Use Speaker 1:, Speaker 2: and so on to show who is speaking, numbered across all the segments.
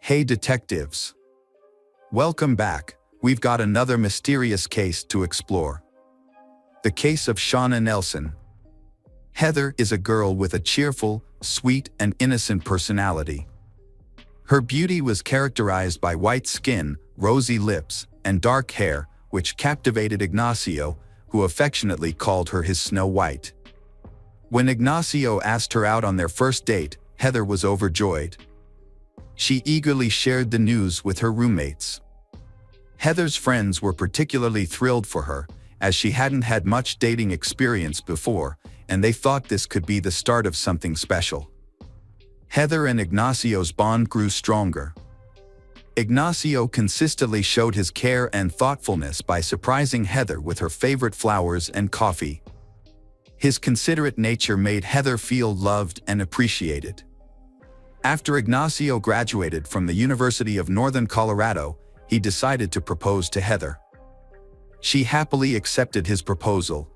Speaker 1: Hey detectives! Welcome back. We've got another mysterious case to explore. The case of Shauna Nelson. Heather is a girl with a cheerful, sweet, and innocent personality. Her beauty was characterized by white skin, rosy lips, and dark hair, which captivated Ignacio, who affectionately called her his Snow White. When Ignacio asked her out on their first date, Heather was overjoyed. She eagerly shared the news with her roommates. Heather's friends were particularly thrilled for her, as she hadn't had much dating experience before, and they thought this could be the start of something special. Heather and Ignacio's bond grew stronger. Ignacio consistently showed his care and thoughtfulness by surprising Heather with her favorite flowers and coffee. His considerate nature made Heather feel loved and appreciated. After Ignacio graduated from the University of Northern Colorado, he decided to propose to Heather. She happily accepted his proposal.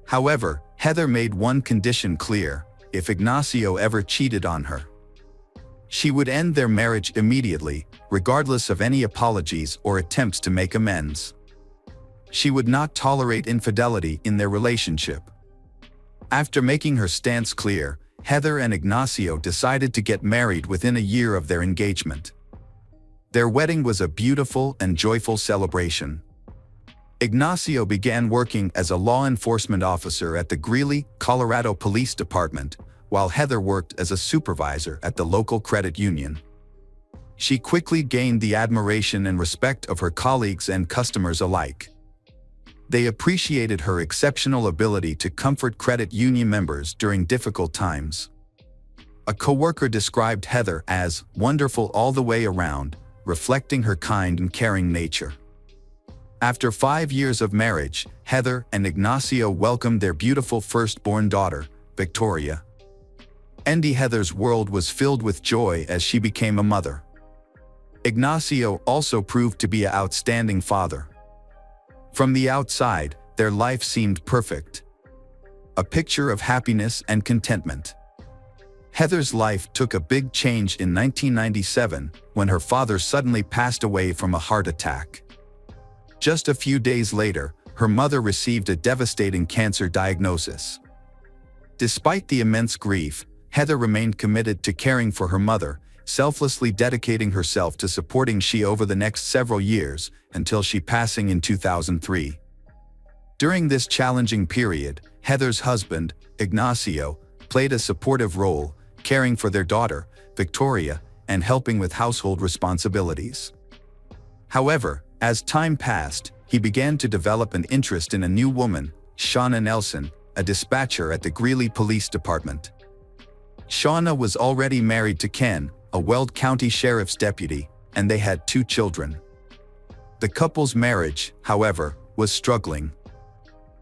Speaker 1: However, Heather made one condition clear: if Ignacio ever cheated on her, she would end their marriage immediately, regardless of any apologies or attempts to make amends. She would not tolerate infidelity in their relationship. After making her stance clear, Heather and Ignacio decided to get married within a year of their engagement. Their wedding was a beautiful and joyful celebration. Ignacio began working as a law enforcement officer at the Greeley, Colorado Police Department, while Heather worked as a supervisor at the local credit union. She quickly gained the admiration and respect of her colleagues and customers alike. They appreciated her exceptional ability to comfort credit union members during difficult times. A coworker described Heather as wonderful all the way around, reflecting her kind and caring nature. After 5 years of marriage, Heather and Ignacio welcomed their beautiful firstborn daughter, Victoria. Heather's world was filled with joy as she became a mother. Ignacio also proved to be an outstanding father. From the outside, their life seemed perfect. A picture of happiness and contentment. Heather's life took a big change in 1997 when her father suddenly passed away from a heart attack. Just a few days later, her mother received a devastating cancer diagnosis. Despite the immense grief, Heather remained committed to caring for her mother, selflessly dedicating herself to supporting she over the next several years until she passing in 2003. During this challenging period, Heather's husband, Ignacio, played a supportive role, caring for their daughter, Victoria, and helping with household responsibilities. However, as time passed, he began to develop an interest in a new woman, Shauna Nelson, a dispatcher at the Greeley Police Department. Shauna was already married to Ken, a Weld County Sheriff's deputy, and they had 2 children. The couple's marriage, however, was struggling.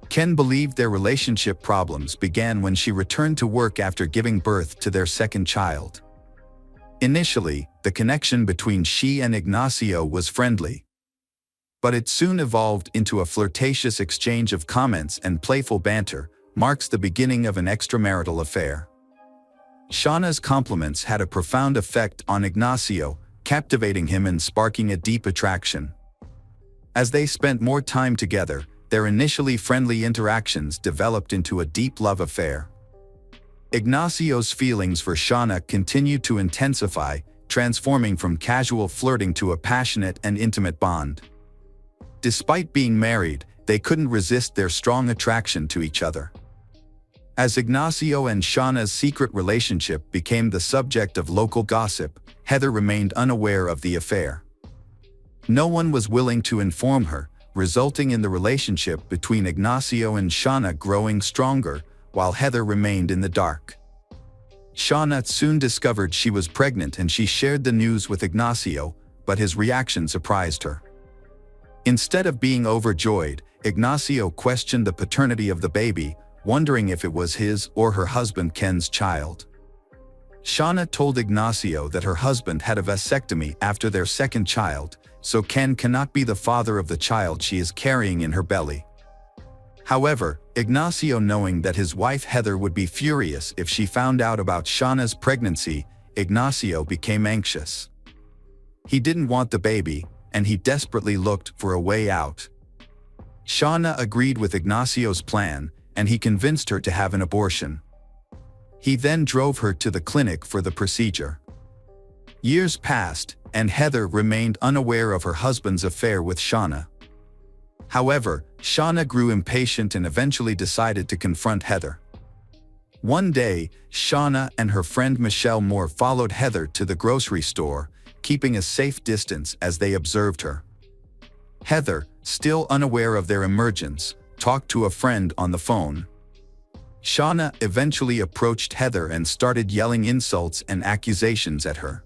Speaker 1: Ken believed their relationship problems began when she returned to work after giving birth to their second child. Initially, the connection between she and Ignacio was friendly. But it soon evolved into a flirtatious exchange of comments and playful banter, marks the beginning of an extramarital affair. Shauna's compliments had a profound effect on Ignacio, captivating him and sparking a deep attraction. As they spent more time together, their initially friendly interactions developed into a deep love affair. Ignacio's feelings for Shauna continued to intensify, transforming from casual flirting to a passionate and intimate bond. Despite being married, they couldn't resist their strong attraction to each other. As Ignacio and Shauna's secret relationship became the subject of local gossip, Heather remained unaware of the affair. No one was willing to inform her, resulting in the relationship between Ignacio and Shauna growing stronger, while Heather remained in the dark. Shauna soon discovered she was pregnant and she shared the news with Ignacio, but his reaction surprised her. Instead of being overjoyed, Ignacio questioned the paternity of the baby, wondering if it was his or her husband Ken's child. Shauna told Ignacio that her husband had a vasectomy after their second child, so Ken cannot be the father of the child she is carrying in her belly. However, Ignacio, knowing that his wife Heather would be furious if she found out about Shauna's pregnancy, Ignacio became anxious. He didn't want the baby, and he desperately looked for a way out. Shauna agreed with Ignacio's plan, and he convinced her to have an abortion. He then drove her to the clinic for the procedure. Years passed, and Heather remained unaware of her husband's affair with Shauna. However, Shauna grew impatient and eventually decided to confront Heather. One day, Shauna and her friend Michelle Moore followed Heather to the grocery store, keeping a safe distance as they observed her. Heather, still unaware of their emergence, talked to a friend on the phone. Shauna eventually approached Heather and started yelling insults and accusations at her.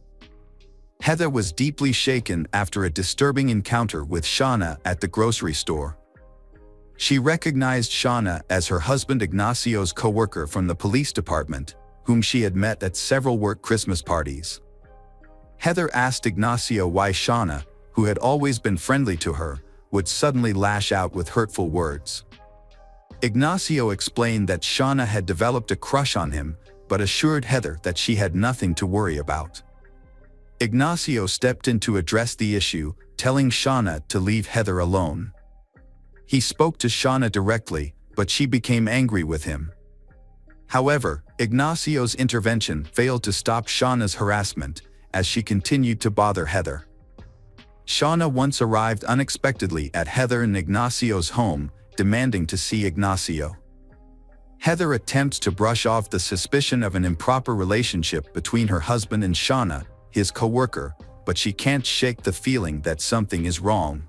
Speaker 1: Heather was deeply shaken after a disturbing encounter with Shauna at the grocery store. She recognized Shauna as her husband Ignacio's co-worker from the police department, whom she had met at several work Christmas parties. Heather asked Ignacio why Shauna, who had always been friendly to her, would suddenly lash out with hurtful words. Ignacio explained that Shauna had developed a crush on him, but assured Heather that she had nothing to worry about. Ignacio stepped in to address the issue, telling Shauna to leave Heather alone. He spoke to Shauna directly, but she became angry with him. However, Ignacio's intervention failed to stop Shauna's harassment, as she continued to bother Heather. Shauna once arrived unexpectedly at Heather and Ignacio's home, demanding to see Ignacio. Heather attempts to brush off the suspicion of an improper relationship between her husband and Shauna, his co-worker, but she can't shake the feeling that something is wrong.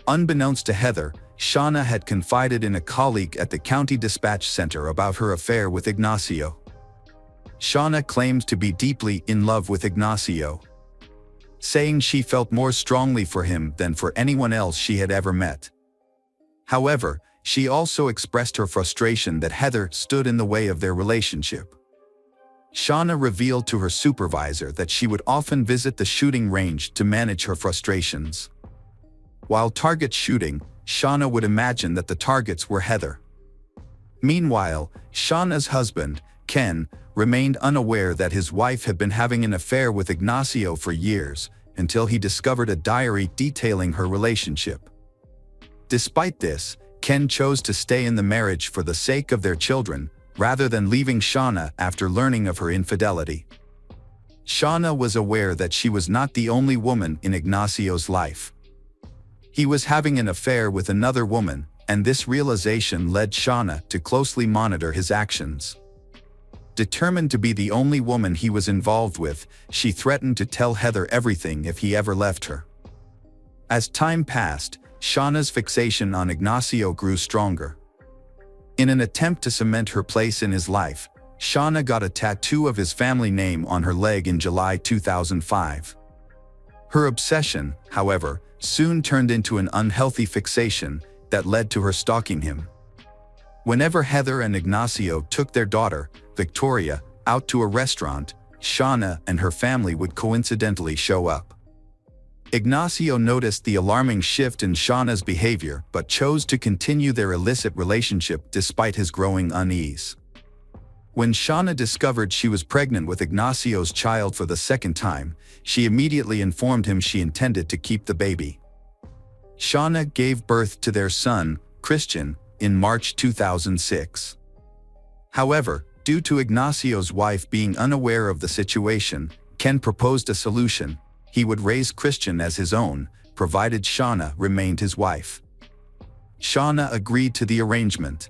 Speaker 1: Unbeknownst to Heather, Shauna had confided in a colleague at the county dispatch center about her affair with Ignacio. Shauna claims to be deeply in love with Ignacio, saying she felt more strongly for him than for anyone else she had ever met. However, she also expressed her frustration that Heather stood in the way of their relationship. Shauna revealed to her supervisor that she would often visit the shooting range to manage her frustrations. While target shooting, Shauna would imagine that the targets were Heather. Meanwhile, Shauna's husband, Ken, remained unaware that his wife had been having an affair with Ignacio for years, until he discovered a diary detailing her relationship. Despite this, Ken chose to stay in the marriage for the sake of their children, rather than leaving Shauna after learning of her infidelity. Shauna was aware that she was not the only woman in Ignacio's life. He was having an affair with another woman, and this realization led Shauna to closely monitor his actions. Determined to be the only woman he was involved with, she threatened to tell Heather everything if he ever left her. As time passed, Shauna's fixation on Ignacio grew stronger. In an attempt to cement her place in his life, Shauna got a tattoo of his family name on her leg in July 2005. Her obsession, however, soon turned into an unhealthy fixation that led to her stalking him. Whenever Heather and Ignacio took their daughter, Victoria, out to a restaurant, Shauna and her family would coincidentally show up. Ignacio noticed the alarming shift in Shauna's behavior but chose to continue their illicit relationship despite his growing unease. When Shauna discovered she was pregnant with Ignacio's child for the second time, she immediately informed him she intended to keep the baby. Shauna gave birth to their son, Christian, in March 2006. However, due to Ignacio's wife being unaware of the situation, Ken proposed a solution. He would raise Christian as his own, provided Shauna remained his wife. Shauna agreed to the arrangement.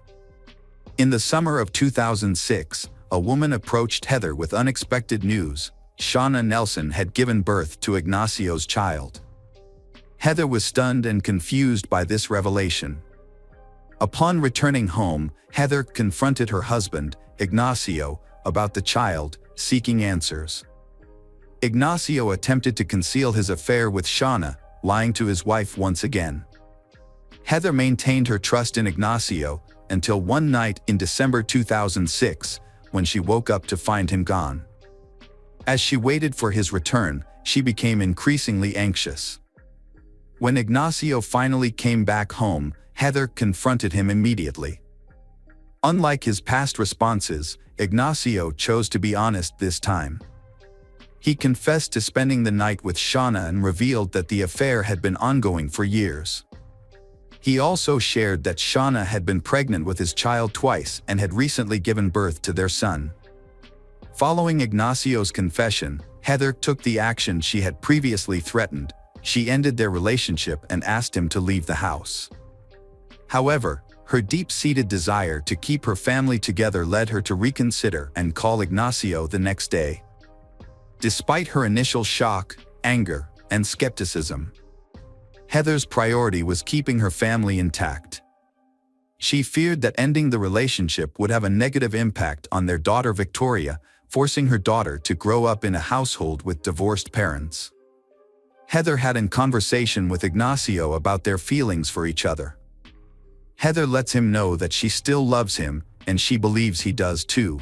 Speaker 1: In the summer of 2006, a woman approached Heather with unexpected news. Shauna Nelson had given birth to Ignacio's child. Heather was stunned and confused by this revelation. Upon returning home, Heather confronted her husband, Ignacio, about the child, seeking answers. Ignacio attempted to conceal his affair with Shauna, lying to his wife once again. Heather maintained her trust in Ignacio until one night in December 2006, when she woke up to find him gone. As she waited for his return, she became increasingly anxious. When Ignacio finally came back home, Heather confronted him immediately. Unlike his past responses, Ignacio chose to be honest this time. He confessed to spending the night with Shauna and revealed that the affair had been ongoing for years. He also shared that Shauna had been pregnant with his child twice and had recently given birth to their son. Following Ignacio's confession, Heather took the action she had previously threatened. She ended their relationship and asked him to leave the house. However, her deep-seated desire to keep her family together led her to reconsider and call Ignacio the next day. Despite her initial shock, anger, and skepticism, Heather's priority was keeping her family intact. She feared that ending the relationship would have a negative impact on their daughter Victoria, forcing her daughter to grow up in a household with divorced parents. Heather had a conversation with Ignacio about their feelings for each other. Heather lets him know that she still loves him, and she believes he does too.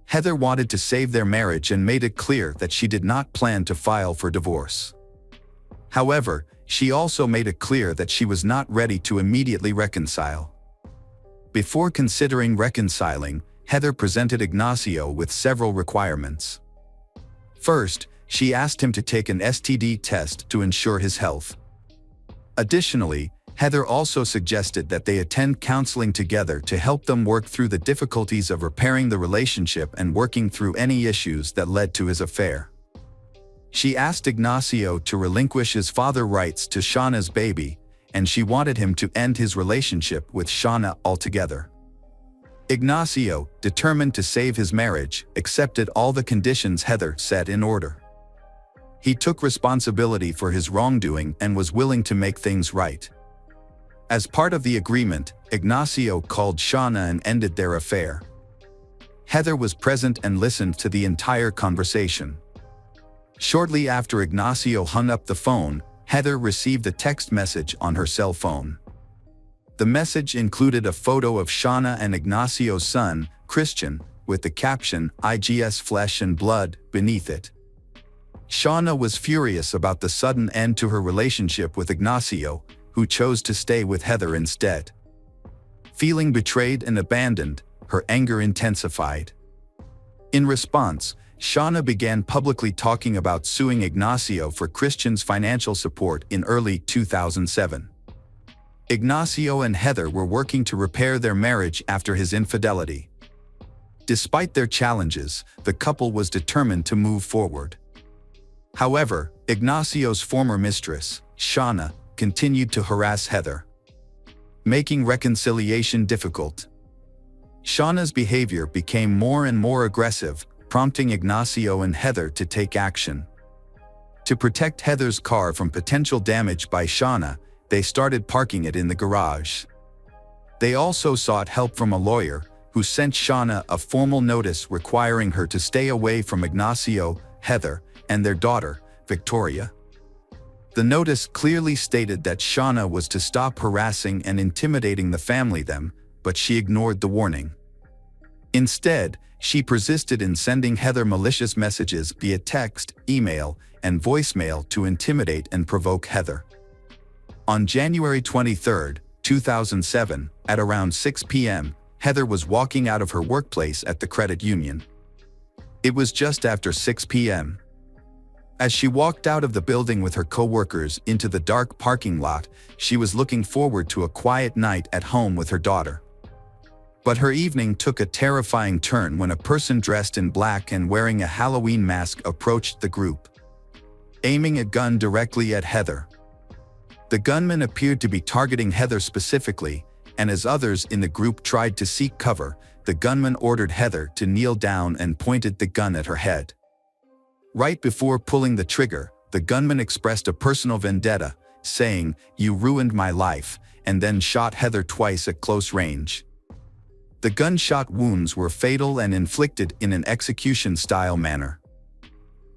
Speaker 1: Heather wanted to save their marriage and made it clear that she did not plan to file for divorce. However, she also made it clear that she was not ready to immediately reconcile. Before considering reconciling, Heather presented Ignacio with several requirements. First, she asked him to take an STD test to ensure his health. Additionally, Heather also suggested that they attend counseling together to help them work through the difficulties of repairing the relationship and working through any issues that led to his affair. She asked Ignacio to relinquish his father rights to Shauna's baby, and she wanted him to end his relationship with Shauna altogether. Ignacio, determined to save his marriage, accepted all the conditions Heather set in order. He took responsibility for his wrongdoing and was willing to make things right. As part of the agreement, Ignacio called Shauna and ended their affair. Heather was present and listened to the entire conversation. Shortly after Ignacio hung up the phone, Heather received a text message on her cell phone. The message included a photo of Shauna and Ignacio's son, Christian, with the caption, "IGS Flesh and Blood," beneath it. Shauna was furious about the sudden end to her relationship with Ignacio, who chose to stay with Heather instead. Feeling betrayed and abandoned, her anger intensified. In response, Shauna began publicly talking about suing Ignacio for Christian's financial support in early 2007. Ignacio and Heather were working to repair their marriage after his infidelity. Despite their challenges, the couple was determined to move forward. However, Ignacio's former mistress, Shauna, continued to harass Heather, making reconciliation difficult. Shauna's behavior became more and more aggressive, prompting Ignacio and Heather to take action. To protect Heather's car from potential damage by Shauna, they started parking it in the garage. They also sought help from a lawyer, who sent Shauna a formal notice requiring her to stay away from Ignacio, Heather, and their daughter, Victoria. The notice clearly stated that Shauna was to stop harassing and intimidating the family but she ignored the warning. Instead, she persisted in sending Heather malicious messages via text, email, and voicemail to intimidate and provoke Heather. On January 23, 2007, at around 6 p.m., Heather was walking out of her workplace at the credit union. It was just after 6 p.m. As she walked out of the building with her co-workers into the dark parking lot, she was looking forward to a quiet night at home with her daughter. But her evening took a terrifying turn when a person dressed in black and wearing a Halloween mask approached the group, aiming a gun directly at Heather. The gunman appeared to be targeting Heather specifically, and as others in the group tried to seek cover, the gunman ordered Heather to kneel down and pointed the gun at her head. Right before pulling the trigger, the gunman expressed a personal vendetta, saying, "You ruined my life," and then shot Heather twice at close range. The gunshot wounds were fatal and inflicted in an execution-style manner.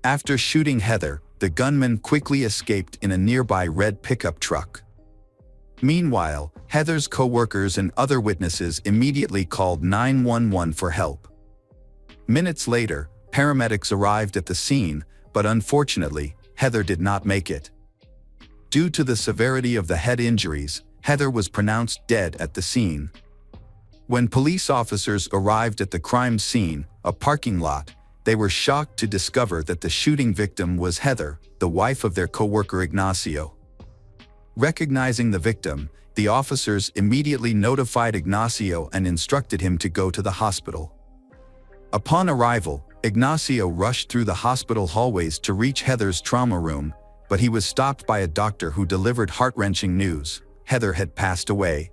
Speaker 1: After shooting Heather, the gunman quickly escaped in a nearby red pickup truck. Meanwhile, Heather's co-workers and other witnesses immediately called 911 for help. Minutes later, paramedics arrived at the scene, but unfortunately, Heather did not make it. Due to the severity of the head injuries, Heather was pronounced dead at the scene. When police officers arrived at the crime scene, a parking lot, they were shocked to discover that the shooting victim was Heather, the wife of their co-worker Ignacio. Recognizing the victim, the officers immediately notified Ignacio and instructed him to go to the hospital. Upon arrival, Ignacio rushed through the hospital hallways to reach Heather's trauma room, but he was stopped by a doctor who delivered heart-wrenching news: Heather had passed away.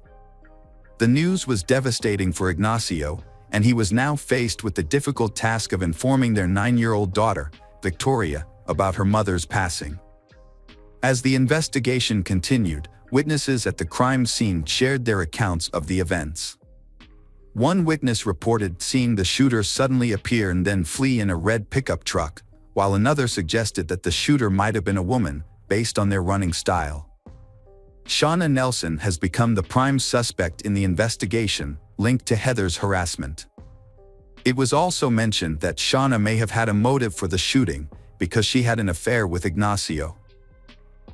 Speaker 1: The news was devastating for Ignacio, and he was now faced with the difficult task of informing their 9-year-old daughter, Victoria, about her mother's passing. As the investigation continued, witnesses at the crime scene shared their accounts of the events. One witness reported seeing the shooter suddenly appear and then flee in a red pickup truck, while another suggested that the shooter might have been a woman, based on their running style. Shauna Nelson has become the prime suspect in the investigation, linked to Heather's harassment. It was also mentioned that Shauna may have had a motive for the shooting, because she had an affair with Ignacio.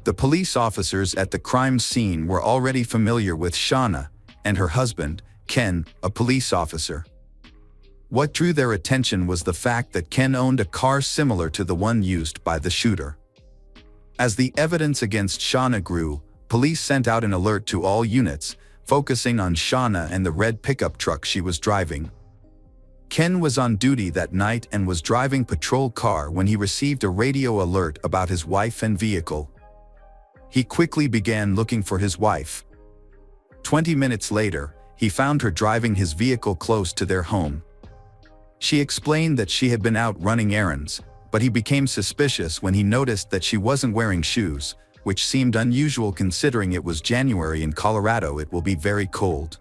Speaker 1: The police officers at the crime scene were already familiar with Shauna and her husband, Ken, a police officer. What drew their attention was the fact that Ken owned a car similar to the one used by the shooter. As the evidence against Shauna grew, police sent out an alert to all units, focusing on Shauna and the red pickup truck she was driving. Ken was on duty that night and was driving patrol car when he received a radio alert about his wife and vehicle. He quickly began looking for his wife. 20 minutes later, he found her driving his vehicle close to their home. She explained that she had been out running errands, but he became suspicious when he noticed that she wasn't wearing shoes, which seemed unusual considering it was January in Colorado. It will be very cold.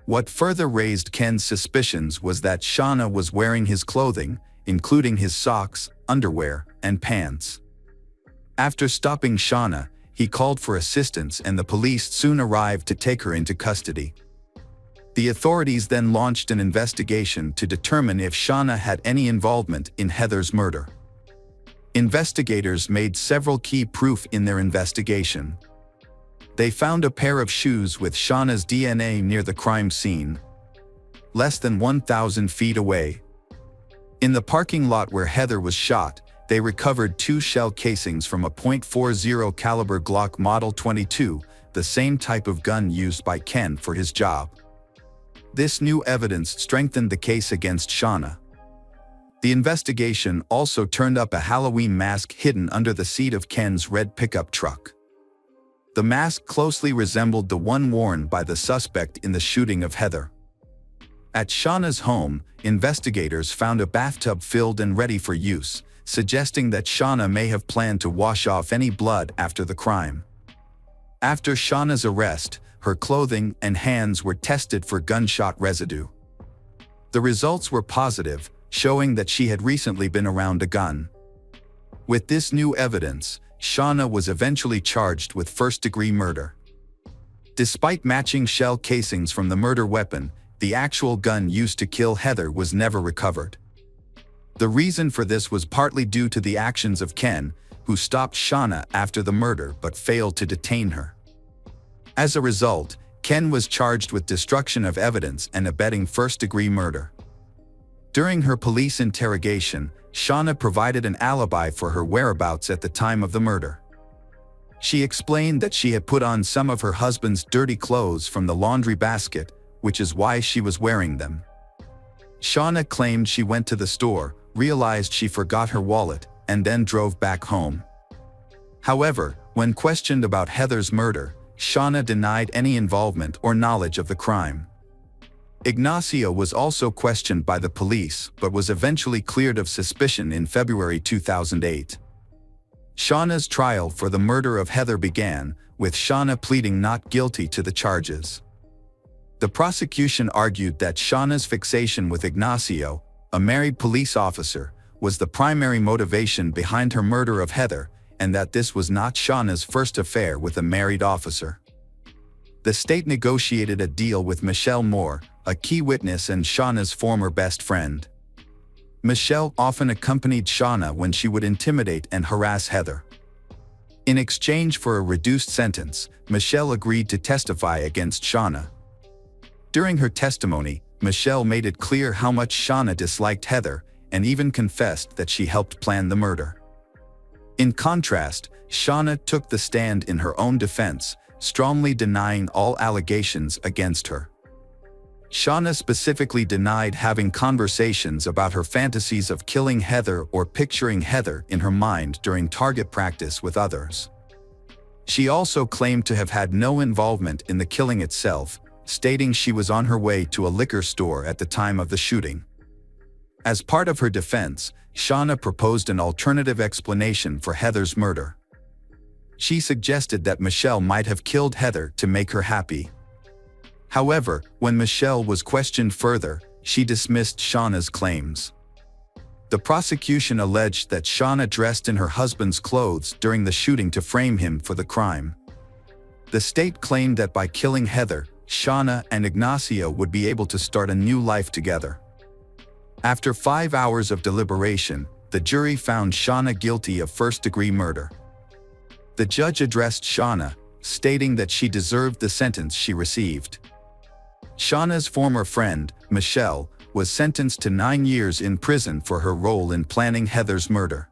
Speaker 1: What further raised Ken's suspicions was that Shauna was wearing his clothing, including his socks, underwear, and pants. After stopping Shauna, he called for assistance and the police soon arrived to take her into custody. The authorities then launched an investigation to determine if Shauna had any involvement in Heather's murder. Investigators made several key proof in their investigation. They found a pair of shoes with Shauna's DNA near the crime scene, less than 1,000 feet away. In the parking lot where Heather was shot, they recovered 2 shell casings from a .40 caliber Glock Model 22, the same type of gun used by Ken for his job. This new evidence strengthened the case against Shauna. The investigation also turned up a Halloween mask hidden under the seat of Ken's red pickup truck. The mask closely resembled the one worn by the suspect in the shooting of Heather. At Shauna's home, investigators found a bathtub filled and ready for use, suggesting that Shauna may have planned to wash off any blood after the crime. After Shauna's arrest, her clothing and hands were tested for gunshot residue. The results were positive, showing that she had recently been around a gun. With this new evidence, Shauna was eventually charged with first-degree murder. Despite matching shell casings from the murder weapon, the actual gun used to kill Heather was never recovered. The reason for this was partly due to the actions of Ken, who stopped Shauna after the murder but failed to detain her. As a result, Ken was charged with destruction of evidence and abetting first-degree murder. During her police interrogation, Shauna provided an alibi for her whereabouts at the time of the murder. She explained that she had put on some of her husband's dirty clothes from the laundry basket, which is why she was wearing them. Shauna claimed she went to the store, realized she forgot her wallet, and then drove back home. However, when questioned about Heather's murder, Shauna denied any involvement or knowledge of the crime. Ignacio was also questioned by the police but was eventually cleared of suspicion in February 2008. Shauna's trial for the murder of Heather began, with Shauna pleading not guilty to the charges. The prosecution argued that Shauna's fixation with Ignacio, a married police officer, was the primary motivation behind her murder of Heather, and that this was not Shauna's first affair with a married officer. The state negotiated a deal with Michelle Moore, a key witness and Shauna's former best friend. Michelle often accompanied Shauna when she would intimidate and harass Heather. In exchange for a reduced sentence, Michelle agreed to testify against Shauna. During her testimony, Michelle made it clear how much Shauna disliked Heather, and even confessed that she helped plan the murder. In contrast, Shauna took the stand in her own defense, strongly denying all allegations against her. Shauna specifically denied having conversations about her fantasies of killing Heather or picturing Heather in her mind during target practice with others. She also claimed to have had no involvement in the killing itself, stating she was on her way to a liquor store at the time of the shooting. As part of her defense, Shauna proposed an alternative explanation for Heather's murder. She suggested that Michelle might have killed Heather to make her happy. However, when Michelle was questioned further, she dismissed Shauna's claims. The prosecution alleged that Shauna dressed in her husband's clothes during the shooting to frame him for the crime. The state claimed that by killing Heather, Shauna and Ignacio would be able to start a new life together. After 5 hours of deliberation, the jury found Shauna guilty of first-degree murder. The judge addressed Shauna, stating that she deserved the sentence she received. Shauna's former friend, Michelle, was sentenced to 9 years in prison for her role in planning Heather's murder.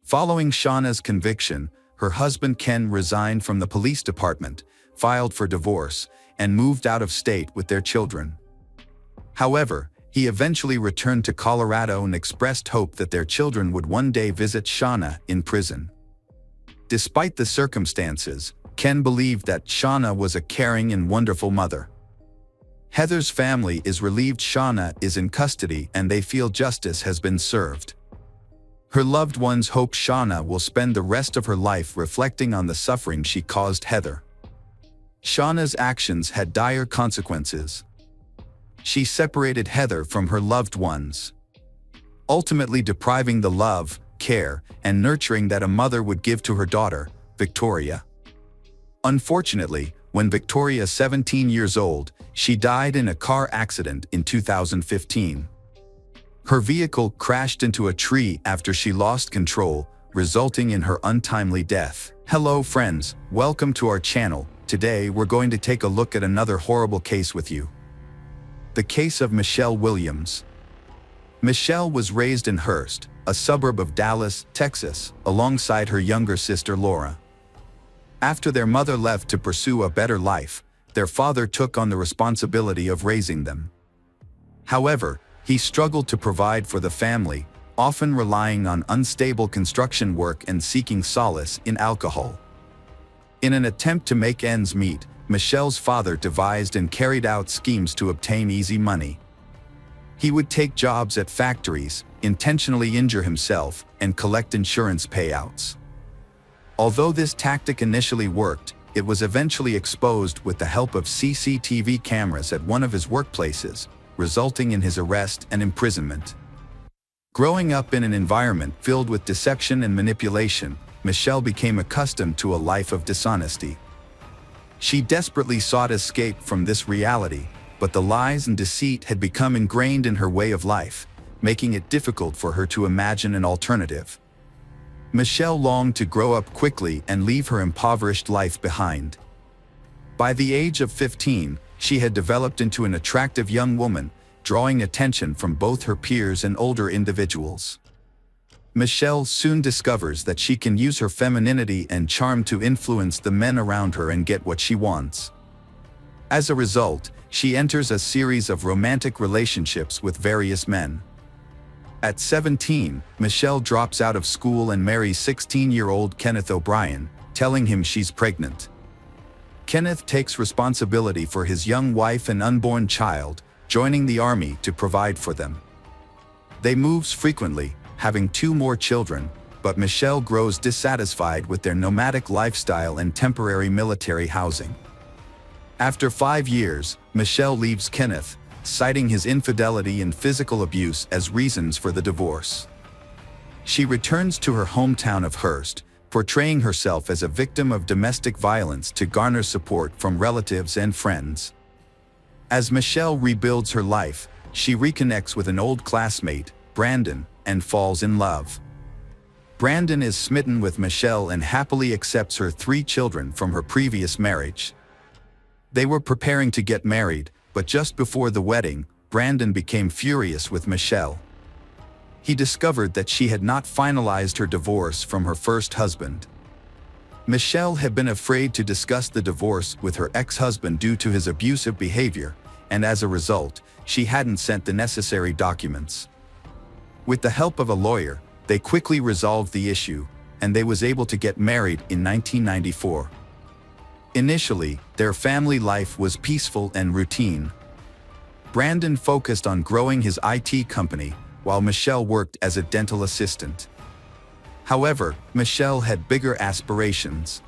Speaker 1: Following Shauna's conviction, her husband Ken resigned from the police department, filed for divorce, and moved out of state with their children. However, he eventually returned to Colorado and expressed hope that their children would one day visit Shauna in prison. Despite the circumstances, Ken believed that Shauna was a caring and wonderful mother. Heather's family is relieved Shauna is in custody and they feel justice has been served. Her loved ones hope Shauna will spend the rest of her life reflecting on the suffering she caused Heather. Shauna's actions had dire consequences. She separated Heather from her loved ones, ultimately depriving the love, care, and nurturing that a mother would give to her daughter, Victoria. Unfortunately, when Victoria, 17 years old, she died in a car accident in 2015. Her vehicle crashed into a tree after she lost control, resulting in her untimely death. Hello friends, welcome to our channel. Today we're going to take a look at another horrible case with you. The case of Michelle Williams. Michelle was raised in Hurst, a suburb of Dallas, Texas, alongside her younger sister Laura. After their mother left to pursue a better life, their father took on the responsibility of raising them. However, he struggled to provide for the family, often relying on unstable construction work and seeking solace in alcohol. In an attempt to make ends meet, Michelle's father devised and carried out schemes to obtain easy money. He would take jobs at factories, intentionally injure himself, and collect insurance payouts. Although this tactic initially worked, it was eventually exposed with the help of CCTV cameras at one of his workplaces, resulting in his arrest and imprisonment. Growing up in an environment filled with deception and manipulation, Michelle became accustomed to a life of dishonesty. She desperately sought escape from this reality, but the lies and deceit had become ingrained in her way of life, making it difficult for her to imagine an alternative. Michelle longed to grow up quickly and leave her impoverished life behind. By the age of 15, she had developed into an attractive young woman, drawing attention from both her peers and older individuals. Michelle soon discovers that she can use her femininity and charm to influence the men around her and get what she wants. As a result, she enters a series of romantic relationships with various men. At 17, Michelle drops out of school and marries 16-year-old Kenneth O'Brien, telling him she's pregnant. Kenneth takes responsibility for his young wife and unborn child, joining the army to provide for them. They move frequently, having 2 more children, but Michelle grows dissatisfied with their nomadic lifestyle and temporary military housing. After 5 years, Michelle leaves Kenneth, citing his infidelity and physical abuse as reasons for the divorce. She returns to her hometown of Hurst, portraying herself as a victim of domestic violence to garner support from relatives and friends. As Michelle rebuilds her life, she reconnects with an old classmate, Brandon, and falls in love. Brandon is smitten with Michelle and happily accepts her 3 children from her previous marriage. They were preparing to get married, but just before the wedding, Brandon became furious with Michelle. he discovered that she had not finalized her divorce from her first husband. Michelle had been afraid to discuss the divorce with her ex-husband due to his abusive behavior, and as a result, she hadn't sent the necessary documents. With the help of a lawyer, they quickly resolved the issue, and they was able to get married in 1994. Initially, their family life was peaceful and routine. Brandon focused on growing his IT company, while Michelle worked as a dental assistant. However, Michelle had bigger aspirations.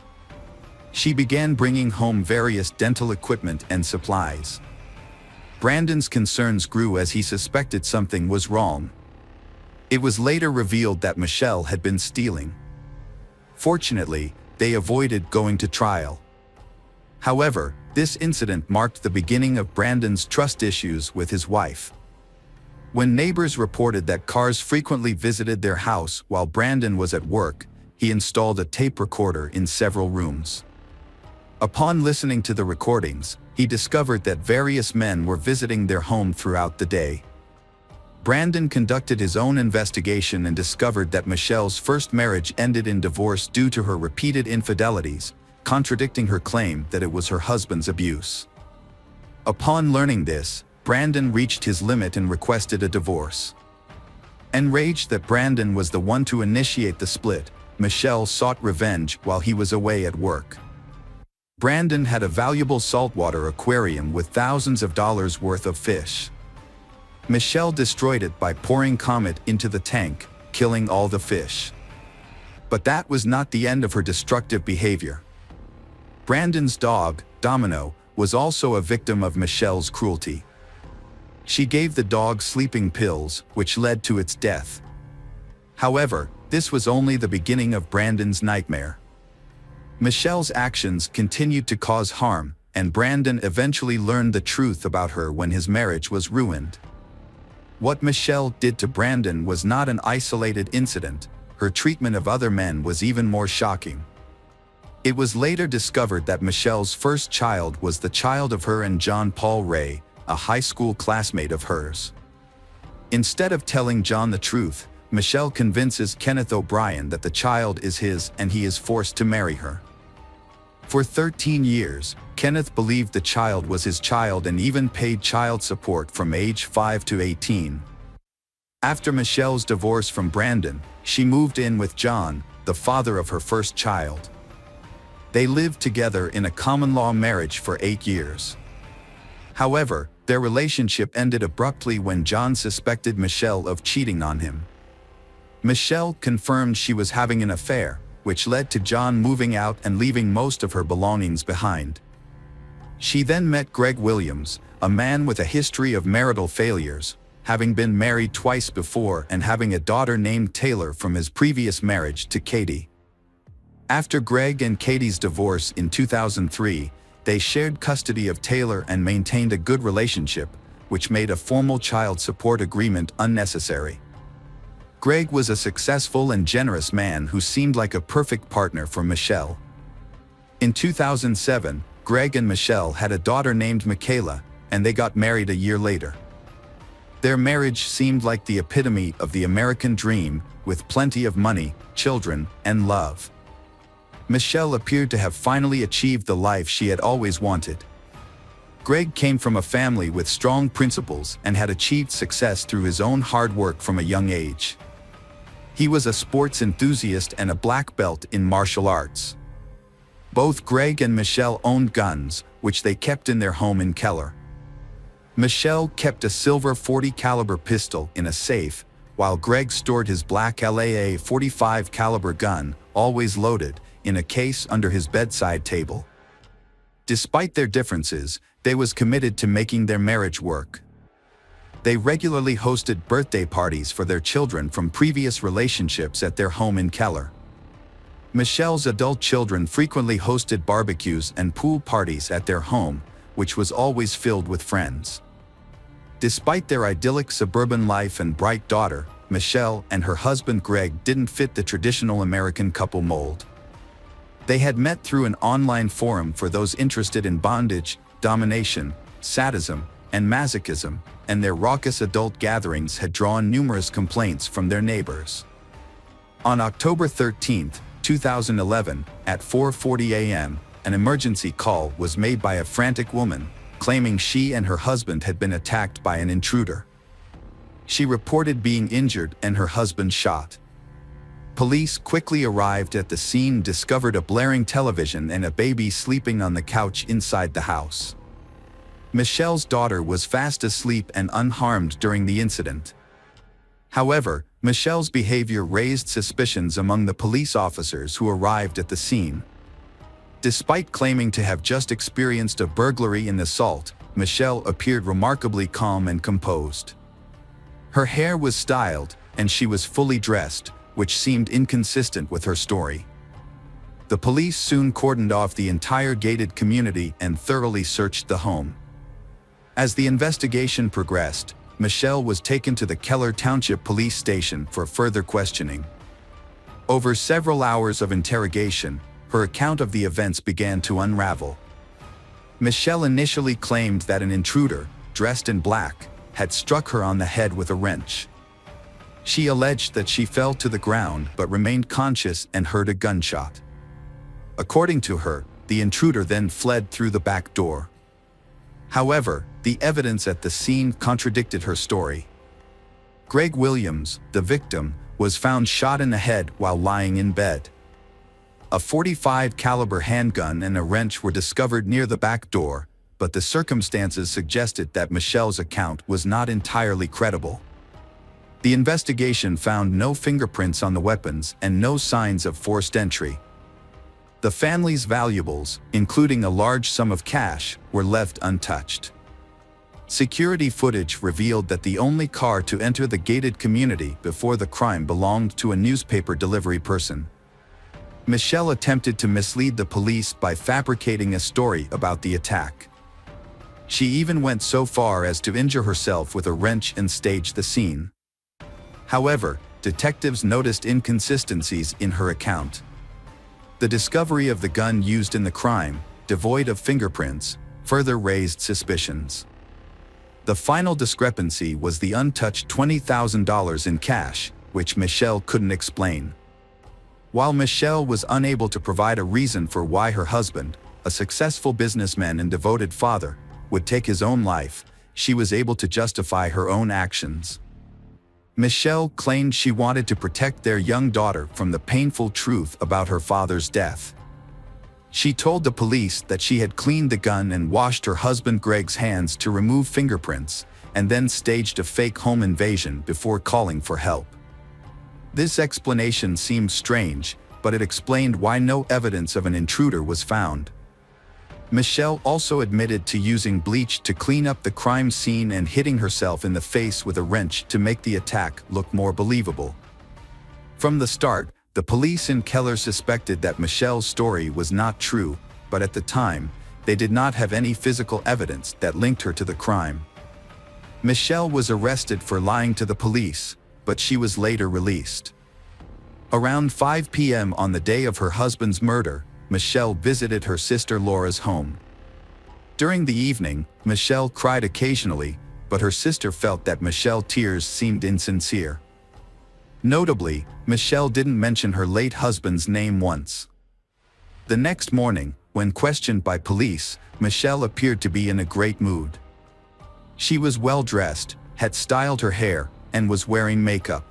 Speaker 1: She began bringing home various dental equipment and supplies. Brandon's concerns grew as he suspected something was wrong. It was later revealed that Michelle had been stealing. Fortunately, they avoided going to trial. However, this incident marked the beginning of Brandon's trust issues with his wife. When neighbors reported that cars frequently visited their house while Brandon was at work, he installed a tape recorder in several rooms. Upon listening to the recordings, he discovered that various men were visiting their home throughout the day. Brandon conducted his own investigation and discovered that Michelle's first marriage ended in divorce due to her repeated infidelities, contradicting her claim that it was her husband's abuse. Upon learning this, Brandon reached his limit and requested a divorce. Enraged that Brandon was the one to initiate the split, Michelle sought revenge while he was away at work. Brandon had a valuable saltwater aquarium with thousands of dollars worth of fish. Michelle destroyed it by pouring Comet into the tank, killing all the fish. But that was not the end of her destructive behavior. Brandon's dog, Domino, was also a victim of Michelle's cruelty. She gave the dog sleeping pills, which led to its death. However, this was only the beginning of Brandon's nightmare. Michelle's actions continued to cause harm, and Brandon eventually learned the truth about her when his marriage was ruined. What Michelle did to Brandon was not an isolated incident. Her treatment of other men was even more shocking. It was later discovered that Michelle's first child was the child of her and John Paul Ray, a high school classmate of hers. Instead of telling John the truth, Michelle convinces Kenneth O'Brien that the child is his and he is forced to marry her. For 13 years, Kenneth believed the child was his child and even paid child support from age 5 to 18. After Michelle's divorce from Brandon, she moved in with John, the father of her first child. They lived together in a common-law marriage for 8 years. However, their relationship ended abruptly when John suspected Michelle of cheating on him. Michelle confirmed she was having an affair, which led to John moving out and leaving most of her belongings behind. She then met Greg Williams, a man with a history of marital failures, having been married twice before and having a daughter named Taylor from his previous marriage to Katie. After Greg and Katie's divorce in 2003, they shared custody of Taylor and maintained a good relationship, which made a formal child support agreement unnecessary. Greg was a successful and generous man who seemed like a perfect partner for Michelle. In 2007, Greg and Michelle had a daughter named Michaela, and they got married a year later. Their marriage seemed like the epitome of the American dream, with plenty of money, children, and love. Michelle appeared to have finally achieved the life she had always wanted. Greg came from a family with strong principles and had achieved success through his own hard work from a young age. He was a sports enthusiast and a black belt in martial arts. Both Greg and Michelle owned guns, which they kept in their home in Keller. Michelle kept a silver .40 caliber pistol in a safe, while Greg stored his black LAA .45 caliber gun, always loaded, in a case under his bedside table. Despite their differences, they was committed to making their marriage work. They regularly hosted birthday parties for their children from previous relationships at their home in Keller. Michelle's adult children frequently hosted barbecues and pool parties at their home, which was always filled with friends. Despite their idyllic suburban life and bright daughter, Michelle and her husband Greg didn't fit the traditional American couple mold. They had met through an online forum for those interested in bondage, domination, sadism, and masochism, and their raucous adult gatherings had drawn numerous complaints from their neighbors. On October 13, 2011, at 4:40 a.m., an emergency call was made by a frantic woman, claiming she and her husband had been attacked by an intruder. She reported being injured and her husband shot. Police quickly arrived at the scene, discovered a blaring television and a baby sleeping on the couch inside the house. Michelle's daughter was fast asleep and unharmed during the incident. However, Michelle's behavior raised suspicions among the police officers who arrived at the scene. Despite claiming to have just experienced a burglary and assault, Michelle appeared remarkably calm and composed. Her hair was styled, and she was fully dressed, which seemed inconsistent with her story. The police soon cordoned off the entire gated community and thoroughly searched the home. As the investigation progressed, Michelle was taken to the Keller Township Police Station for further questioning. Over several hours of interrogation, her account of the events began to unravel. Michelle initially claimed that an intruder, dressed in black, had struck her on the head with a wrench. She alleged that she fell to the ground but remained conscious and heard a gunshot. According to her, the intruder then fled through the back door. However, the evidence at the scene contradicted her story. Greg Williams, the victim, was found shot in the head while lying in bed. A .45 caliber handgun and a wrench were discovered near the back door, but the circumstances suggested that Michelle's account was not entirely credible. The investigation found no fingerprints on the weapons and no signs of forced entry. The family's valuables, including a large sum of cash, were left untouched. Security footage revealed that the only car to enter the gated community before the crime belonged to a newspaper delivery person. Michelle attempted to mislead the police by fabricating a story about the attack. She even went so far as to injure herself with a wrench and stage the scene. However, detectives noticed inconsistencies in her account. The discovery of the gun used in the crime, devoid of fingerprints, further raised suspicions. The final discrepancy was the untouched $20,000 in cash, which Michelle couldn't explain. While Michelle was unable to provide a reason for why her husband, a successful businessman and devoted father, would take his own life, she was able to justify her own actions. Michelle claimed she wanted to protect their young daughter from the painful truth about her father's death. She told the police that she had cleaned the gun and washed her husband Greg's hands to remove fingerprints, and then staged a fake home invasion before calling for help. This explanation seemed strange, but it explained why no evidence of an intruder was found. Michelle also admitted to using bleach to clean up the crime scene and hitting herself in the face with a wrench to make the attack look more believable. From the start, the police in Keller suspected that Michelle's story was not true, but at the time, they did not have any physical evidence that linked her to the crime. Michelle was arrested for lying to the police, but she was later released. Around 5 p.m. on the day of her husband's murder, Michelle visited her sister Laura's home. During the evening, Michelle cried occasionally, but her sister felt that Michelle's tears seemed insincere. Notably, Michelle didn't mention her late husband's name once. The next morning, when questioned by police, Michelle appeared to be in a great mood. She was well-dressed, had styled her hair, and was wearing makeup.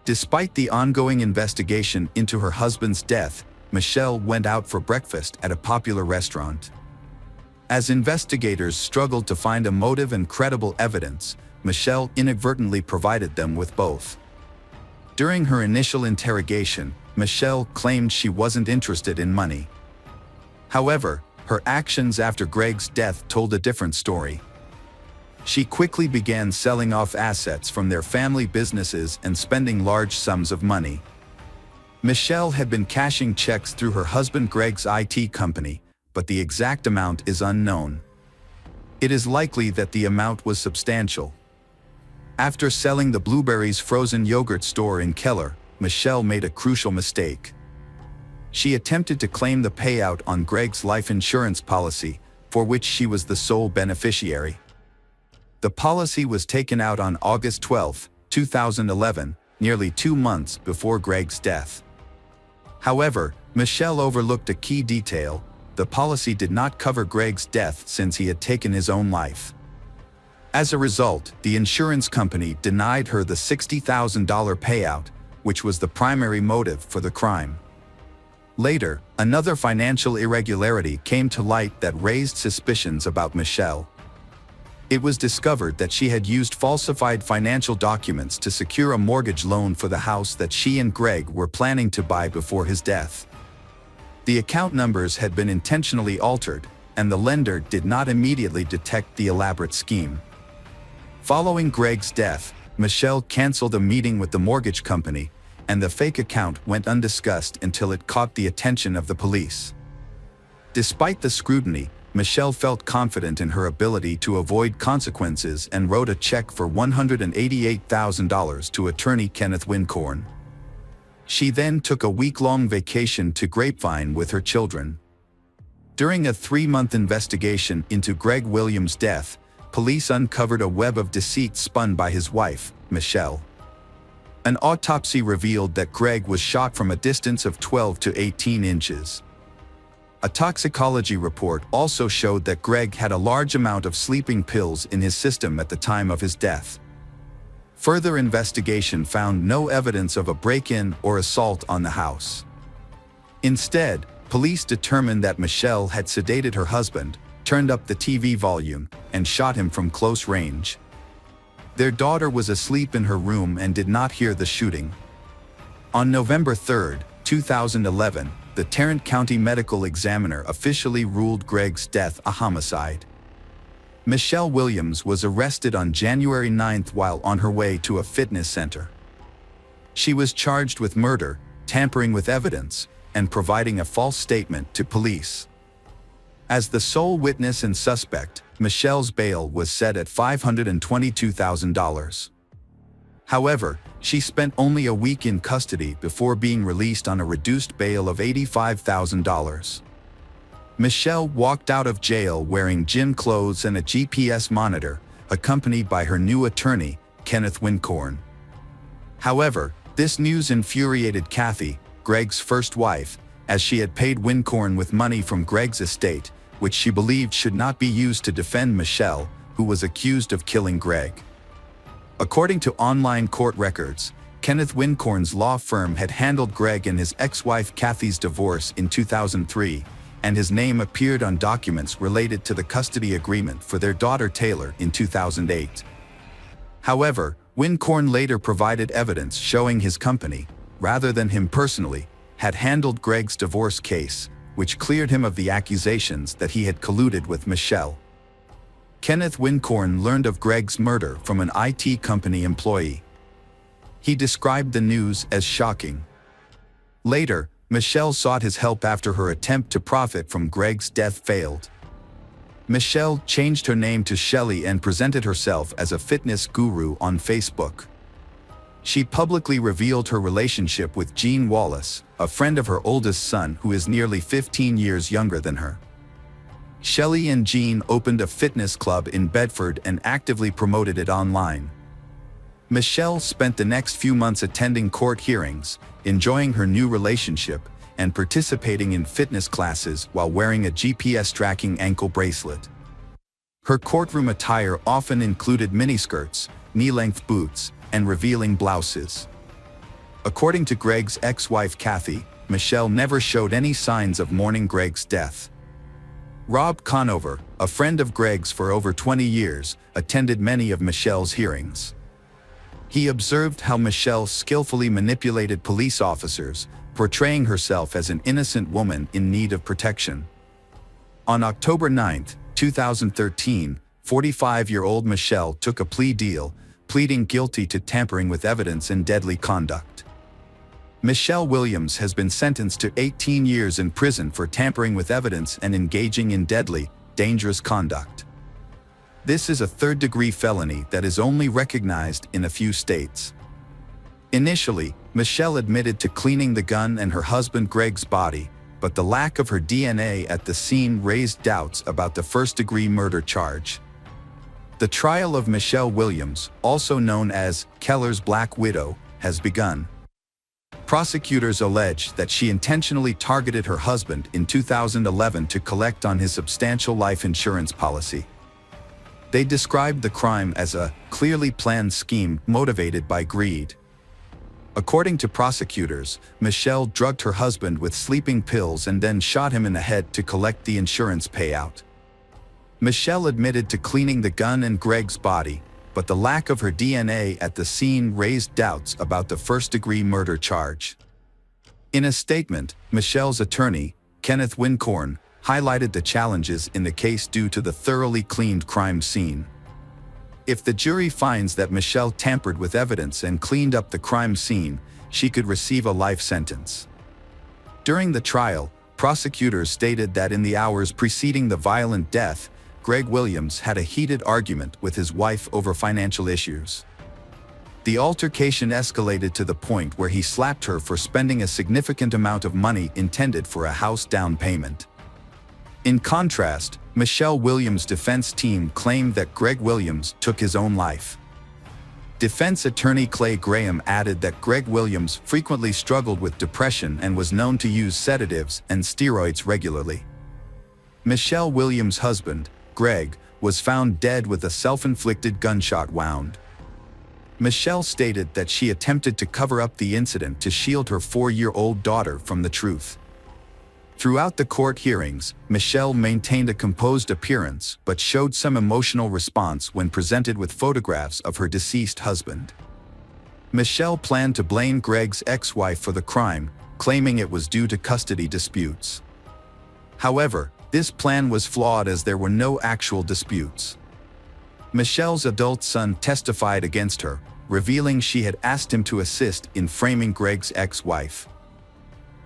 Speaker 1: Despite the ongoing investigation into her husband's death, Michelle went out for breakfast at a popular restaurant. As investigators struggled to find a motive and credible evidence, Michelle inadvertently provided them with both. During her initial interrogation, Michelle claimed she wasn't interested in money. However, her actions after Greg's death told a different story. She quickly began selling off assets from their family businesses and spending large sums of money. Michelle had been cashing checks through her husband Greg's IT company, but the exact amount is unknown. It is likely that the amount was substantial. After selling the Blueberries frozen yogurt store in Keller, Michelle made a crucial mistake. She attempted to claim the payout on Greg's life insurance policy, for which she was the sole beneficiary. The policy was taken out on August 12, 2011, nearly 2 months before Greg's death. However, Michelle overlooked a key detail: the policy did not cover Greg's death since he had taken his own life. As a result, the insurance company denied her the $60,000 payout, which was the primary motive for the crime. Later, another financial irregularity came to light that raised suspicions about Michelle. It was discovered that she had used falsified financial documents to secure a mortgage loan for the house that she and Greg were planning to buy before his death. The account numbers had been intentionally altered, and the lender did not immediately detect the elaborate scheme. Following Greg's death, Michelle canceled a meeting with the mortgage company, and the fake account went undiscussed until it caught the attention of the police. Despite the scrutiny, Michelle felt confident in her ability to avoid consequences and wrote a check for $188,000 to attorney Kenneth Wincorn. She then took a week-long vacation to Grapevine with her children. During a 3-month investigation into Greg Williams' death, police uncovered a web of deceit spun by his wife, Michelle. An autopsy revealed that Greg was shot from a distance of 12 to 18 inches. A toxicology report also showed that Greg had a large amount of sleeping pills in his system at the time of his death. Further investigation found no evidence of a break-in or assault on the house. Instead, police determined that Michelle had sedated her husband, turned up the TV volume, and shot him from close range. Their daughter was asleep in her room and did not hear the shooting. On November 3, 2011, the Tarrant County Medical Examiner officially ruled Greg's death a homicide. Michelle Williams was arrested on January 9 while on her way to a fitness center. She was charged with murder, tampering with evidence, and providing a false statement to police. As the sole witness and suspect, Michelle's bail was set at $522,000. However, she spent only a week in custody before being released on a reduced bail of $85,000. Michelle walked out of jail wearing gym clothes and a GPS monitor, accompanied by her new attorney, Kenneth Wincorn. However, this news infuriated Kathy, Greg's first wife, as she had paid Wincorn with money from Greg's estate, which she believed should not be used to defend Michelle, who was accused of killing Greg. According to online court records, Kenneth Wincorn's law firm had handled Greg and his ex-wife Kathy's divorce in 2003, and his name appeared on documents related to the custody agreement for their daughter Taylor in 2008. However, Wincorn later provided evidence showing his company, rather than him personally, had handled Greg's divorce case, which cleared him of the accusations that he had colluded with Michelle. Kenneth Wincorn learned of Greg's murder from an IT company employee. He described the news as shocking. Later, Michelle sought his help after her attempt to profit from Greg's death failed. Michelle changed her name to Shelley and presented herself as a fitness guru on Facebook. She publicly revealed her relationship with Gene Wallace, a friend of her oldest son who is nearly 15 years younger than her. Shelley and Gene opened a fitness club in Bedford and actively promoted it online. Michelle spent the next few months attending court hearings, enjoying her new relationship, and participating in fitness classes while wearing a GPS tracking ankle bracelet. Her courtroom attire often included miniskirts, knee-length boots, and revealing blouses. According to Greg's ex-wife Kathy, Michelle never showed any signs of mourning Greg's death. Rob Conover, a friend of Greg's for over 20 years, attended many of Michelle's hearings. He observed how Michelle skillfully manipulated police officers, portraying herself as an innocent woman in need of protection. On October 9, 2013, 45-year-old Michelle took a plea deal, pleading guilty to tampering with evidence and deadly conduct. Michelle Williams has been sentenced to 18 years in prison for tampering with evidence and engaging in deadly, dangerous conduct. This is a third-degree felony that is only recognized in a few states. Initially, Michelle admitted to cleaning the gun and her husband Greg's body, but the lack of her DNA at the scene raised doubts about the first-degree murder charge. The trial of Michelle Williams, also known as Keller's Black Widow, has begun. Prosecutors allege that she intentionally targeted her husband in 2011 to collect on his substantial life insurance policy. They described the crime as a clearly planned scheme motivated by greed. According to prosecutors, Michelle drugged her husband with sleeping pills and then shot him in the head to collect the insurance payout. Michelle admitted to cleaning the gun and Greg's body, but the lack of her DNA at the scene raised doubts about the first-degree murder charge. In a statement, Michelle's attorney, Kenneth Wincorn, highlighted the challenges in the case due to the thoroughly cleaned crime scene. If the jury finds that Michelle tampered with evidence and cleaned up the crime scene, she could receive a life sentence. During the trial, prosecutors stated that in the hours preceding the violent death, Greg Williams had a heated argument with his wife over financial issues. The altercation escalated to the point where he slapped her for spending a significant amount of money intended for a house down payment. In contrast, Michelle Williams' defense team claimed that Greg Williams took his own life. Defense attorney Clay Graham added that Greg Williams frequently struggled with depression and was known to use sedatives and steroids regularly. Michelle Williams' husband, Greg, was found dead with a self-inflicted gunshot wound. Michelle stated that she attempted to cover up the incident to shield her 4-year-old daughter from the truth. Throughout the court hearings, Michelle maintained a composed appearance but showed some emotional response when presented with photographs of her deceased husband. Michelle planned to blame Greg's ex-wife for the crime, claiming it was due to custody disputes. However, this plan was flawed as there were no actual disputes. Michelle's adult son testified against her, revealing she had asked him to assist in framing Greg's ex-wife.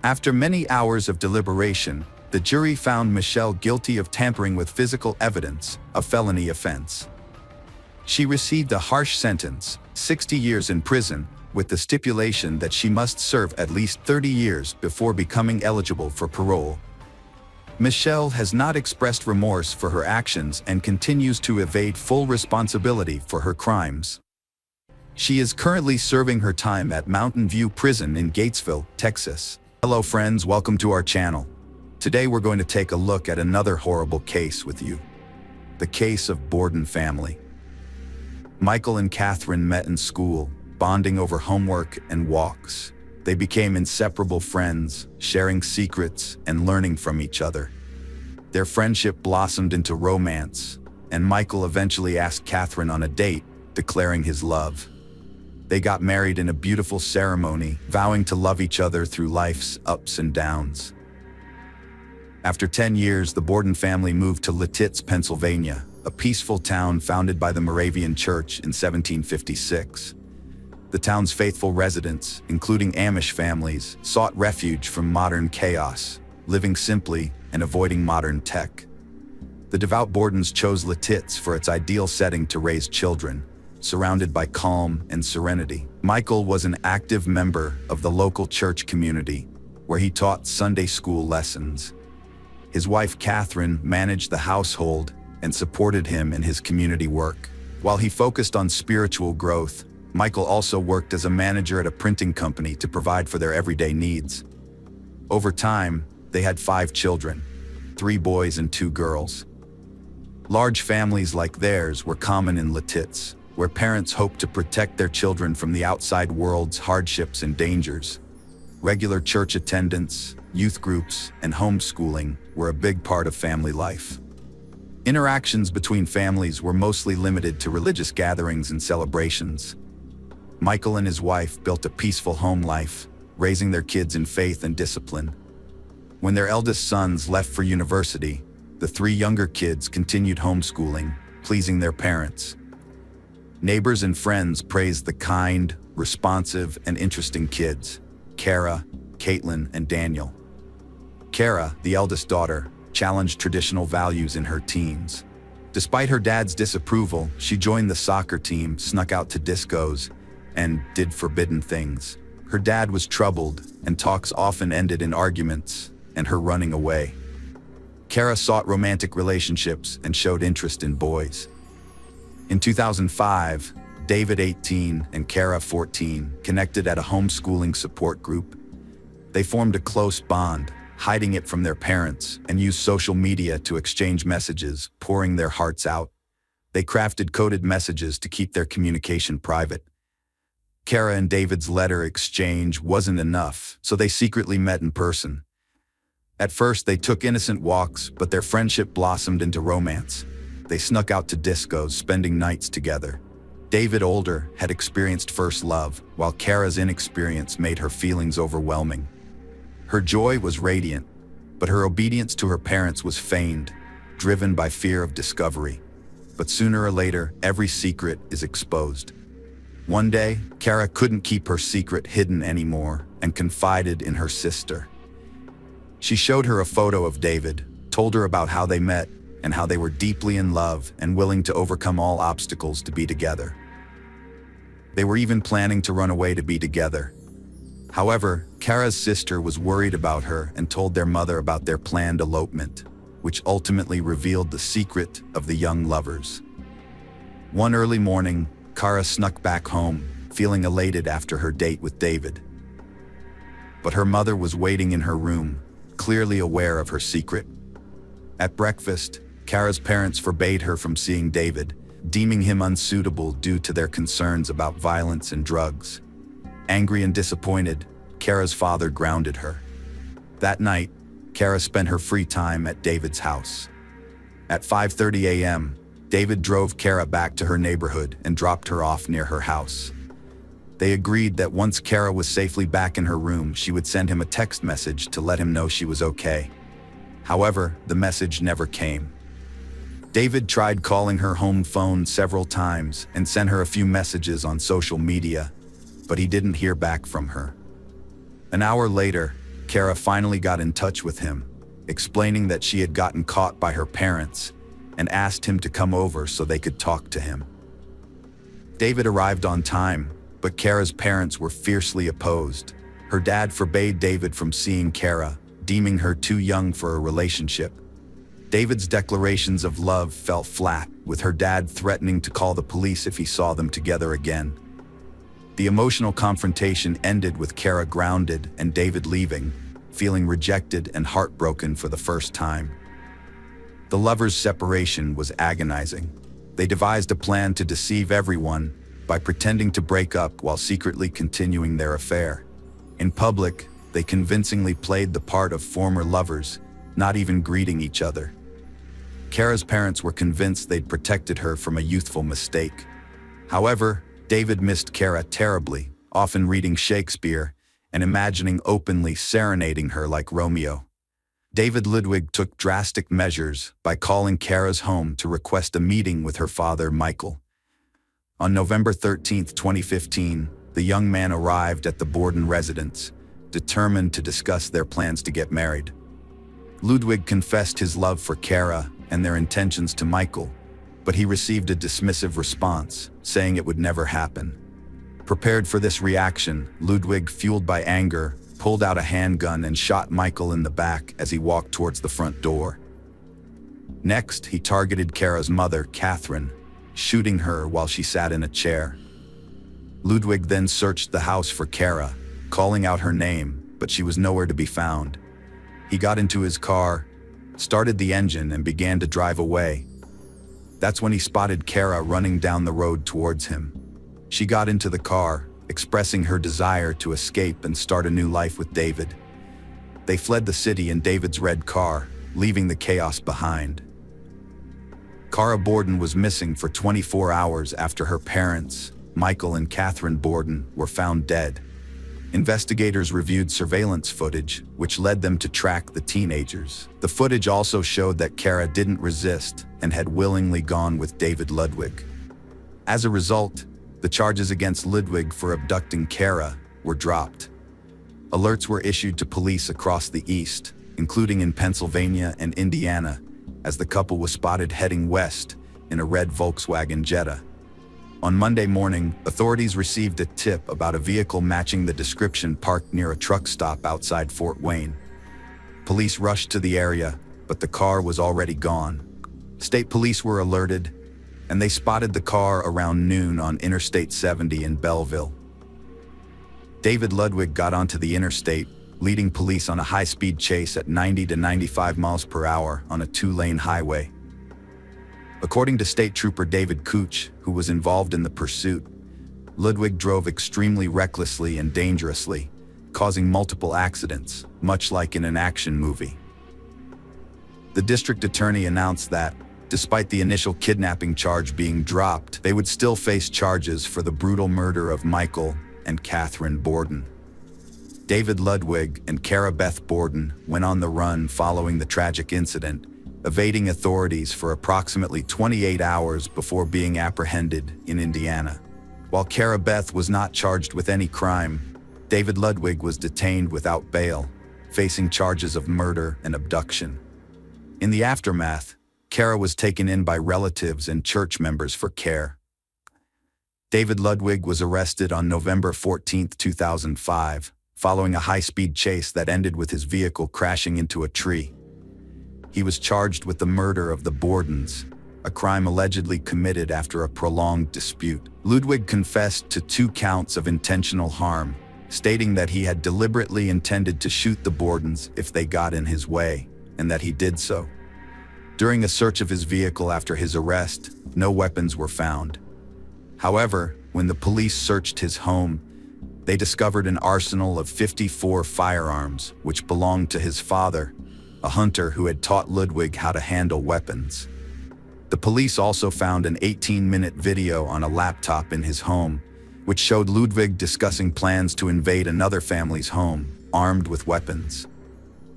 Speaker 1: After many hours of deliberation, the jury found Michelle guilty of tampering with physical evidence, a felony offense. She received a harsh sentence, 60 years in prison, with the stipulation that she must serve at least 30 years before becoming eligible for parole. Michelle has not expressed remorse for her actions and continues to evade full responsibility for her crimes. She is currently serving her time at Mountain View Prison in Gatesville, Texas. Hello friends, welcome to our channel. Today we're going to take a look at another horrible case with you. The case of Borden family. Michael and Catherine met in school, bonding over homework and walks. They became inseparable friends, sharing secrets and learning from each other. Their friendship blossomed into romance, and Michael eventually asked Catherine on a date, declaring his love. They got married in a beautiful ceremony, vowing to love each other through life's ups and downs. After 10 years, the Borden family moved to Lititz, Pennsylvania, a peaceful town founded by the Moravian Church in 1756. The town's faithful residents, including Amish families, sought refuge from modern chaos, living simply and avoiding modern tech. The devout Bordens chose Lititz for its ideal setting to raise children, surrounded by calm and serenity. Michael was an active member of the local church community, where he taught Sunday school lessons. His wife Catherine managed the household and supported him in his community work. While he focused on spiritual growth, Michael also worked as a manager at a printing company to provide for their everyday needs. Over time, they had 5 children, 3 boys and 2 girls. Large families like theirs were common in Lititz, where parents hoped to protect their children from the outside world's hardships and dangers. Regular church attendance, youth groups, and homeschooling were a big part of family life. Interactions between families were mostly limited to religious gatherings and celebrations. Michael and his wife built a peaceful home life, raising their kids in faith and discipline. When their eldest sons left for university, the 3 younger kids continued homeschooling, pleasing their parents. Neighbors and friends praised the kind, responsive, and interesting kids, Kara, Caitlin, and Daniel. Kara, the eldest daughter, challenged traditional values in her teens. Despite her dad's disapproval, she joined the soccer team, snuck out to discos, and did forbidden things. Her dad was troubled, and talks often ended in arguments and her running away. Kara sought romantic relationships and showed interest in boys. In 2005, David, 18, and Kara, 14, connected at a homeschooling support group. They formed a close bond, hiding it from their parents, and used social media to exchange messages, pouring their hearts out. They crafted coded messages to keep their communication private. Kara and David's letter exchange wasn't enough, so they secretly met in person. At first, they took innocent walks, but their friendship blossomed into romance. They snuck out to discos, spending nights together. David, older, had experienced first love, while Kara's inexperience made her feelings overwhelming. Her joy was radiant, but her obedience to her parents was feigned, driven by fear of discovery. But sooner or later, every secret is exposed. One day, Kara couldn't keep her secret hidden anymore and confided in her sister. She showed her a photo of David, told her about how they met and how they were deeply in love and willing to overcome all obstacles to be together. They were even planning to run away to be together. However, Kara's sister was worried about her and told their mother about their planned elopement, which ultimately revealed the secret of the young lovers. One early morning, Kara snuck back home, feeling elated after her date with David. But her mother was waiting in her room, clearly aware of her secret. At breakfast, Kara's parents forbade her from seeing David, deeming him unsuitable due to their concerns about violence and drugs. Angry and disappointed, Kara's father grounded her. That night, Kara spent her free time at David's house. At 5:30 a.m., David drove Kara back to her neighborhood and dropped her off near her house. They agreed that once Kara was safely back in her room, she would send him a text message to let him know she was okay. However, the message never came. David tried calling her home phone several times and sent her a few messages on social media, but he didn't hear back from her. An hour later, Kara finally got in touch with him, explaining that she had gotten caught by her parents and asked him to come over so they could talk to him. David arrived on time, but Kara's parents were fiercely opposed. Her dad forbade David from seeing Kara, deeming her too young for a relationship. David's declarations of love fell flat, with her dad threatening to call the police if he saw them together again. The emotional confrontation ended with Kara grounded and David leaving, feeling rejected and heartbroken for the first time. The lovers' separation was agonizing. They devised a plan to deceive everyone by pretending to break up while secretly continuing their affair. In public, they convincingly played the part of former lovers, not even greeting each other. Kara's parents were convinced they'd protected her from a youthful mistake. However, David missed Kara terribly, often reading Shakespeare and imagining openly serenading her like Romeo. David Ludwig took drastic measures by calling Kara's home to request a meeting with her father, Michael. On November 13, 2015, the young man arrived at the Borden residence, determined to discuss their plans to get married. Ludwig confessed his love for Kara and their intentions to Michael, but he received a dismissive response, saying it would never happen. Prepared for this reaction, Ludwig, fueled by anger, pulled out a handgun and shot Michael in the back as he walked towards the front door. Next, he targeted Kara's mother, Catherine, shooting her while she sat in a chair. Ludwig then searched the house for Kara, calling out her name, but she was nowhere to be found. He got into his car, started the engine, and began to drive away. That's when he spotted Kara running down the road towards him. She got into the car, expressing her desire to escape and start a new life with David. They fled the city in David's red car, leaving the chaos behind. Kara Borden was missing for 24 hours after her parents, Michael and Catherine Borden, were found dead. Investigators reviewed surveillance footage, which led them to track the teenagers. The footage also showed that Kara didn't resist and had willingly gone with David Ludwig. As a result, the charges against Ludwig for abducting Kara were dropped. Alerts were issued to police across the East, including in Pennsylvania and Indiana, as the couple was spotted heading west in a red Volkswagen Jetta. On Monday morning, authorities received a tip about a vehicle matching the description parked near a truck stop outside Fort Wayne. Police rushed to the area, but the car was already gone. State police were alerted, and they spotted the car around noon on Interstate 70 in Belleville. David Ludwig got onto the interstate, leading police on a high-speed chase at 90 to 95 miles per hour on a two-lane highway. According to State Trooper David Couch, who was involved in the pursuit, Ludwig drove extremely recklessly and dangerously, causing multiple accidents, much like in an action movie. The district attorney announced that, despite the initial kidnapping charge being dropped, they would still face charges for the brutal murder of Michael and Catherine Borden. David Ludwig and Cara Beth Borden went on the run following the tragic incident, evading authorities for approximately 28 hours before being apprehended in Indiana. While Cara Beth was not charged with any crime, David Ludwig was detained without bail, facing charges of murder and abduction. In the aftermath, Cara was taken in by relatives and church members for care. David Ludwig was arrested on November 14, 2005, following a high-speed chase that ended with his vehicle crashing into a tree. He was charged with the murder of the Bordens, a crime allegedly committed after a prolonged dispute. Ludwig confessed to 2 counts of intentional harm, stating that he had deliberately intended to shoot the Bordens if they got in his way, and that he did so. During a search of his vehicle after his arrest, no weapons were found. However, when the police searched his home, they discovered an arsenal of 54 firearms, which belonged to his father, a hunter who had taught Ludwig how to handle weapons. The police also found an 18-minute video on a laptop in his home, which showed Ludwig discussing plans to invade another family's home, armed with weapons.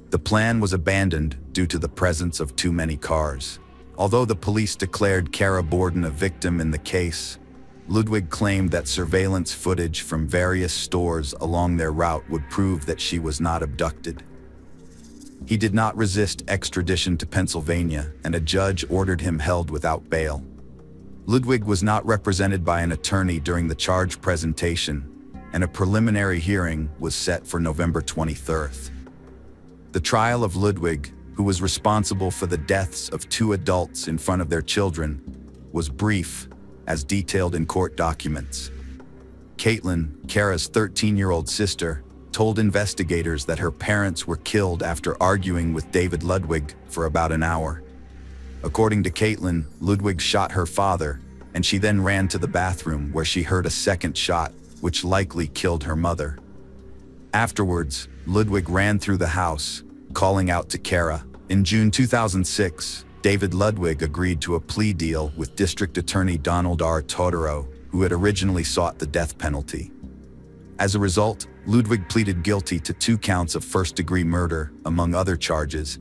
Speaker 1: The plan was abandoned due to the presence of too many cars. Although the police declared Cara Borden a victim in the case, Ludwig claimed that surveillance footage from various stores along their route would prove that she was not abducted. He did not resist extradition to Pennsylvania, and a judge ordered him held without bail. Ludwig was not represented by an attorney during the charge presentation, and a preliminary hearing was set for November 23rd. The trial of Ludwig, who was responsible for the deaths of 2 adults in front of their children, was brief, as detailed in court documents. Caitlin, Cara's 13-year-old sister, told investigators that her parents were killed after arguing with David Ludwig for about an hour. According to Caitlin, Ludwig shot her father, and she then ran to the bathroom where she heard a second shot, which likely killed her mother. Afterwards, Ludwig ran through the house, calling out to Cara. In June 2006, David Ludwig agreed to a plea deal with District Attorney Donald R. Totaro, who had originally sought the death penalty. As a result, Ludwig pleaded guilty to 2 counts of first-degree murder, among other charges,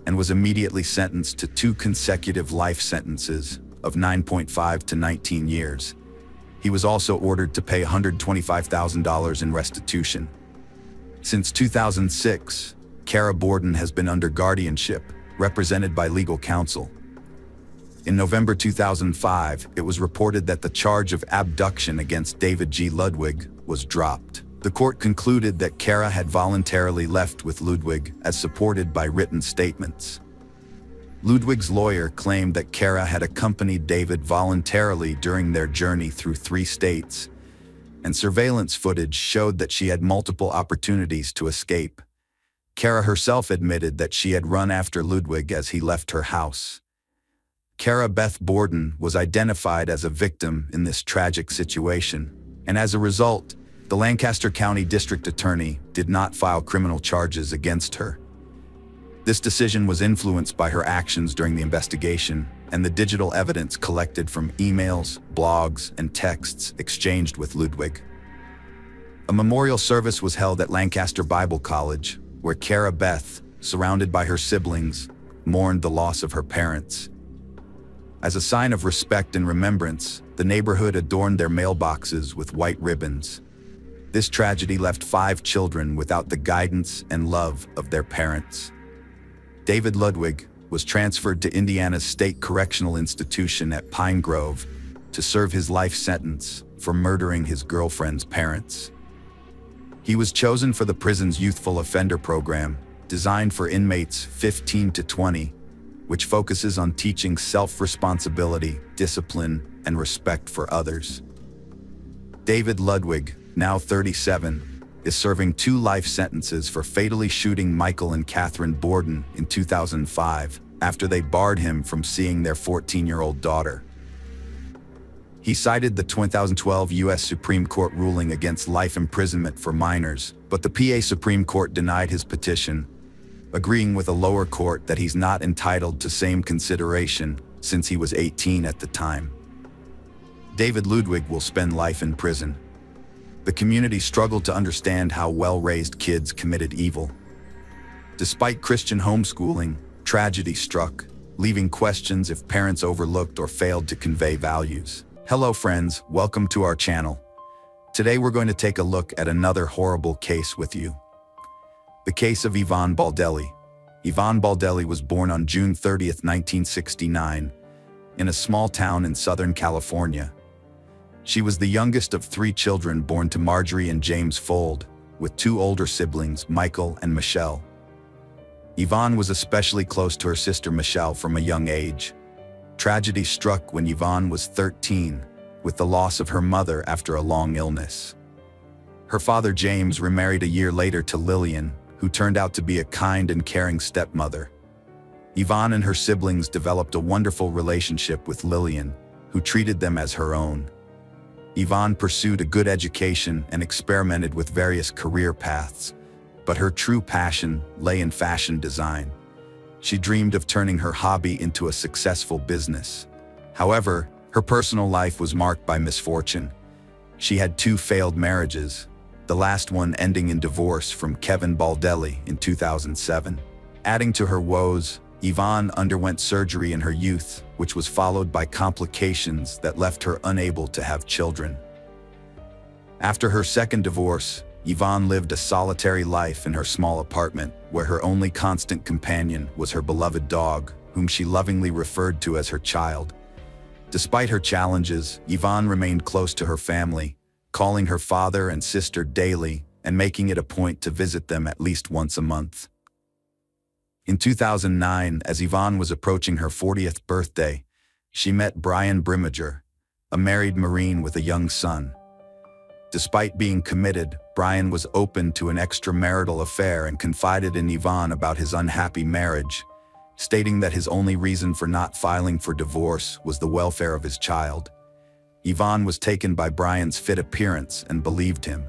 Speaker 1: and was immediately sentenced to 2 consecutive life sentences of 9.5 to 19 years. He was also ordered to pay $125,000 in restitution. Since 2006, Cara Borden has been under guardianship, represented by legal counsel. In November 2005, it was reported that the charge of abduction against David G. Ludwig was dropped. The court concluded that Cara had voluntarily left with Ludwig, as supported by written statements. Ludwig's lawyer claimed that Cara had accompanied David voluntarily during their journey through 3 states, and surveillance footage showed that she had multiple opportunities to escape. Cara herself admitted that she had run after Ludwig as he left her house. Cara Beth Borden was identified as a victim in this tragic situation, and as a result, the Lancaster County District Attorney did not file criminal charges against her. This decision was influenced by her actions during the investigation and the digital evidence collected from emails, blogs, and texts exchanged with Ludwig. A memorial service was held at Lancaster Bible College, where Cara Beth, surrounded by her siblings, mourned the loss of her parents. As a sign of respect and remembrance, the neighborhood adorned their mailboxes with white ribbons. This tragedy left 5 children without the guidance and love of their parents. David Ludwig was transferred to Indiana's State Correctional Institution at Pine Grove to serve his life sentence for murdering his girlfriend's parents. He was chosen for the prison's youthful offender program, designed for inmates 15 to 20, which focuses on teaching self-responsibility, discipline, and respect for others. David Ludwig, now 37, is serving 2 life sentences for fatally shooting Michael and Catherine Borden in 2005 after they barred him from seeing their 14-year-old daughter. He cited the 2012 U.S. Supreme Court ruling against life imprisonment for minors, but the PA Supreme Court denied his petition, agreeing with a lower court that he's not entitled to same consideration since he was 18 at the time. David Ludwig will spend life in prison. The community struggled to understand how well-raised kids committed evil. Despite Christian homeschooling, tragedy struck, leaving questions if parents overlooked or failed to convey values. Hello friends, welcome to our channel. Today we're going to take a look at another horrible case with you. The case of Yvonne Baldelli. Yvonne Baldelli was born on June 30, 1969, in a small town in Southern California. She was the youngest of 3 children born to Marjorie and James Fuld, with 2 older siblings, Michael and Michelle. Yvonne was especially close to her sister Michelle from a young age. Tragedy struck when Yvonne was 13, with the loss of her mother after a long illness. Her father James remarried a year later to Lillian, who turned out to be a kind and caring stepmother. Yvonne and her siblings developed a wonderful relationship with Lillian, who treated them as her own. Yvonne pursued a good education and experimented with various career paths, but her true passion lay in fashion design. She dreamed of turning her hobby into a successful business. However, her personal life was marked by misfortune. She had 2 failed marriages, the last one ending in divorce from Kevin Baldelli in 2007. Adding to her woes, Yvonne underwent surgery in her youth, which was followed by complications that left her unable to have children. After her second divorce, Yvonne lived a solitary life in her small apartment, where her only constant companion was her beloved dog, whom she lovingly referred to as her child. Despite her challenges, Yvonne remained close to her family, calling her father and sister daily and making it a point to visit them at least once a month. In 2009, as Yvonne was approaching her 40th birthday, she met Brian Brimmager, a married Marine with a young son. Despite being committed, Brian was open to an extramarital affair and confided in Yvonne about his unhappy marriage, stating that his only reason for not filing for divorce was the welfare of his child. Yvonne was taken by Brian's fit appearance and believed him.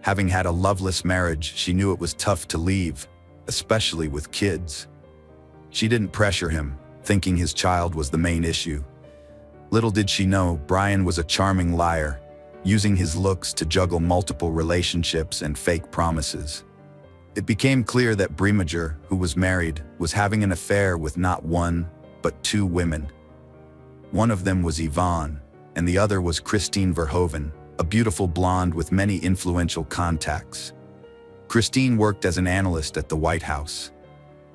Speaker 1: Having had a loveless marriage, she knew it was tough to leave, especially with kids. She didn't pressure him, thinking his child was the main issue. Little did she know, Brian was a charming liar, using his looks to juggle multiple relationships and fake promises. It became clear that Brimmager, who was married, was having an affair with not 1, but 2 women. One of them was Yvonne, and the other was Christine Verhoeven, a beautiful blonde with many influential contacts. Christine worked as an analyst at the White House.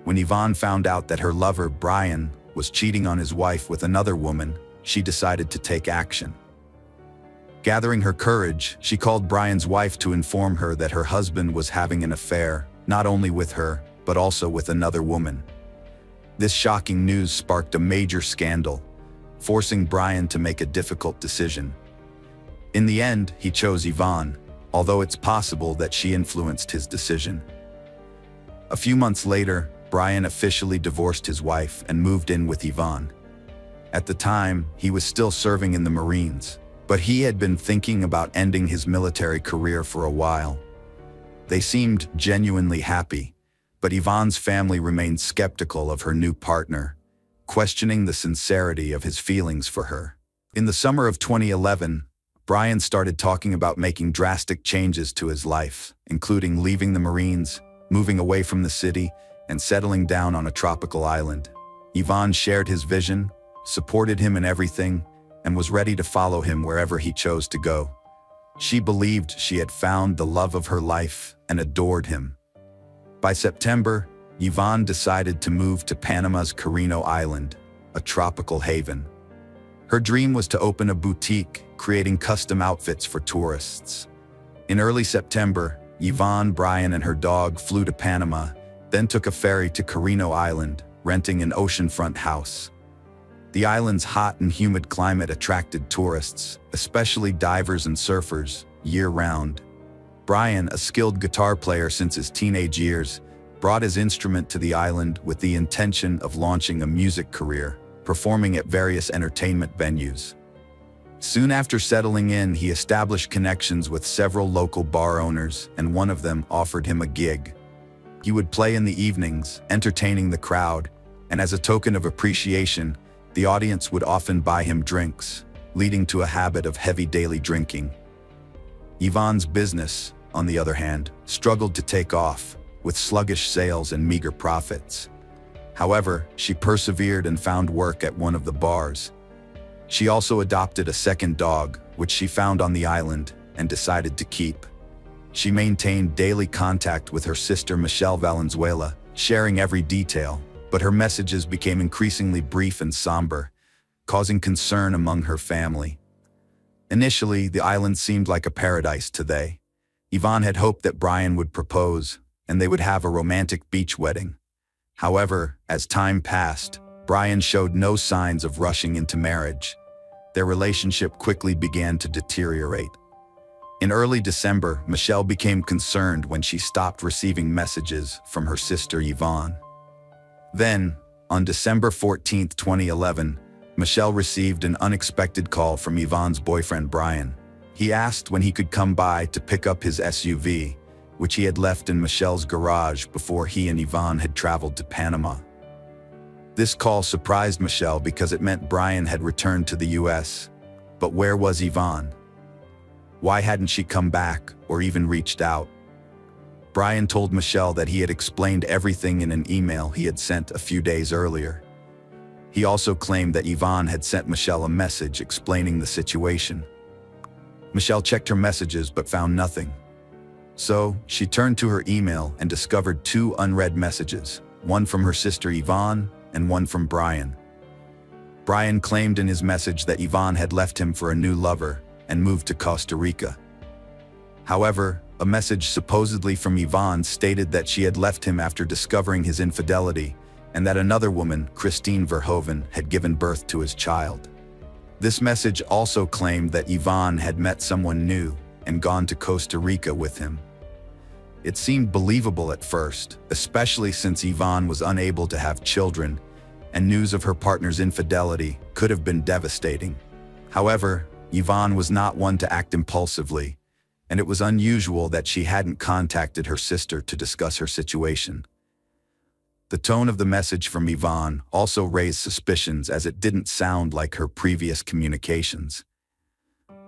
Speaker 1: When Yvonne found out that her lover, Brian, was cheating on his wife with another woman, she decided to take action. Gathering her courage, she called Brian's wife to inform her that her husband was having an affair, not only with her, but also with another woman. This shocking news sparked a major scandal, forcing Brian to make a difficult decision. In the end, he chose Yvonne, although it's possible that she influenced his decision. A few months later, Brian officially divorced his wife and moved in with Yvonne. At the time, he was still serving in the Marines, but he had been thinking about ending his military career for a while. They seemed genuinely happy, but Yvonne's family remained skeptical of her new partner, questioning the sincerity of his feelings for her. In the summer of 2011, Brian started talking about making drastic changes to his life, including leaving the Marines, moving away from the city, and settling down on a tropical island. Yvonne shared his vision, supported him in everything, and was ready to follow him wherever he chose to go. She believed she had found the love of her life and adored him. By September, Yvonne decided to move to Panama's Carino Island, a tropical haven. Her dream was to open a boutique, creating custom outfits for tourists. In early September, Yvonne, Brian, and her dog flew to Panama, then took a ferry to Carino Island, renting an oceanfront house. The island's hot and humid climate attracted tourists, especially divers and surfers, year-round. Brian, a skilled guitar player since his teenage years, brought his instrument to the island with the intention of launching a music career, performing at various entertainment venues. Soon after settling in, he established connections with several local bar owners, and one of them offered him a gig. He would play in the evenings, entertaining the crowd, and as a token of appreciation, the audience would often buy him drinks, leading to a habit of heavy daily drinking. Yvonne's business, on the other hand, struggled to take off, with sluggish sales and meager profits. However, she persevered and found work at one of the bars. She also adopted a second dog, which she found on the island, and decided to keep. She maintained daily contact with her sister Michelle Valenzuela, sharing every detail, but her messages became increasingly brief and somber, causing concern among her family. Initially, the island seemed like a paradise to they. Yvonne had hoped that Brian would propose, and they would have a romantic beach wedding. However, as time passed, Brian showed no signs of rushing into marriage. Their relationship quickly began to deteriorate. In early December, Michelle became concerned when she stopped receiving messages from her sister Yvonne. Then, on December 14, 2011, Michelle received an unexpected call from Yvonne's boyfriend Brian. He asked when he could come by to pick up his SUV, which he had left in Michelle's garage before he and Yvonne had traveled to Panama. This call surprised Michelle because it meant Brian had returned to the US. But where was Yvonne? Why hadn't she come back or even reached out? Brian told Michelle that he had explained everything in an email he had sent a few days earlier. He also claimed that Yvonne had sent Michelle a message explaining the situation. Michelle checked her messages but found nothing. So, she turned to her email and discovered two unread messages, one from her sister Yvonne and one from Brian. Brian claimed in his message that Yvonne had left him for a new lover and moved to Costa Rica. However, a message supposedly from Yvonne stated that she had left him after discovering his infidelity and that another woman, Christine Verhoeven, had given birth to his child. This message also claimed that Yvonne had met someone new and gone to Costa Rica with him. It seemed believable at first, especially since Yvonne was unable to have children, and news of her partner's infidelity could have been devastating. However, Yvonne was not one to act impulsively, and it was unusual that she hadn't contacted her sister to discuss her situation. The tone of the message from Yvonne also raised suspicions as it didn't sound like her previous communications.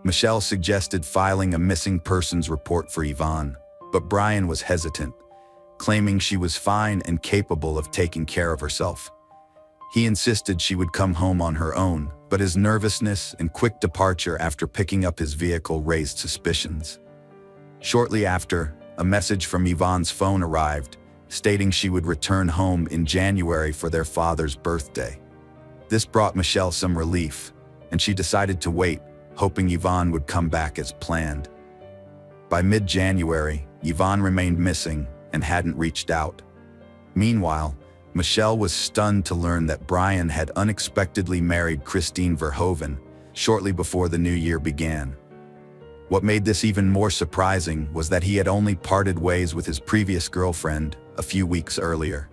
Speaker 1: Michelle suggested filing a missing persons report for Yvonne, but Brian was hesitant, claiming she was fine and capable of taking care of herself. He insisted she would come home on her own, but his nervousness and quick departure after picking up his vehicle raised suspicions. Shortly after, a message from Yvonne's phone arrived, stating she would return home in January for their father's birthday. This brought Michelle some relief, and she decided to wait, hoping Yvonne would come back as planned. By mid-January, Yvonne remained missing and hadn't reached out. Meanwhile, Michelle was stunned to learn that Brian had unexpectedly married Christine Verhoeven shortly before the new year began. What made this even more surprising was that he had only parted ways with his previous girlfriend a few weeks earlier.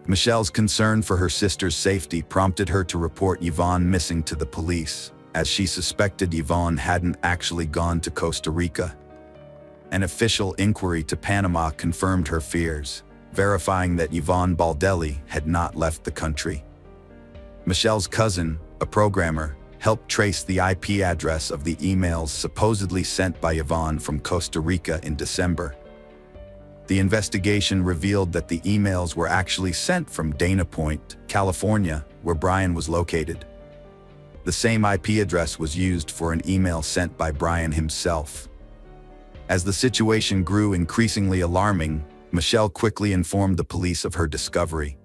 Speaker 1: Michelle's concern for her sister's safety prompted her to report Yvonne missing to the police, as she suspected Yvonne hadn't actually gone to Costa Rica. An official inquiry to Panama confirmed her fears, verifying that Yvonne Baldelli had not left the country. Michelle's cousin, a programmer, helped trace the IP address of the emails supposedly sent by Yvonne from Costa Rica in December. The investigation revealed that the emails were actually sent from Dana Point, California, where Brian was located. The same IP address was used for an email sent by Brian himself. As the situation grew increasingly alarming, Michelle quickly informed the police of her discovery.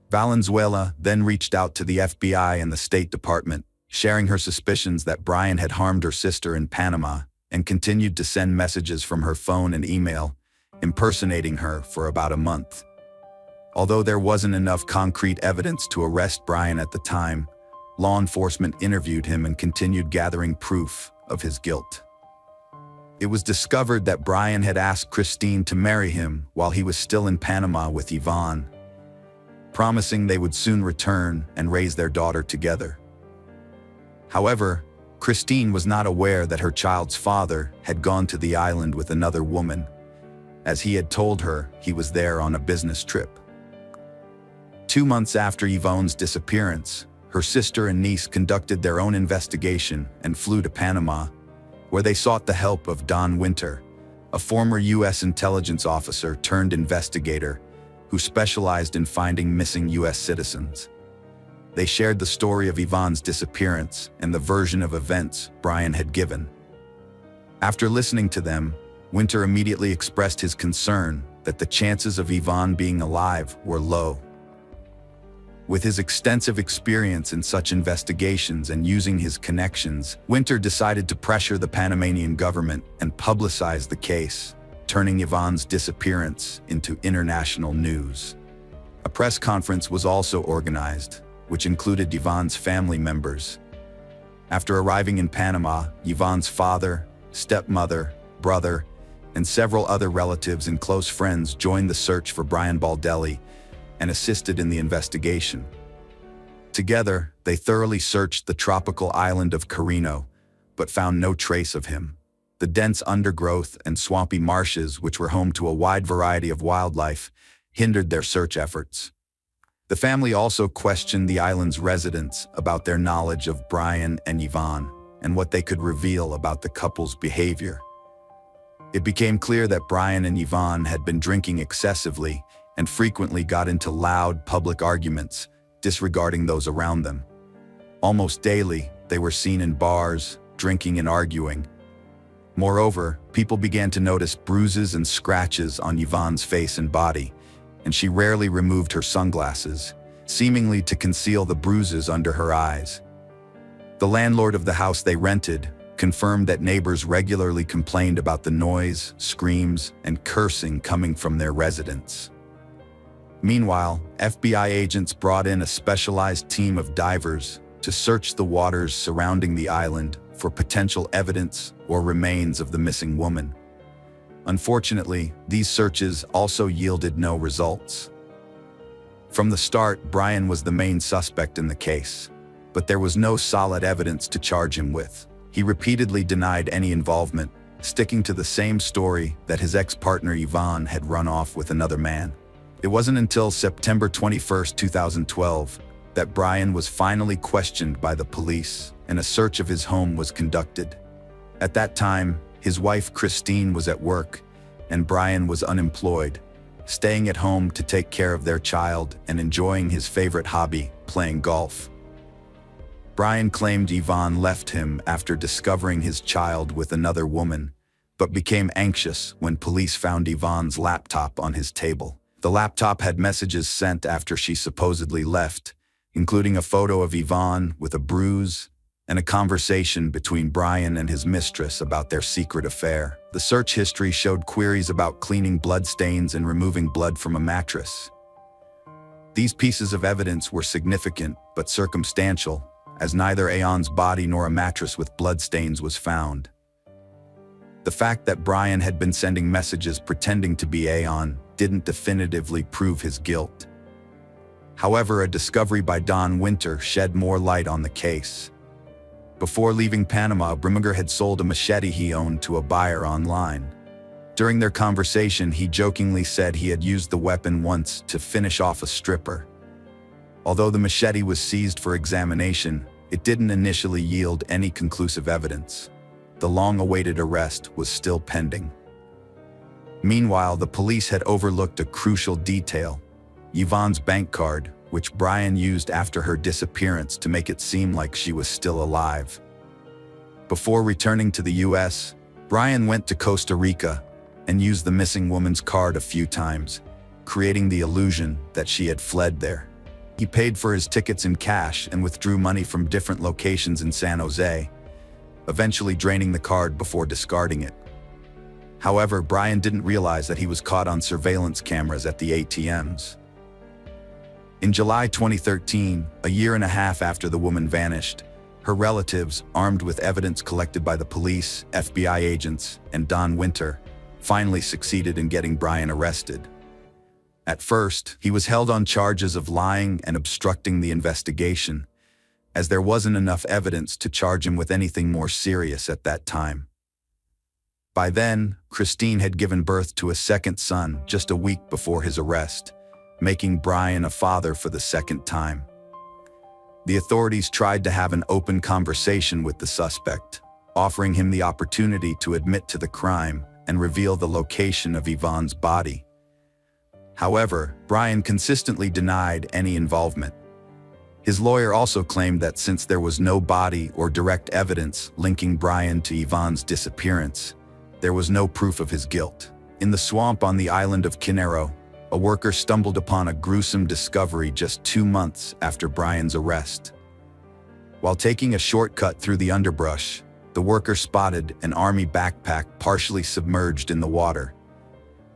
Speaker 1: Valenzuela then reached out to the FBI and the State Department, sharing her suspicions that Brian had harmed her sister in Panama, and continued to send messages from her phone and email, impersonating her for about a month. Although there wasn't enough concrete evidence to arrest Brian at the time, law enforcement interviewed him and continued gathering proof of his guilt. It was discovered that Brian had asked Christine to marry him while he was still in Panama with Yvonne, promising they would soon return and raise their daughter together. However, Christine was not aware that her child's father had gone to the island with another woman, as he had told her he was there on a business trip. 2 months after Yvonne's disappearance, her sister and niece conducted their own investigation and flew to Panama, where they sought the help of Don Winter, a former U.S. intelligence officer turned investigator who specialized in finding missing U.S. citizens. They shared the story of Yvonne's disappearance and the version of events Brian had given. After listening to them, Winter immediately expressed his concern that the chances of Yvonne being alive were low. With his extensive experience in such investigations and using his connections, Winter decided to pressure the Panamanian government and publicize the case, turning Yvonne's disappearance into international news. A press conference was also organized, which included Yvonne's family members. After arriving in Panama, Yvonne's father, stepmother, brother, and several other relatives and close friends joined the search for Brian Baldelli and assisted in the investigation. Together, they thoroughly searched the tropical island of Carino, but found no trace of him. The dense undergrowth and swampy marshes, which were home to a wide variety of wildlife, hindered their search efforts. The family also questioned the island's residents about their knowledge of Brian and Yvonne and what they could reveal about the couple's behavior. It became clear that Brian and Yvonne had been drinking excessively and frequently got into loud public arguments, disregarding those around them. Almost daily, they were seen in bars, drinking and arguing. Moreover, people began to notice bruises and scratches on Yvonne's face and body, and she rarely removed her sunglasses, seemingly to conceal the bruises under her eyes. The landlord of the house they rented confirmed that neighbors regularly complained about the noise, screams, and cursing coming from their residents. Meanwhile, FBI agents brought in a specialized team of divers to search the waters surrounding the island for potential evidence or remains of the missing woman. Unfortunately, these searches also yielded no results. From the start, Brian was the main suspect in the case, but there was no solid evidence to charge him with. He repeatedly denied any involvement, sticking to the same story that his ex-partner Yvonne had run off with another man. It wasn't until September 21, 2012, that Brian was finally questioned by the police and a search of his home was conducted. At that time, his wife Christine was at work and Brian was unemployed, staying at home to take care of their child and enjoying his favorite hobby, playing golf. Brian claimed Yvonne left him after discovering his child with another woman, but became anxious when police found Yvonne's laptop on his table. The laptop had messages sent after she supposedly left, including a photo of Yvonne with a bruise and a conversation between Brian and his mistress about their secret affair. The search history showed queries about cleaning blood stains and removing blood from a mattress. These pieces of evidence were significant but circumstantial, as neither Aon's body nor a mattress with blood stains was found. The fact that Brian had been sending messages pretending to be Aon didn't definitively prove his guilt. However, a discovery by Don Winter shed more light on the case. Before leaving Panama, Brimminger had sold a machete he owned to a buyer online. During their conversation, he jokingly said he had used the weapon once to finish off a stripper. Although the machete was seized for examination, it didn't initially yield any conclusive evidence. The long-awaited arrest was still pending. Meanwhile, the police had overlooked a crucial detail: Yvonne's bank card, which Brian used after her disappearance to make it seem like she was still alive. Before returning to the US, Brian went to Costa Rica and used the missing woman's card a few times, creating the illusion that she had fled there. He paid for his tickets in cash and withdrew money from different locations in San Jose, eventually draining the card before discarding it. However, Brian didn't realize that he was caught on surveillance cameras at the ATMs. In July 2013, a year and a half after the woman vanished, her relatives, armed with evidence collected by the police, FBI agents, and Don Winter, finally succeeded in getting Brian arrested. At first, he was held on charges of lying and obstructing the investigation, as there wasn't enough evidence to charge him with anything more serious at that time. By then, Christine had given birth to a second son just a week before his arrest, making Brian a father for the second time. The authorities tried to have an open conversation with the suspect, offering him the opportunity to admit to the crime and reveal the location of Yvonne's body. However, Brian consistently denied any involvement. His lawyer also claimed that since there was no body or direct evidence linking Brian to Yvonne's disappearance, there was no proof of his guilt. In the swamp on the island of Quinero, a worker stumbled upon a gruesome discovery just 2 months after Brian's arrest. While taking a shortcut through the underbrush, the worker spotted an army backpack partially submerged in the water.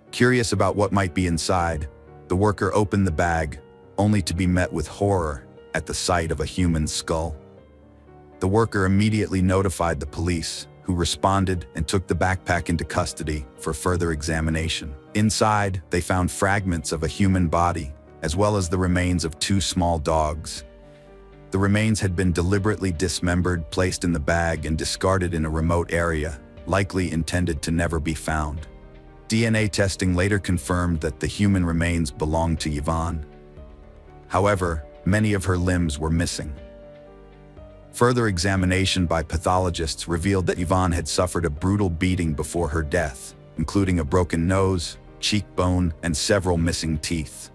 Speaker 1: Curious about what might be inside, the worker opened the bag, only to be met with horror at the sight of a human skull. The worker immediately notified the police, who responded and took the backpack into custody for further examination. Inside, they found fragments of a human body, as well as the remains of 2 small dogs. The remains had been deliberately dismembered, placed in the bag, and discarded in a remote area, likely intended to never be found. DNA testing later confirmed that the human remains belonged to Yvonne. However, many of her limbs were missing. Further examination by pathologists revealed that Yvonne had suffered a brutal beating before her death, including a broken nose, cheekbone, and several missing teeth.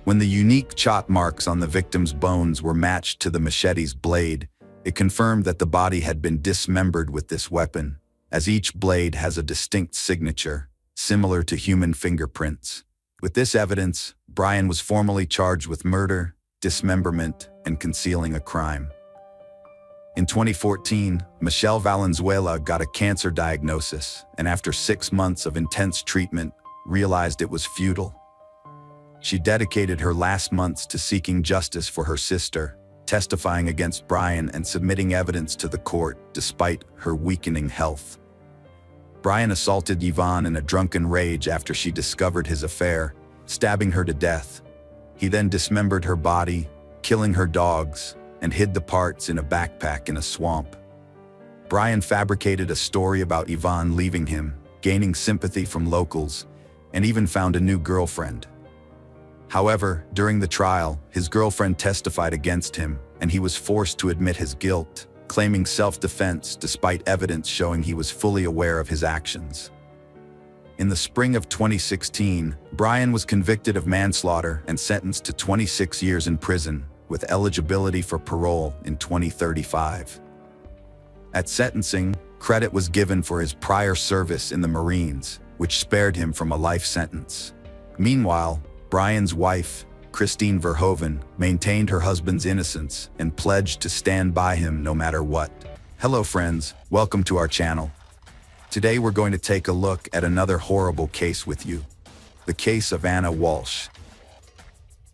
Speaker 1: When the unique chop marks on the victim's bones were matched to the machete's blade, it confirmed that the body had been dismembered with this weapon, as each blade has a distinct signature, similar to human fingerprints. With this evidence, Brian was formally charged with murder, dismemberment, and concealing a crime. In 2014, Michelle Valenzuela got a cancer diagnosis, and after 6 months of intense treatment, realized it was futile. She dedicated her last months to seeking justice for her sister, testifying against Brian and submitting evidence to the court despite her weakening health. Brian assaulted Yvonne in a drunken rage after she discovered his affair, stabbing her to death. He then dismembered her body, killing her dogs, and hid the parts in a backpack in a swamp. Brian fabricated a story about Yvonne leaving him, gaining sympathy from locals, and even found a new girlfriend. However, during the trial, his girlfriend testified against him, and he was forced to admit his guilt, claiming self-defense despite evidence showing he was fully aware of his actions. In the spring of 2016, Brian was convicted of manslaughter and sentenced to 26 years in prison, with eligibility for parole in 2035. At sentencing, credit was given for his prior service in the Marines, which spared him from a life sentence. Meanwhile, Brian's wife, Christine Verhoeven, maintained her husband's innocence and pledged to stand by him no matter what. Hello friends, welcome to our channel. Today we're going to take a look at another horrible case with you. The case of Anna Walsh.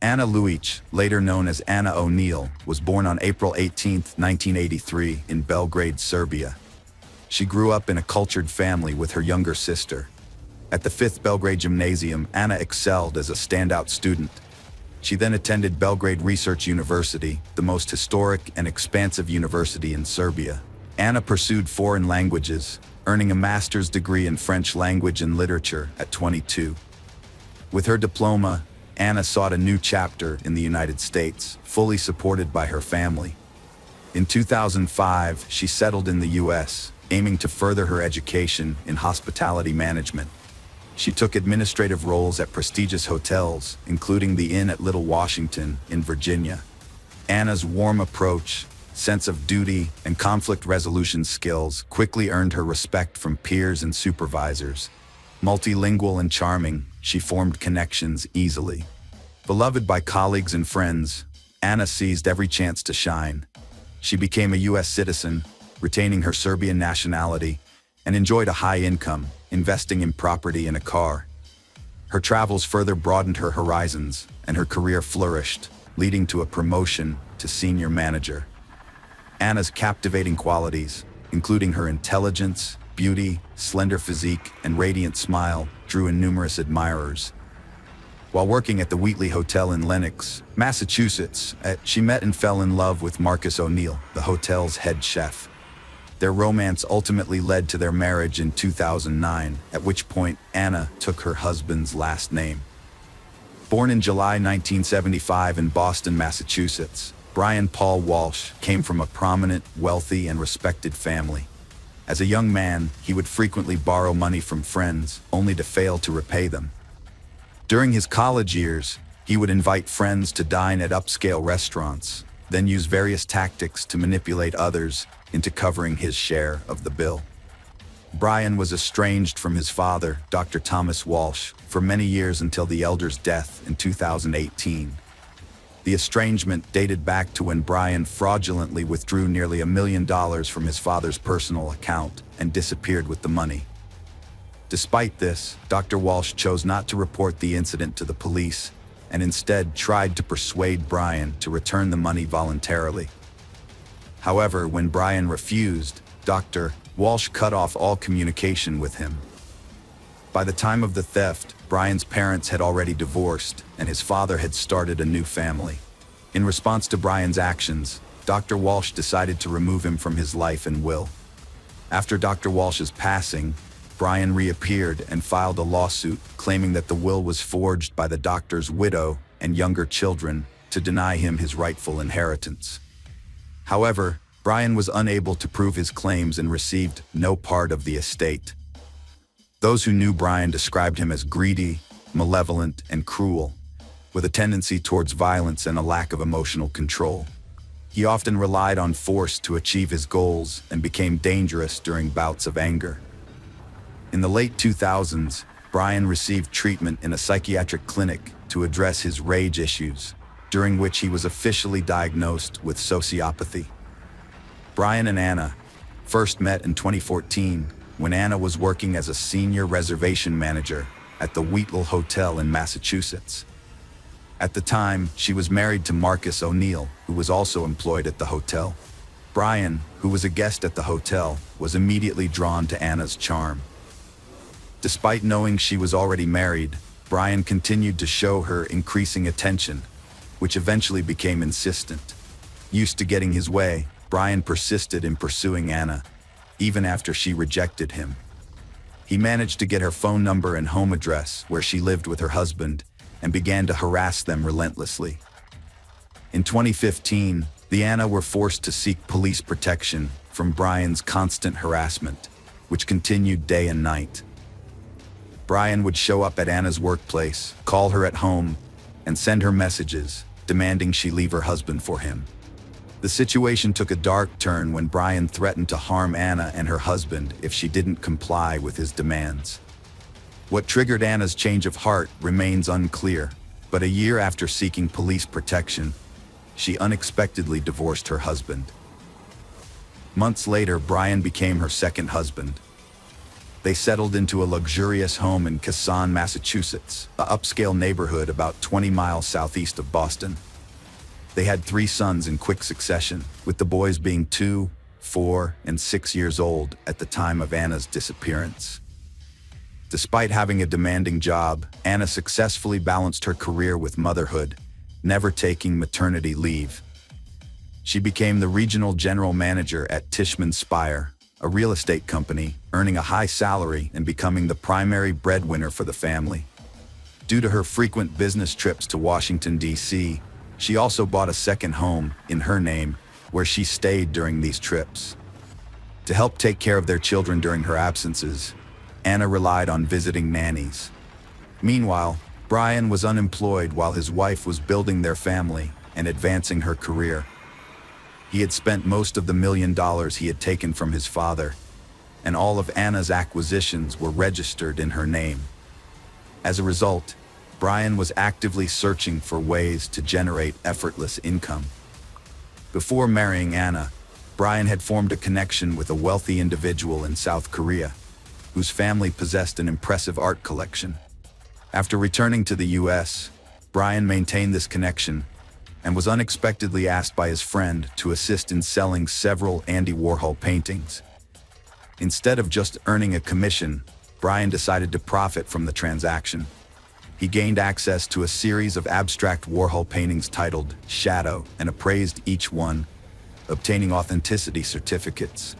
Speaker 1: Anna Luic, later known as Anna O'Neill, was born on April 18, 1983 in Belgrade, Serbia. She grew up in a cultured family with her younger sister. At the 5th Belgrade Gymnasium, Anna excelled as a standout student. She then attended Belgrade Research University, the most historic and expansive university in Serbia. Anna pursued foreign languages, earning a master's degree in French language and literature at 22. With her diploma, Anna sought a new chapter in the United States, fully supported by her family. In 2005, she settled in the U.S., aiming to further her education in hospitality management. She took administrative roles at prestigious hotels, including the Inn at Little Washington in Virginia. Anna's warm approach, sense of duty, and conflict resolution skills quickly earned her respect from peers and supervisors. Multilingual and charming, she formed connections easily. Beloved by colleagues and friends, Anna seized every chance to shine. She became a U.S. citizen, retaining her Serbian nationality, and enjoyed a high income, investing in property and a car. Her travels further broadened her horizons, and her career flourished, leading to a promotion to senior manager. Anna's captivating qualities, including her intelligence, beauty, slender physique, and radiant smile, drew in numerous admirers. While working at the Wheatley Hotel in Lenox, Massachusetts, she met and fell in love with Marcus O'Neill, the hotel's head chef. Their romance ultimately led to their marriage in 2009, at which point Anna took her husband's last name. Born in July 1975 in Boston, Massachusetts, Brian Paul Walsh came from a prominent, wealthy, and respected family. As a young man, he would frequently borrow money from friends, only to fail to repay them. During his college years, he would invite friends to dine at upscale restaurants, then use various tactics to manipulate others into covering his share of the bill. Brian was estranged from his father, Dr. Thomas Walsh, for many years until the elder's death in 2018. The estrangement dated back to when Brian fraudulently withdrew nearly $1 million from his father's personal account and disappeared with the money. Despite this, Dr. Walsh chose not to report the incident to the police and instead tried to persuade Brian to return the money voluntarily. However, when Brian refused, Dr. Walsh cut off all communication with him. By the time of the theft, Brian's parents had already divorced, and his father had started a new family. In response to Brian's actions, Dr. Walsh decided to remove him from his life and will. After Dr. Walsh's passing, Brian reappeared and filed a lawsuit claiming that the will was forged by the doctor's widow and younger children to deny him his rightful inheritance. However, Brian was unable to prove his claims and received no part of the estate. Those who knew Brian described him as greedy, malevolent, and cruel, with a tendency towards violence and a lack of emotional control. He often relied on force to achieve his goals and became dangerous during bouts of anger. In the late 2000s, Brian received treatment in a psychiatric clinic to address his rage issues, during which he was officially diagnosed with sociopathy. Brian and Anna first met in 2014 when Anna was working as a senior reservation manager at the Wheatley Hotel in Massachusetts. At the time, she was married to Marcus O'Neill, who was also employed at the hotel. Brian, who was a guest at the hotel, was immediately drawn to Anna's charm. Despite knowing she was already married, Brian continued to show her increasing attention, which eventually became insistent. Used to getting his way, Brian persisted in pursuing Anna, even after she rejected him. He managed to get her phone number and home address where she lived with her husband and began to harass them relentlessly. In 2015, the Anna were forced to seek police protection from Brian's constant harassment, which continued day and night. Brian would show up at Anna's workplace, call her at home, and send her messages, demanding she leave her husband for him. The situation took a dark turn when Brian threatened to harm Anna and her husband if she didn't comply with his demands. What triggered Anna's change of heart remains unclear, but a year after seeking police protection, she unexpectedly divorced her husband. Months later, Brian became her second husband. They settled into a luxurious home in Quezon, Massachusetts, an upscale neighborhood about 20 miles southeast of Boston. They had 3 sons in quick succession, with the boys being 2, 4, and 6 years old at the time of Anna's disappearance. Despite having a demanding job, Anna successfully balanced her career with motherhood, never taking maternity leave. She became the regional general manager at Tishman Speyer, a real estate company, earning a high salary and becoming the primary breadwinner for the family. Due to her frequent business trips to Washington, D.C., she also bought a second home in her name, where she stayed during these trips. To help take care of their children during her absences, Anna relied on visiting nannies. Meanwhile, Brian was unemployed while his wife was building their family and advancing her career. He had spent most of the $1 million he had taken from his father, and all of Anna's acquisitions were registered in her name. As a result, Brian was actively searching for ways to generate effortless income. Before marrying Anna, Brian had formed a connection with a wealthy individual in South Korea, whose family possessed an impressive art collection. After returning to the US, Brian maintained this connection and was unexpectedly asked by his friend to assist in selling several Andy Warhol paintings. Instead of just earning a commission, Brian decided to profit from the transaction. He gained access to a series of abstract Warhol paintings titled Shadow and appraised each one, obtaining authenticity certificates.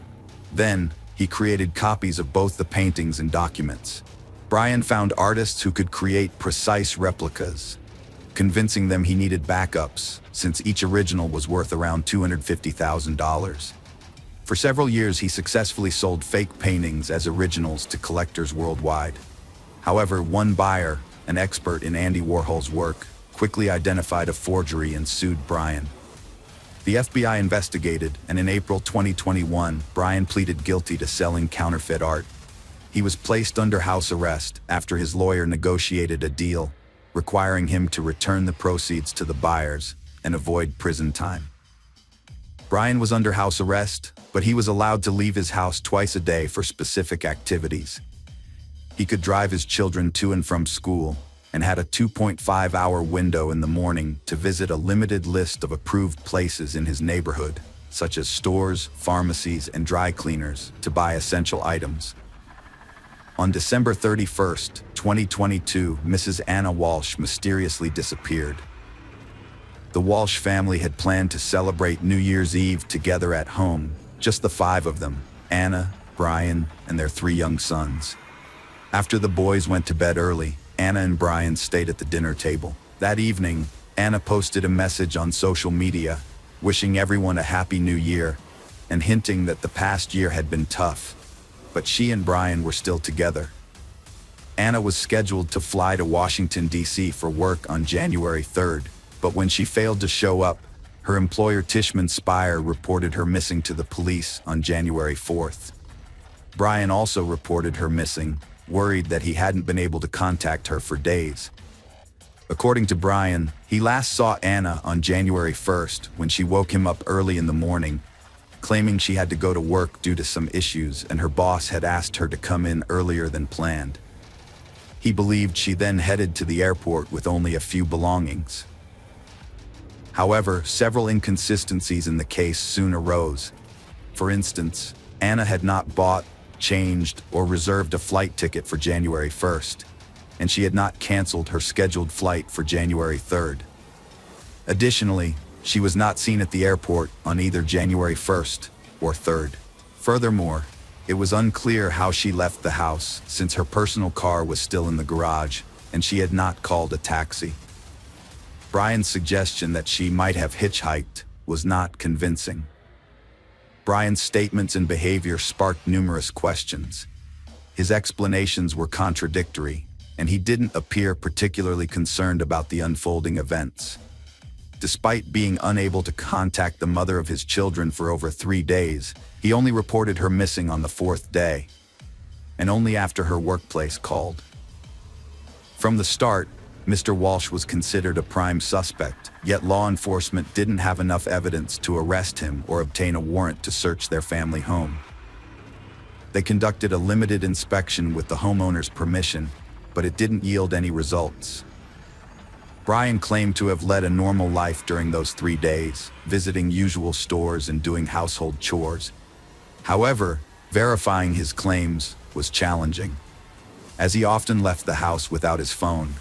Speaker 1: Then, he created copies of both the paintings and documents. Brian found artists who could create precise replicas, convincing them he needed backups, since each original was worth around $250,000. For several years, he successfully sold fake paintings as originals to collectors worldwide. However, one buyer, an expert in Andy Warhol's work, quickly identified a forgery and sued Brian. The FBI investigated, and in April 2021, Brian pleaded guilty to selling counterfeit art. He was placed under house arrest after his lawyer negotiated a deal, requiring him to return the proceeds to the buyers and avoid prison time. Brian was under house arrest, but he was allowed to leave his house twice a day for specific activities. He could drive his children to and from school and had a 2.5-hour window in the morning to visit a limited list of approved places in his neighborhood, such as stores, pharmacies, and dry cleaners, to buy essential items. On December 31st, 2022, Mrs. Anna Walsh mysteriously disappeared. The Walsh family had planned to celebrate New Year's Eve together at home, just the five of them, Anna, Brian, and their three young sons. After the boys went to bed early, Anna and Brian stayed at the dinner table. That evening, Anna posted a message on social media, wishing everyone a happy new year, and hinting that the past year had been tough, but she and Brian were still together. Anna was scheduled to fly to Washington, D.C. for work on January 3rd, but when she failed to show up, her employer Tishman Speyer reported her missing to the police on January 4th. Brian also reported her missing, worried that he hadn't been able to contact her for days. According to Brian, he last saw Anna on January 1st when she woke him up early in the morning, claiming she had to go to work due to some issues and her boss had asked her to come in earlier than planned. He believed she then headed to the airport with only a few belongings. However, several inconsistencies in the case soon arose. For instance, Anna had not bought, changed, or reserved a flight ticket for January 1st, and she had not canceled her scheduled flight for January 3rd. Additionally, she was not seen at the airport on either January 1st or 3rd. Furthermore, it was unclear how she left the house since her personal car was still in the garage and she had not called a taxi. Brian's suggestion that she might have hitchhiked was not convincing. Brian's statements and behavior sparked numerous questions. His explanations were contradictory, and he didn't appear particularly concerned about the unfolding events. Despite being unable to contact the mother of his children for over 3 days, he only reported her missing on the 4th day, and only after her workplace called. From the start, Mr. Walsh was considered a prime suspect, yet law enforcement didn't have enough evidence to arrest him or obtain a warrant to search their family home. They conducted a limited inspection with the homeowner's permission, but it didn't yield any results. Brian claimed to have led a normal life during those 3 days, visiting usual stores and doing household chores. However, verifying his claims was challenging, as he often left the house without his phone,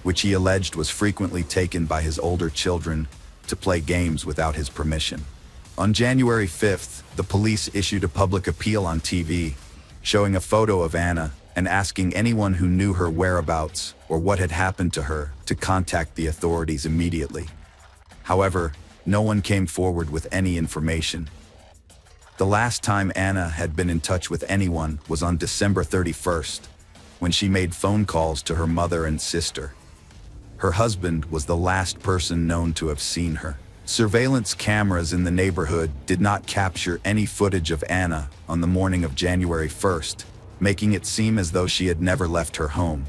Speaker 1: which he alleged was frequently taken by his older children to play games without his permission. On January 5th, the police issued a public appeal on TV, showing a photo of Anna and asking anyone who knew her whereabouts or what had happened to her to contact the authorities immediately. However, no one came forward with any information. The last time Anna had been in touch with anyone was on December 31st, when she made phone calls to her mother and sister. Her husband was the last person known to have seen her. Surveillance cameras in the neighborhood did not capture any footage of Anna on the morning of January 1st, making it seem as though she had never left her home.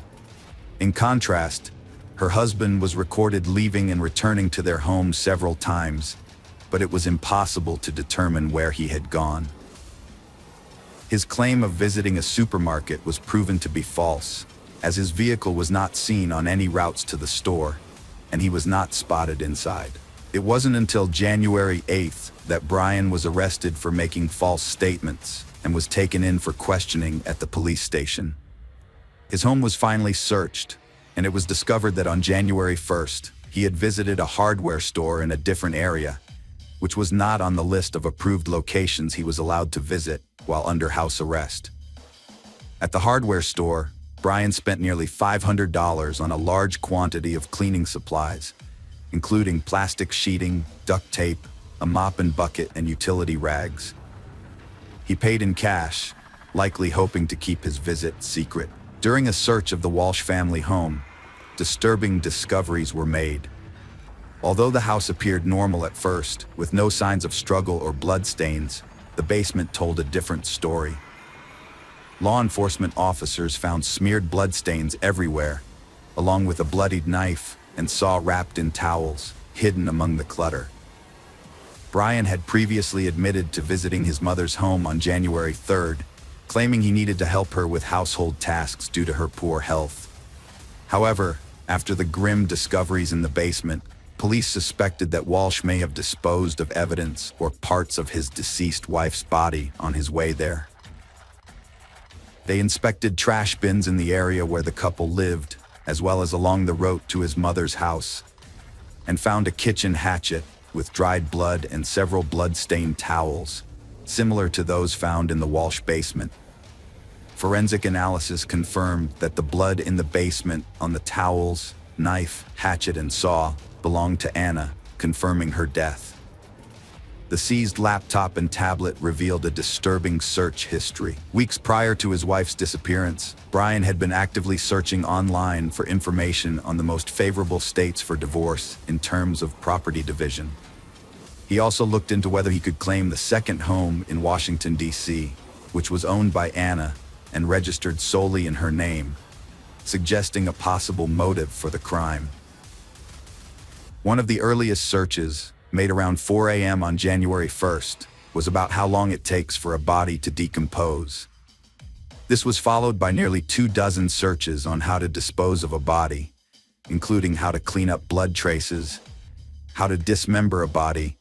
Speaker 1: In contrast, her husband was recorded leaving and returning to their home several times, but it was impossible to determine where he had gone. His claim of visiting a supermarket was proven to be false, as his vehicle was not seen on any routes to the store, and he was not spotted inside. It wasn't until January 8th that Brian was arrested for making false statements and was taken in for questioning at the police station. His home was finally searched, and it was discovered that on January 1st, he had visited a hardware store in a different area, which was not on the list of approved locations he was allowed to visit while under house arrest. At the hardware store, Brian spent nearly $500 on a large quantity of cleaning supplies, including plastic sheeting, duct tape, a mop and bucket, and utility rags. He paid in cash, likely hoping to keep his visit secret. During a search of the Walsh family home, disturbing discoveries were made. Although the house appeared normal at first, with no signs of struggle or bloodstains, the basement told a different story. Law enforcement officers found smeared bloodstains everywhere, along with a bloodied knife and saw wrapped in towels, hidden among the clutter. Brian had previously admitted to visiting his mother's home on January 3rd, claiming he needed to help her with household tasks due to her poor health. However, after the grim discoveries in the basement, police suspected that Walsh may have disposed of evidence or parts of his deceased wife's body on his way there. They inspected trash bins in the area where the couple lived, as well as along the road to his mother's house, and found a kitchen hatchet with dried blood and several blood-stained towels, similar to those found in the Walsh basement. Forensic analysis confirmed that the blood in the basement on the towels, knife, hatchet, and saw belonged to Anna, confirming her death. The seized laptop and tablet revealed a disturbing search history. Weeks prior to his wife's disappearance, Brian had been actively searching online for information on the most favorable states for divorce in terms of property division. He also looked into whether he could claim the second home in Washington, D.C., which was owned by Anna and registered solely in her name, suggesting a possible motive for the crime. One of the earliest searches, made around 4 a.m. on January 1st, was about how long it takes for a body to decompose. This was followed by nearly 24 searches on how to dispose of a body, including how to clean up blood traces, how to dismember a body,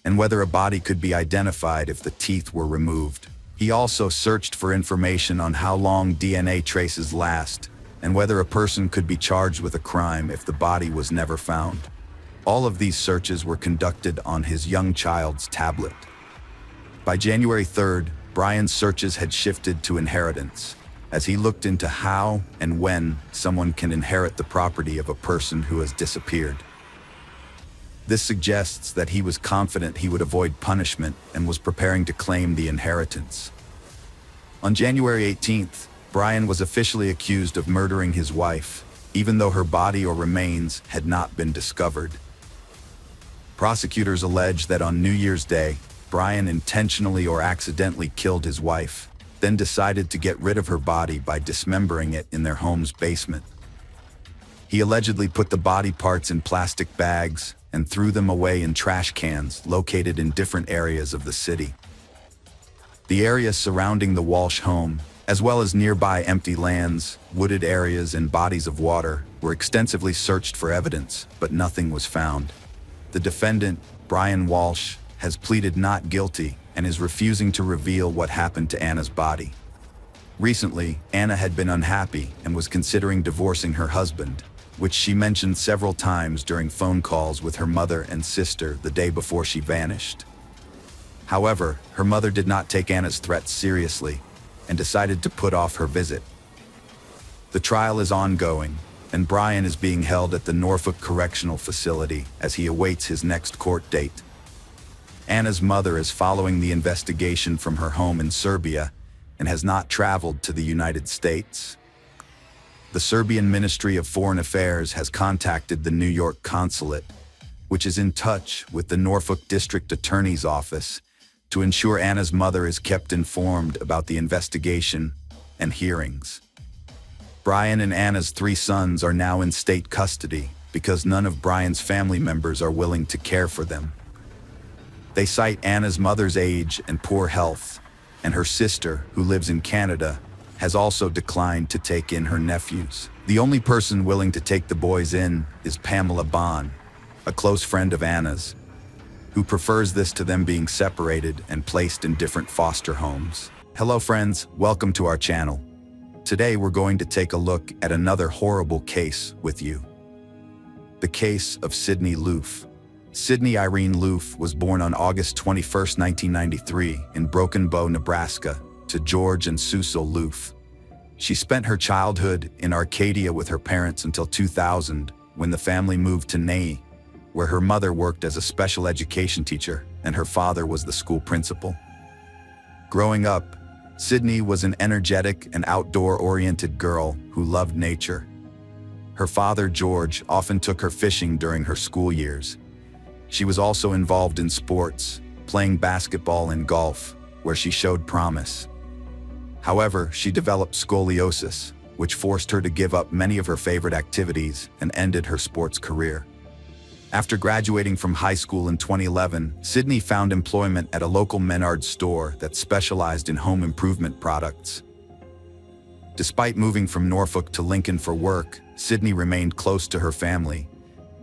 Speaker 1: and whether a body could be identified if the teeth were removed. He also searched for information on how long DNA traces last and whether a person could be charged with a crime if the body was never found. All of these searches were conducted on his young child's tablet. By January 3rd, Brian's searches had shifted to inheritance, as he looked into how and when someone can inherit the property of a person who has disappeared. This suggests that he was confident he would avoid punishment and was preparing to claim the inheritance. On January 18th, Brian was officially accused of murdering his wife, even though her body or remains had not been discovered. Prosecutors allege that on New Year's Day, Brian intentionally or accidentally killed his wife, then decided to get rid of her body by dismembering it in their home's basement. He allegedly put the body parts in plastic bags and threw them away in trash cans located in different areas of the city. The area surrounding the Walsh home, as well as nearby empty lands, wooded areas, and bodies of water, were extensively searched for evidence, but nothing was found. The defendant, Brian Walsh, has pleaded not guilty and is refusing to reveal what happened to Anna's body. Recently, Anna had been unhappy and was considering divorcing her husband, which she mentioned several times during phone calls with her mother and sister the day before she vanished. However, her mother did not take Anna's threats seriously and decided to put off her visit. The trial is ongoing, and Brian is being held at the Norfolk Correctional Facility as he awaits his next court date. Anna's mother is following the investigation from her home in Serbia and has not traveled to the United States. The Serbian Ministry of Foreign Affairs has contacted the New York consulate, which is in touch with the Norfolk District Attorney's Office to ensure Anna's mother is kept informed about the investigation and hearings. Brian and Anna's 3 sons are now in state custody because none of Brian's family members are willing to care for them. They cite Anna's mother's age and poor health, and her sister, who lives in Canada, has also declined to take in her nephews. The only person willing to take the boys in is Pamela Bond, a close friend of Anna's, who prefers this to them being separated and placed in different foster homes. Hello friends, welcome to our channel. Today we're going to take a look at another horrible case with you. The case of Sydney Loof. Sydney Irene Loof was born on August 21, 1993 in Broken Bow, Nebraska, to George and Susan Loof. She spent her childhood in Arcadia with her parents until 2000, when the family moved to Ney, where her mother worked as a special education teacher and her father was the school principal. Growing up, Sydney was an energetic and outdoor-oriented girl who loved nature. Her father, George, often took her fishing during her school years. She was also involved in sports, playing basketball and golf, where she showed promise. However, she developed scoliosis, which forced her to give up many of her favorite activities and ended her sports career. After graduating from high school in 2011, Sydney found employment at a local Menards store that specialized in home improvement products. Despite moving from Norfolk to Lincoln for work, Sydney remained close to her family,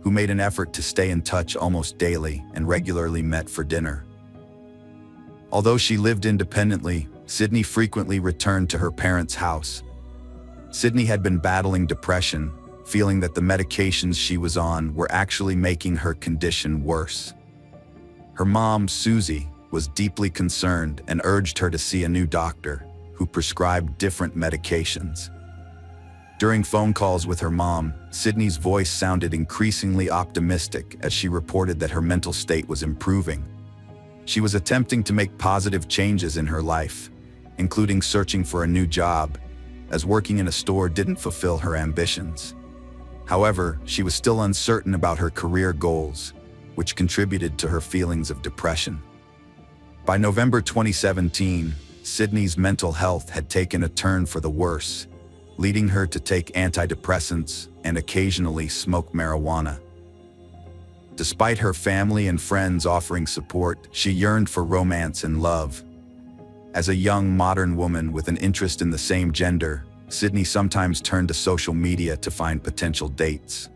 Speaker 1: who made an effort to stay in touch almost daily and regularly met for dinner. Although she lived independently, Sydney frequently returned to her parents' house. Sydney had been battling depression, feeling that the medications she was on were actually making her condition worse. Her mom, Susie, was deeply concerned and urged her to see a new doctor, who prescribed different medications. During phone calls with her mom, Sydney's voice sounded increasingly optimistic as she reported that her mental state was improving. She was attempting to make positive changes in her life, including searching for a new job, as working in a store didn't fulfill her ambitions. However, she was still uncertain about her career goals, which contributed to her feelings of depression. By November 2017, Sydney's mental health had taken a turn for the worse, leading her to take antidepressants and occasionally smoke marijuana. Despite her family and friends offering support, she yearned for romance and love. As a young modern woman with an interest in the same gender, Sydney sometimes turned to social media to find potential dates.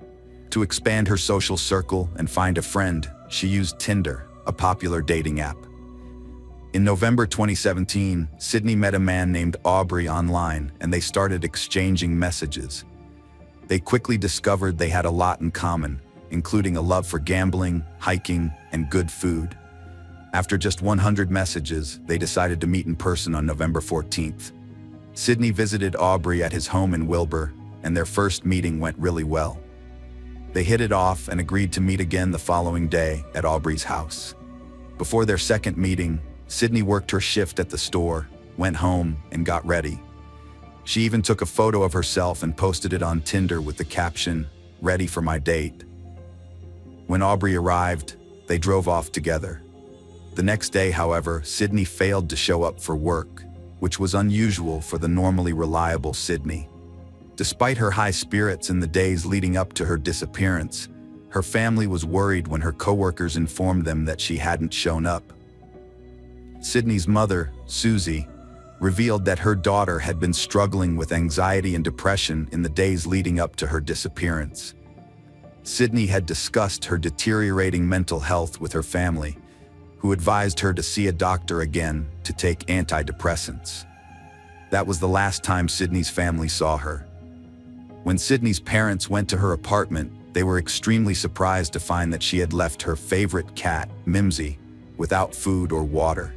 Speaker 1: To expand her social circle and find a friend, she used Tinder, a popular dating app. In November 2017, Sydney met a man named Aubrey online, and they started exchanging messages. They quickly discovered they had a lot in common, including a love for gambling, hiking, and good food. After just 100 messages, they decided to meet in person on November 14th. Sydney visited Aubrey at his home in Wilbur, and their first meeting went really well. They hit it off and agreed to meet again the following day at Aubrey's house. Before their second meeting, Sydney worked her shift at the store, went home, and got ready. She even took a photo of herself and posted it on Tinder with the caption, "Ready for my date." When Aubrey arrived, they drove off together. The next day, however, Sydney failed to show up for work, which was unusual for the normally reliable Sydney. Despite her high spirits in the days leading up to her disappearance, her family was worried when her coworkers informed them that she hadn't shown up. Sydney's mother, Susie, revealed that her daughter had been struggling with anxiety and depression in the days leading up to her disappearance. Sydney had discussed her deteriorating mental health with her family, who advised her to see a doctor again to take antidepressants. That was the last time Sydney's family saw her. When Sydney's parents went to her apartment, they were extremely surprised to find that she had left her favorite cat, Mimsy, without food or water.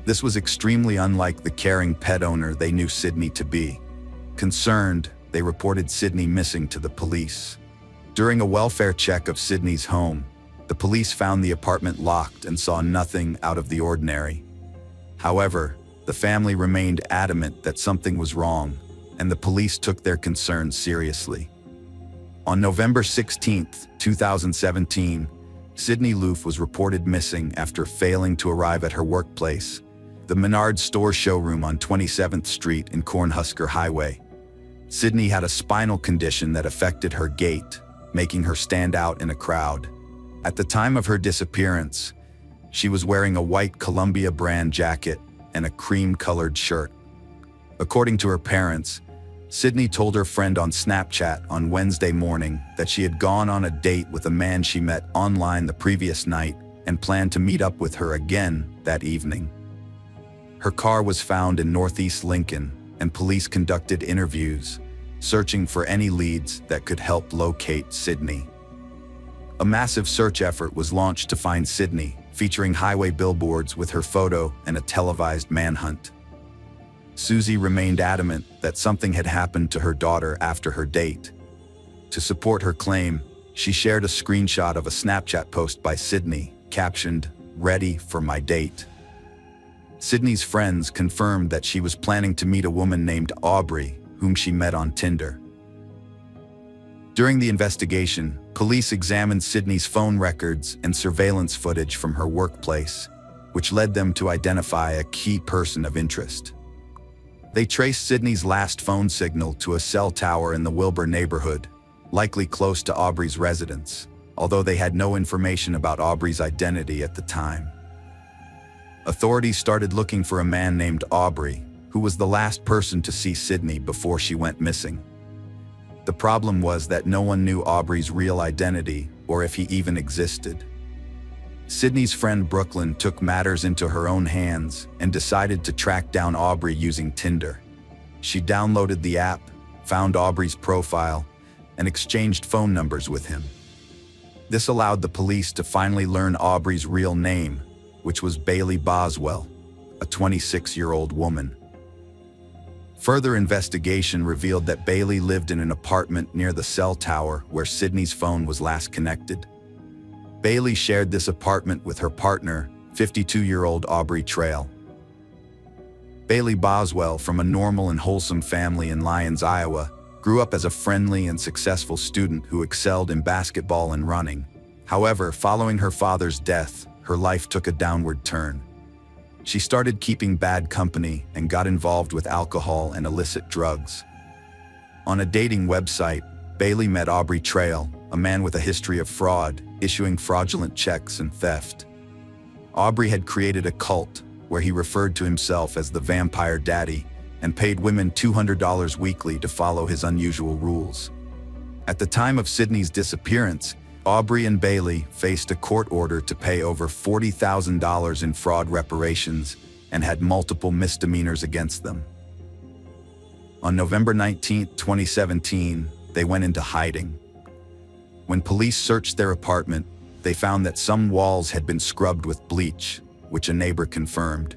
Speaker 1: This was extremely unlike the caring pet owner they knew Sydney to be. Concerned, they reported Sydney missing to the police. During a welfare check of Sydney's home, the police found the apartment locked and saw nothing out of the ordinary. However, the family remained adamant that something was wrong, and the police took their concerns seriously. On November 16, 2017, Sydney Loof was reported missing after failing to arrive at her workplace, the Menards store showroom on 27th Street in Cornhusker Highway. Sydney had a spinal condition that affected her gait, making her stand out in a crowd. At the time of her disappearance, she was wearing a white Columbia brand jacket and a cream-colored shirt. According to her parents, Sydney told her friend on Snapchat on Wednesday morning that she had gone on a date with a man she met online the previous night and planned to meet up with her again that evening. Her car was found in Northeast Lincoln, and police conducted interviews, searching for any leads that could help locate Sydney. A massive search effort was launched to find Sydney, featuring highway billboards with her photo and a televised manhunt. Susie remained adamant that something had happened to her daughter after her date. To support her claim, she shared a screenshot of a Snapchat post by Sydney, captioned, "Ready for my date." Sydney's friends confirmed that she was planning to meet a woman named Aubrey, whom she met on Tinder. During the investigation, police examined Sydney's phone records and surveillance footage from her workplace, which led them to identify a key person of interest. They traced Sydney's last phone signal to a cell tower in the Wilbur neighborhood, likely close to Aubrey's residence, although they had no information about Aubrey's identity at the time. Authorities started looking for a man named Aubrey, who was the last person to see Sydney before she went missing. The problem was that no one knew Aubrey's real identity or if he even existed. Sydney's friend Brooklyn took matters into her own hands and decided to track down Aubrey using Tinder. She downloaded the app, found Aubrey's profile, and exchanged phone numbers with him. This allowed the police to finally learn Aubrey's real name, which was Bailey Boswell, a 26-year-old woman. Further investigation revealed that Bailey lived in an apartment near the cell tower where Sydney's phone was last connected. Bailey shared this apartment with her partner, 52-year-old Aubrey Trail. Bailey Boswell, from a normal and wholesome family in Lyons, Iowa, grew up as a friendly and successful student who excelled in basketball and running. However, following her father's death, her life took a downward turn. She started keeping bad company and got involved with alcohol and illicit drugs. On a dating website, Bailey met Aubrey Trail, a man with a history of fraud, issuing fraudulent checks and theft. Aubrey had created a cult where he referred to himself as the Vampire Daddy and paid women $200 weekly to follow his unusual rules. At the time of Sydney's disappearance, Aubrey and Bailey faced a court order to pay over $40,000 in fraud reparations and had multiple misdemeanors against them. On November 19, 2017, they went into hiding. When police searched their apartment, they found that some walls had been scrubbed with bleach, which a neighbor confirmed.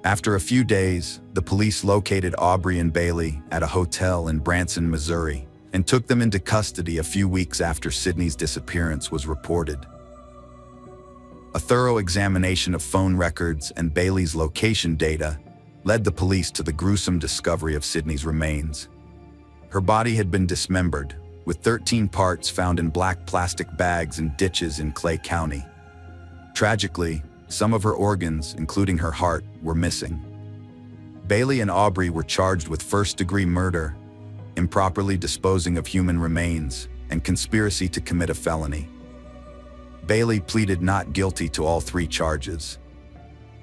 Speaker 1: After a few days, the police located Aubrey and Bailey at a hotel in Branson, Missouri, and took them into custody a few weeks after Sydney's disappearance was reported. A thorough examination of phone records and Bailey's location data led the police to the gruesome discovery of Sydney's remains. Her body had been dismembered, with 13 parts found in black plastic bags in ditches in Clay County. Tragically, some of her organs, including her heart, were missing. Bailey and Aubrey were charged with first-degree murder, improperly disposing of human remains, and conspiracy to commit a felony. Bailey pleaded not guilty to all three charges.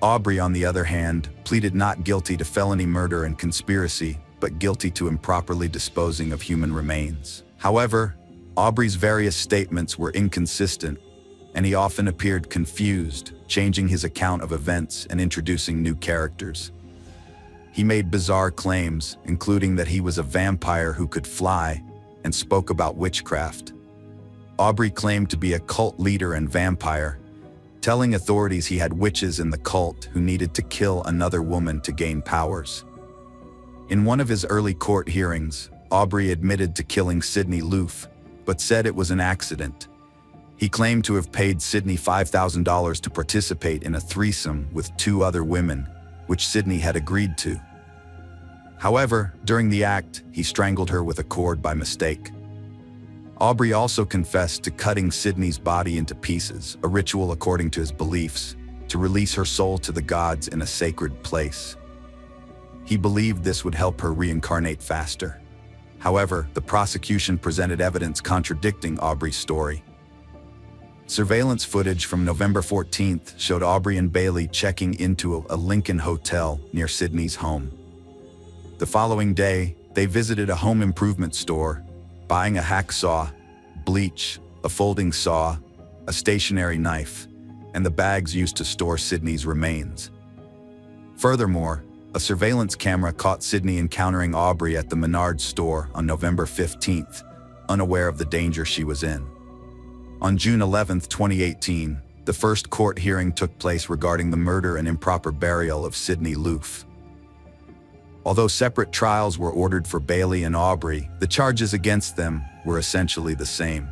Speaker 1: Aubrey, on the other hand, pleaded not guilty to felony murder and conspiracy, but guilty to improperly disposing of human remains. However, Aubrey's various statements were inconsistent, and he often appeared confused, changing his account of events and introducing new characters. He made bizarre claims, including that he was a vampire who could fly, and spoke about witchcraft. Aubrey claimed to be a cult leader and vampire, telling authorities he had witches in the cult who needed to kill another woman to gain powers. In one of his early court hearings, Aubrey admitted to killing Sydney Loof, but said it was an accident. He claimed to have paid Sydney $5,000 to participate in a threesome with two other women, which Sydney had agreed to. However, during the act, he strangled her with a cord by mistake. Aubrey also confessed to cutting Sydney's body into pieces, a ritual according to his beliefs, to release her soul to the gods in a sacred place. He believed this would help her reincarnate faster. However, the prosecution presented evidence contradicting Aubrey's story. Surveillance footage from November 14th showed Aubrey and Bailey checking into a Lincoln hotel near Sydney's home. The following day, they visited a home improvement store, buying a hacksaw, bleach, a folding saw, a stationary knife, and the bags used to store Sydney's remains. Furthermore, a surveillance camera caught Sydney encountering Aubrey at the Menards store on November 15th, unaware of the danger she was in. On June 11, 2018, the first court hearing took place regarding the murder and improper burial of Sydney Loof. Although separate trials were ordered for Bailey and Aubrey, the charges against them were essentially the same.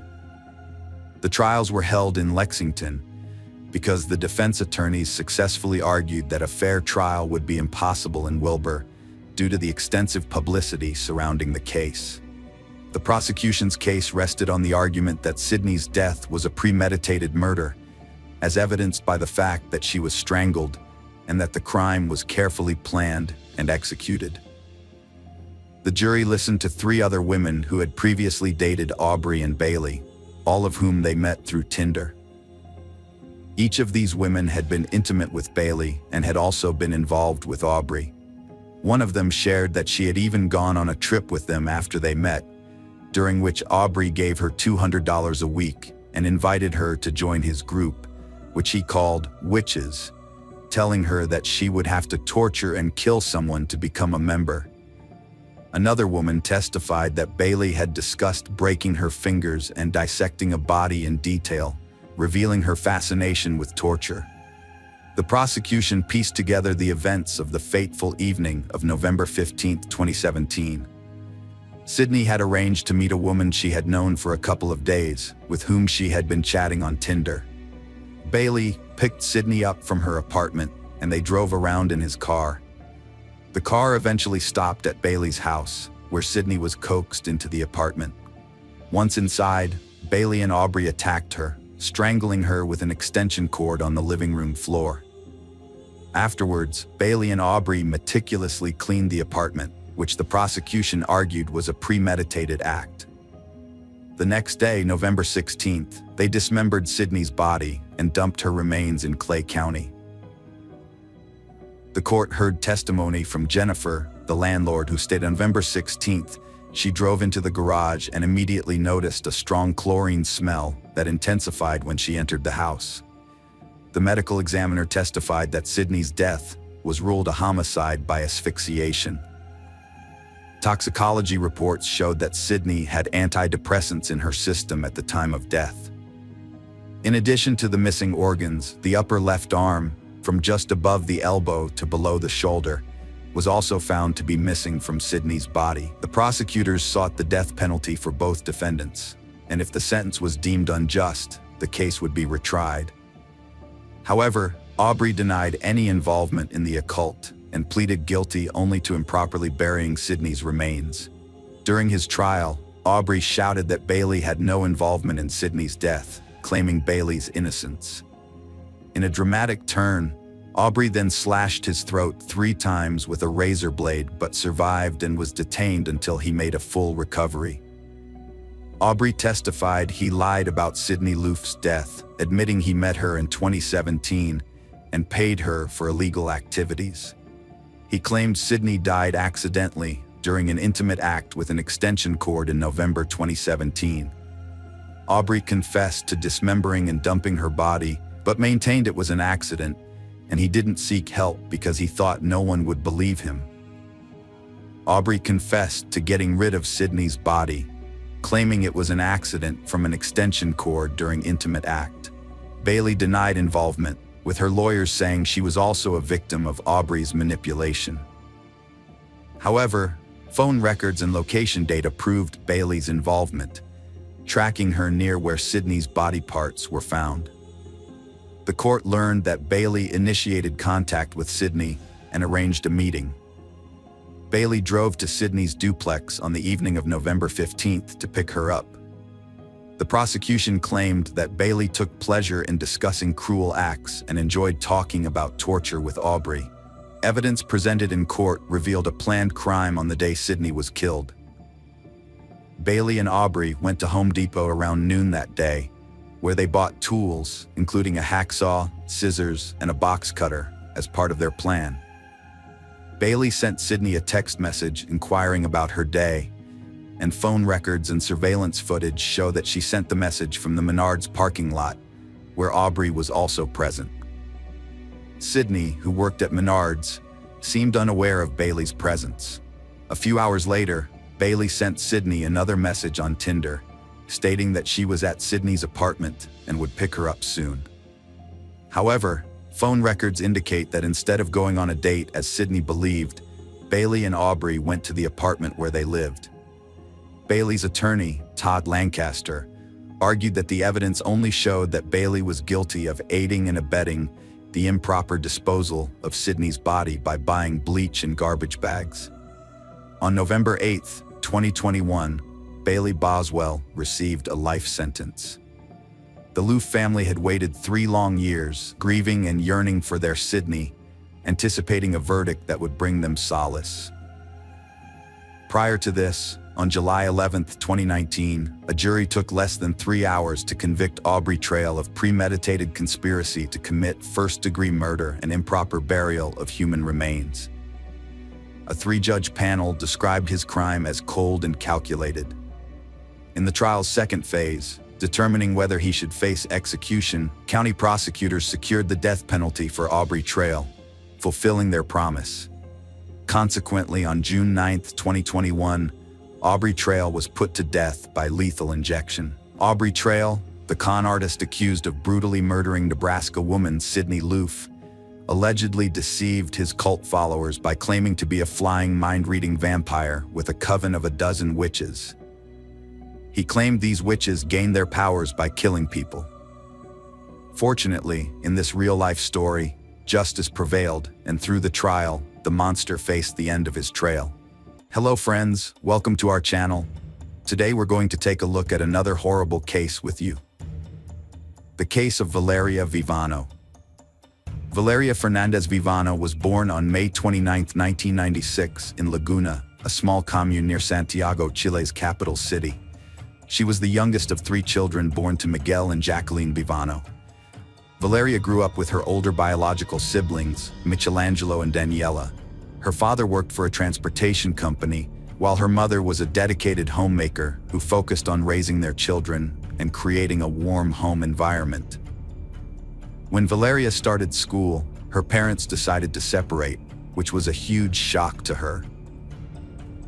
Speaker 1: The trials were held in Lexington because the defense attorneys successfully argued that a fair trial would be impossible in Wilbur due to the extensive publicity surrounding the case. The prosecution's case rested on the argument that Sydney's death was a premeditated murder, as evidenced by the fact that she was strangled and that the crime was carefully planned and executed. The jury listened to 3 other women who had previously dated Aubrey and Bailey, all of whom they met through Tinder. Each of these women had been intimate with Bailey and had also been involved with Aubrey. One of them shared that she had even gone on a trip with them after they met, during which Aubrey gave her $200 a week and invited her to join his group, which he called Witches, telling her that she would have to torture and kill someone to become a member. Another woman testified that Bailey had discussed breaking her fingers and dissecting a body in detail, revealing her fascination with torture. The prosecution pieced together the events of the fateful evening of November 15, 2017. Sydney had arranged to meet a woman she had known for a couple of days, with whom she had been chatting on Tinder. Bailey picked Sydney up from her apartment, and they drove around in his car. The car eventually stopped at Bailey's house, where Sydney was coaxed into the apartment. Once inside, Bailey and Aubrey attacked her, strangling her with an extension cord on the living room floor. Afterwards, Bailey and Aubrey meticulously cleaned the apartment, which the prosecution argued was a premeditated act. The next day, November 16th, they dismembered Sydney's body and dumped her remains in Clay County. The court heard testimony from Jennifer, the landlord, who stated on November 16th, she drove into the garage and immediately noticed a strong chlorine smell that intensified when she entered the house. The medical examiner testified that Sydney's death was ruled a homicide by asphyxiation. Toxicology reports showed that Sydney had antidepressants in her system at the time of death. In addition to the missing organs, the upper left arm, from just above the elbow to below the shoulder, was also found to be missing from Sydney's body. The prosecutors sought the death penalty for both defendants, and if the sentence was deemed unjust, the case would be retried. However, Aubrey denied any involvement in the occult and pleaded guilty only to improperly burying Sydney's remains. During his trial, Aubrey shouted that Bailey had no involvement in Sydney's death, claiming Bailey's innocence. In a dramatic turn, Aubrey then slashed his throat 3 times with a razor blade but survived and was detained until he made a full recovery. Aubrey testified he lied about Sydney Loof's death, admitting he met her in 2017 and paid her for illegal activities. He claimed Sydney died accidentally during an intimate act with an extension cord in November 2017. Aubrey confessed to dismembering and dumping her body, but maintained it was an accident, and he didn't seek help because he thought no one would believe him. Aubrey confessed to getting rid of Sydney's body, claiming it was an accident from an extension cord during intimate act. Bailey denied involvement, with her lawyers saying she was also a victim of Aubrey's manipulation. However, phone records and location data proved Bailey's involvement, tracking her near where Sydney's body parts were found. The court learned that Bailey initiated contact with Sydney and arranged a meeting. Bailey drove to Sydney's duplex on the evening of November 15th to pick her up. The prosecution claimed that Bailey took pleasure in discussing cruel acts and enjoyed talking about torture with Aubrey. Evidence presented in court revealed a planned crime on the day Sydney was killed. Bailey and Aubrey went to Home Depot around noon that day, where they bought tools, including a hacksaw, scissors, and a box cutter, as part of their plan. Bailey sent Sydney a text message inquiring about her day, and phone records and surveillance footage show that she sent the message from the Menards parking lot, where Aubrey was also present. Sydney, who worked at Menards, seemed unaware of Bailey's presence. A few hours later, Bailey sent Sydney another message on Tinder, stating that she was at Sydney's apartment and would pick her up soon. However, phone records indicate that instead of going on a date as Sydney believed, Bailey and Aubrey went to the apartment where they lived. Bailey's attorney, Todd Lancaster, argued that the evidence only showed that Bailey was guilty of aiding and abetting the improper disposal of Sydney's body by buying bleach in garbage bags. On November 8, 2021, Bailey Boswell received a life sentence. The Loof family had waited 3 long years, grieving and yearning for their Sydney, anticipating a verdict that would bring them solace. Prior to this, on July 11, 2019, a jury took less than 3 hours to convict Aubrey Trail of premeditated conspiracy to commit first-degree murder and improper burial of human remains. A 3-judge panel described his crime as cold and calculated. In the trial's second phase, determining whether he should face execution, county prosecutors secured the death penalty for Aubrey Trail, fulfilling their promise. Consequently, on June 9, 2021, Aubrey Trail was put to death by lethal injection. Aubrey Trail, the con artist accused of brutally murdering Nebraska woman Sydney Loof, allegedly deceived his cult followers by claiming to be a flying mind-reading vampire with a coven of 12 witches. He claimed these witches gained their powers by killing people. Fortunately, in this real-life story, justice prevailed, and through the trial, the monster faced the end of his trail. Hello friends, welcome to our channel. Today we're going to take a look at another horrible case with you. The case of Valeria Vivano. Valeria Fernandez Vivano was born on May 29, 1996 in Laguna, a small commune near Santiago, Chile's capital city. She was the youngest of 3 children born to Miguel and Jacqueline Vivano. Valeria grew up with her older biological siblings, Michelangelo and Daniela. Her father worked for a transportation company, while her mother was a dedicated homemaker who focused on raising their children and creating a warm home environment. When Valeria started school, her parents decided to separate, which was a huge shock to her.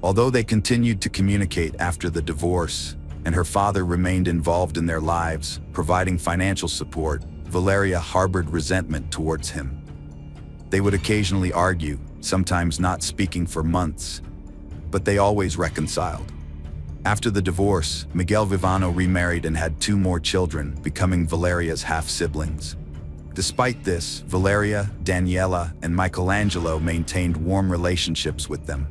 Speaker 1: Although they continued to communicate after the divorce, and her father remained involved in their lives, providing financial support, Valeria harbored resentment towards him. They would occasionally argue, sometimes not speaking for months, but they always reconciled. After the divorce, Miguel Vivano remarried and had 2 more children, becoming Valeria's half-siblings. Despite this, Valeria, Daniela, and Michelangelo maintained warm relationships with them.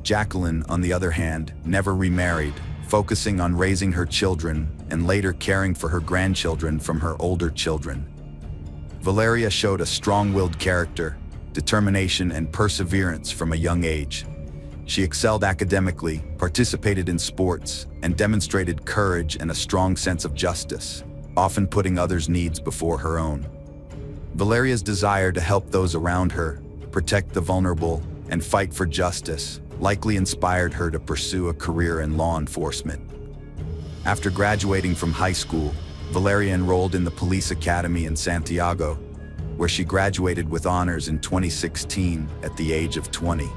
Speaker 1: Jacqueline, on the other hand, never remarried, focusing on raising her children and later caring for her grandchildren from her older children. Valeria showed a strong-willed character, determination, and perseverance from a young age. She excelled academically, participated in sports, and demonstrated courage and a strong sense of justice, often putting others' needs before her own. Valeria's desire to help those around her, protect the vulnerable, and fight for justice likely inspired her to pursue a career in law enforcement. After graduating from high school, Valeria enrolled in the police academy in Santiago, where she graduated with honors in 2016 at the age of 20.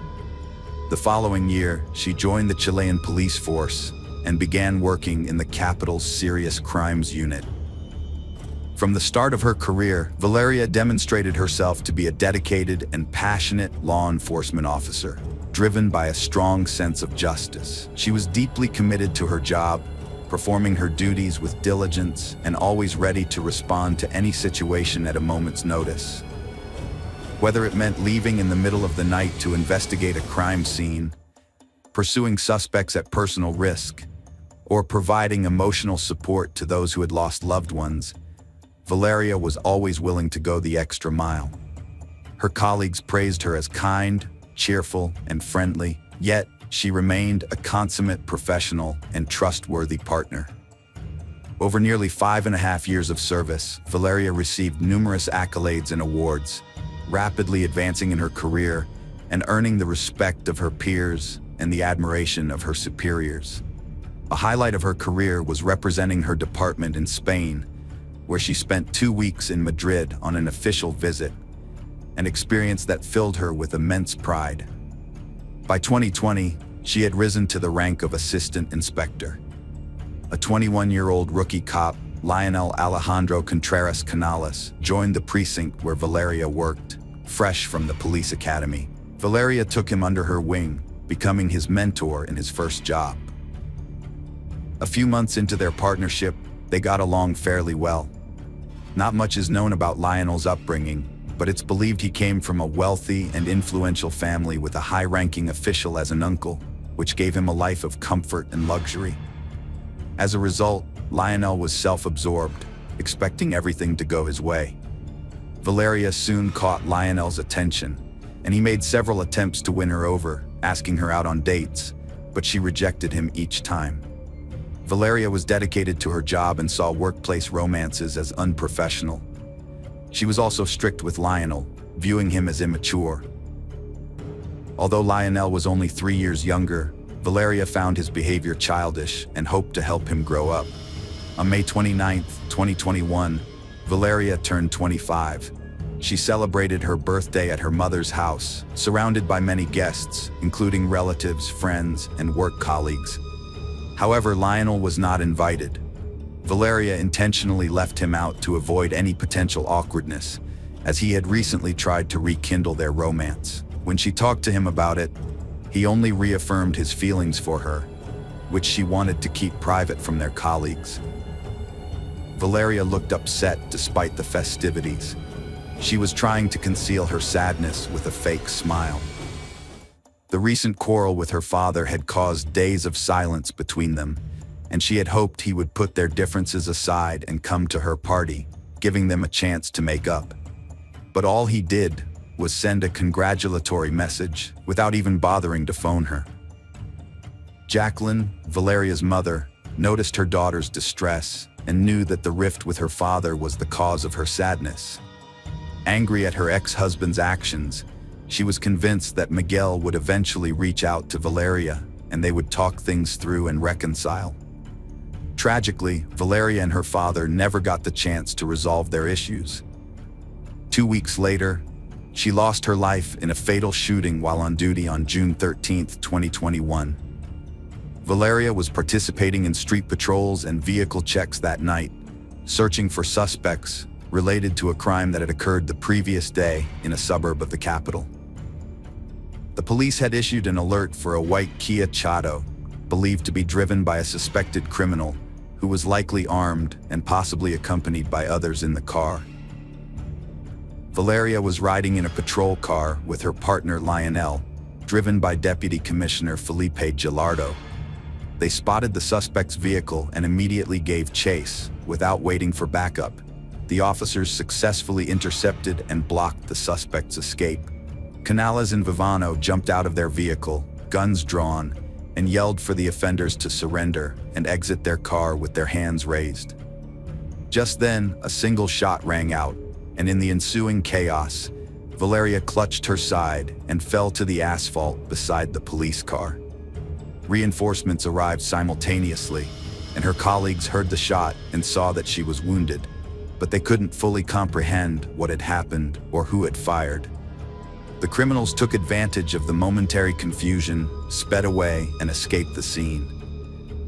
Speaker 1: The following year, she joined the Chilean police force and began working in the capital's serious crimes unit. From the start of her career, Valeria demonstrated herself to be a dedicated and passionate law enforcement officer, driven by a strong sense of justice. She was deeply committed to her job, performing her duties with diligence and always ready to respond to any situation at a moment's notice. Whether it meant leaving in the middle of the night to investigate a crime scene, pursuing suspects at personal risk, or providing emotional support to those who had lost loved ones, Valeria was always willing to go the extra mile. Her colleagues praised her as kind, cheerful, and friendly, yet she remained a consummate professional and trustworthy partner. Over nearly 5.5 years of service, Valeria received numerous accolades and awards, rapidly advancing in her career and earning the respect of her peers and the admiration of her superiors. A highlight of her career was representing her department in Spain, where she spent 2 weeks in Madrid on an official visit, an experience that filled her with immense pride. By 2020, she had risen to the rank of assistant inspector. A 21-year-old rookie cop, Lionel Alejandro Contreras Canales, joined the precinct where Valeria worked, fresh from the police academy. Valeria took him under her wing, becoming his mentor in his first job. A few months into their partnership, they got along fairly well. Not much is known about Lionel's upbringing, but it's believed he came from a wealthy and influential family with a high-ranking official as an uncle, which gave him a life of comfort and luxury. As a result, Lionel was self-absorbed, expecting everything to go his way. Valeria soon caught Lionel's attention, and he made several attempts to win her over, asking her out on dates, but she rejected him each time. Valeria was dedicated to her job and saw workplace romances as unprofessional. She was also strict with Lionel, viewing him as immature. Although Lionel was only 3 years younger, Valeria found his behavior childish and hoped to help him grow up. On May 29, 2021, Valeria turned 25. She celebrated her birthday at her mother's house, surrounded by many guests, including relatives, friends, and work colleagues. However, Lionel was not invited. Valeria intentionally left him out to avoid any potential awkwardness, as he had recently tried to rekindle their romance. When she talked to him about it, he only reaffirmed his feelings for her, which she wanted to keep private from their colleagues. Valeria looked upset despite the festivities. She was trying to conceal her sadness with a fake smile. The recent quarrel with her father had caused days of silence between them, and she had hoped he would put their differences aside and come to her party, giving them a chance to make up. But all he did was send a congratulatory message without even bothering to phone her. Jacqueline, Valeria's mother, noticed her daughter's distress and knew that the rift with her father was the cause of her sadness. Angry at her ex-husband's actions, she was convinced that Miguel would eventually reach out to Valeria and they would talk things through and reconcile. Tragically, Valeria and her father never got the chance to resolve their issues. 2 weeks later, she lost her life in a fatal shooting while on duty on June 13, 2021. Valeria was participating in street patrols and vehicle checks that night, searching for suspects related to a crime that had occurred the previous day in a suburb of the capital. The police had issued an alert for a white Kia Chato, believed to be driven by a suspected criminal who was likely armed and possibly accompanied by others in the car. Valeria was riding in a patrol car with her partner Lionel, driven by Deputy Commissioner Felipe Gilardo. They spotted the suspect's vehicle and immediately gave chase, without waiting for backup. The officers successfully intercepted and blocked the suspect's escape. Canales and Vivano jumped out of their vehicle, guns drawn, and yelled for the offenders to surrender and exit their car with their hands raised. Just then, a single shot rang out, and in the ensuing chaos, Valeria clutched her side and fell to the asphalt beside the police car. Reinforcements arrived simultaneously, and her colleagues heard the shot and saw that she was wounded, but they couldn't fully comprehend what had happened or who had fired. The criminals took advantage of the momentary confusion, sped away, and escaped the scene.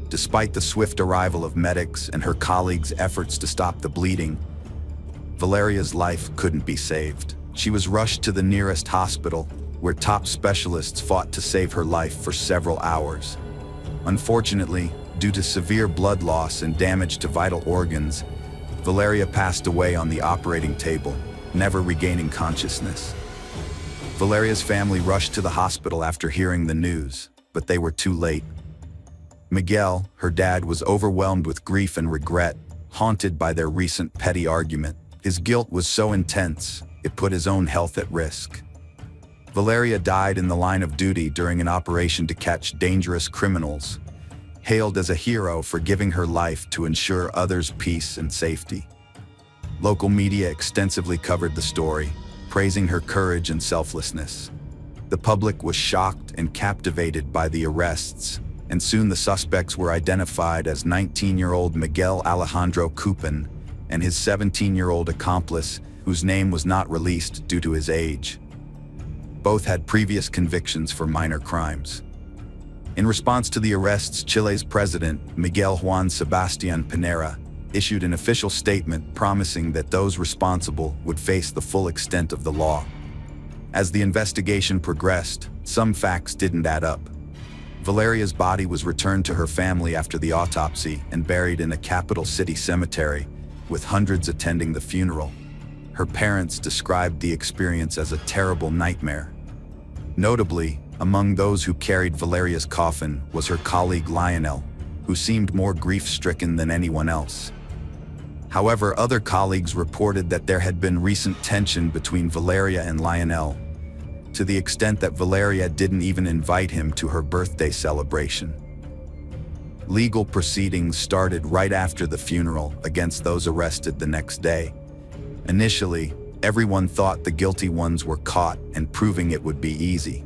Speaker 1: Despite the swift arrival of medics and her colleagues' efforts to stop the bleeding, Valeria's life couldn't be saved. She was rushed to the nearest hospital, where top specialists fought to save her life for several hours. Unfortunately, due to severe blood loss and damage to vital organs, Valeria passed away on the operating table, never regaining consciousness. Valeria's family rushed to the hospital after hearing the news, but they were too late. Miguel, her dad, was overwhelmed with grief and regret, haunted by their recent petty argument. His guilt was so intense, it put his own health at risk. Valeria died in the line of duty during an operation to catch dangerous criminals, hailed as a hero for giving her life to ensure others' peace and safety. Local media extensively covered the story, praising her courage and selflessness. The public was shocked and captivated by the arrests, and soon the suspects were identified as 19-year-old Miguel Alejandro Cupin and his 17-year-old accomplice, whose name was not released due to his age. Both had previous convictions for minor crimes. In response to the arrests, Chile's president, Miguel Juan Sebastián Pinera, issued an official statement promising that those responsible would face the full extent of the law. As the investigation progressed, some facts didn't add up. Valeria's body was returned to her family after the autopsy and buried in a capital city cemetery, with hundreds attending the funeral. Her parents described the experience as a terrible nightmare. Notably, among those who carried Valeria's coffin was her colleague Lionel, who seemed more grief-stricken than anyone else. However, other colleagues reported that there had been recent tension between Valeria and Lionel, to the extent that Valeria didn't even invite him to her birthday celebration. Legal proceedings started right after the funeral against those arrested the next day. Initially, everyone thought the guilty ones were caught and proving it would be easy.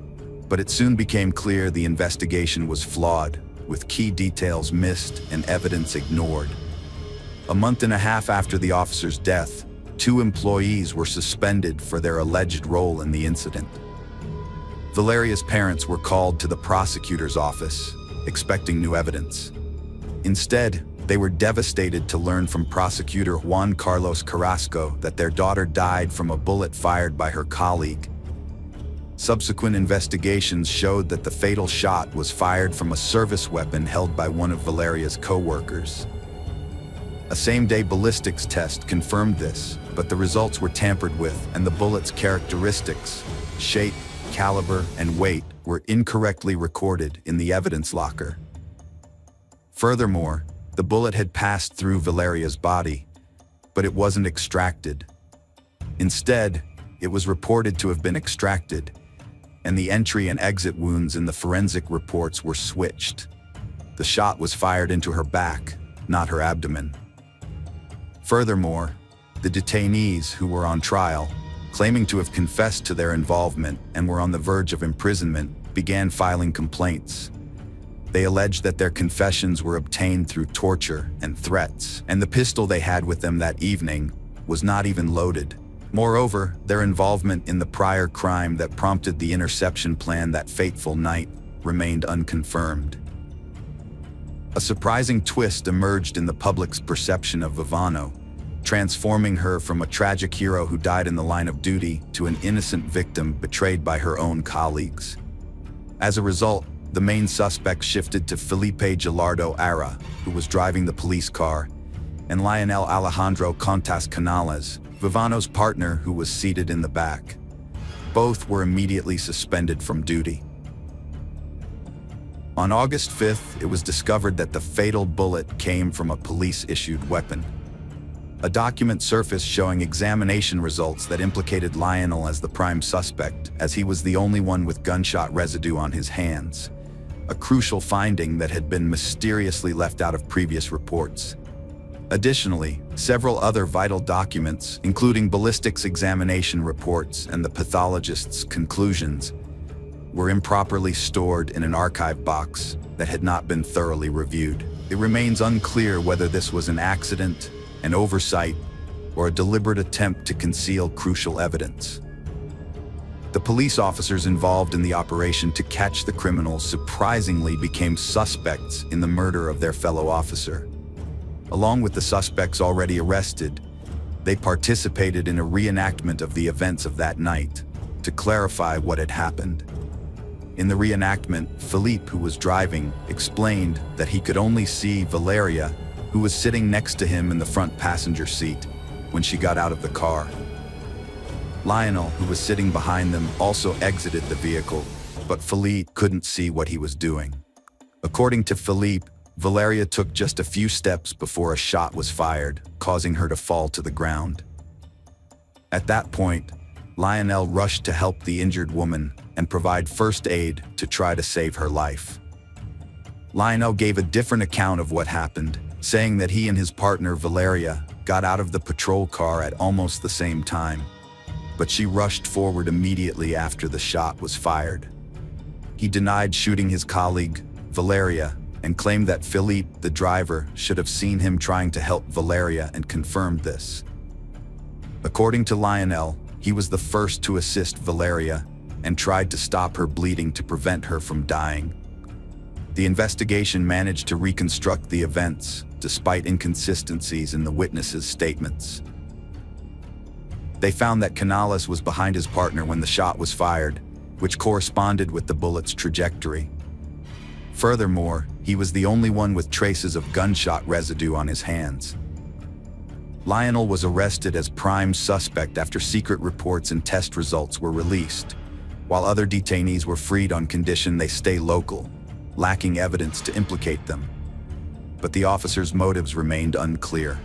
Speaker 1: But it soon became clear the investigation was flawed, with key details missed and evidence ignored. A month and a half after the officer's death, 2 employees were suspended for their alleged role in the incident. Valeria's parents were called to the prosecutor's office, expecting new evidence. Instead, they were devastated to learn from prosecutor Juan Carlos Carrasco that their daughter died from a bullet fired by her colleague. Subsequent investigations showed that the fatal shot was fired from a service weapon held by one of Valeria's co-workers. A same-day ballistics test confirmed this, but the results were tampered with, and the bullet's characteristics, shape, caliber, and weight were incorrectly recorded in the evidence locker. Furthermore, the bullet had passed through Valeria's body, but it wasn't extracted. Instead, it was reported to have been extracted, and the entry and exit wounds in the forensic reports were switched. The shot was fired into her back, not her abdomen. Furthermore, the detainees who were on trial, claiming to have confessed to their involvement and were on the verge of imprisonment, began filing complaints. They alleged that their confessions were obtained through torture and threats, and the pistol they had with them that evening was not even loaded. Moreover, their involvement in the prior crime that prompted the interception plan that fateful night remained unconfirmed. A surprising twist emerged in the public's perception of Vivano, transforming her from a tragic hero who died in the line of duty to an innocent victim betrayed by her own colleagues. As a result, the main suspect shifted to Felipe Gilardo Ara, who was driving the police car, and Lionel Alejandro Contas Canales, Vivano's partner, who was seated in the back. Both were immediately suspended from duty. On August 5th, it was discovered that the fatal bullet came from a police-issued weapon. A document surfaced showing examination results that implicated Lionel as the prime suspect, as he was the only one with gunshot residue on his hands, a crucial finding that had been mysteriously left out of previous reports. Additionally, several other vital documents, including ballistics examination reports and the pathologist's conclusions, were improperly stored in an archive box that had not been thoroughly reviewed. It remains unclear whether this was an accident, an oversight, or a deliberate attempt to conceal crucial evidence. The police officers involved in the operation to catch the criminals surprisingly became suspects in the murder of their fellow officer. Along with the suspects already arrested, they participated in a reenactment of the events of that night to clarify what had happened. In the reenactment, Philippe, who was driving, explained that he could only see Valeria, who was sitting next to him in the front passenger seat, when she got out of the car. Lionel, who was sitting behind them, also exited the vehicle, but Philippe couldn't see what he was doing. According to Philippe, Valeria took just a few steps before a shot was fired, causing her to fall to the ground. At that point, Lionel rushed to help the injured woman and provide first aid to try to save her life. Lionel gave a different account of what happened, saying that he and his partner Valeria got out of the patrol car at almost the same time. but she rushed forward immediately after the shot was fired. He denied shooting his colleague, Valeria, and claimed that Philippe, the driver, should have seen him trying to help Valeria and confirmed this. According to Lionel, he was the first to assist Valeria and tried to stop her bleeding to prevent her from dying. The investigation managed to reconstruct the events, despite inconsistencies in the witnesses' statements. They found that Canales was behind his partner when the shot was fired, which corresponded with the bullet's trajectory. Furthermore, he was the only one with traces of gunshot residue on his hands. Lionel was arrested as prime suspect after secret reports and test results were released, while other detainees were freed on condition they stay local, lacking evidence to implicate them. But the officers' motives remained unclear.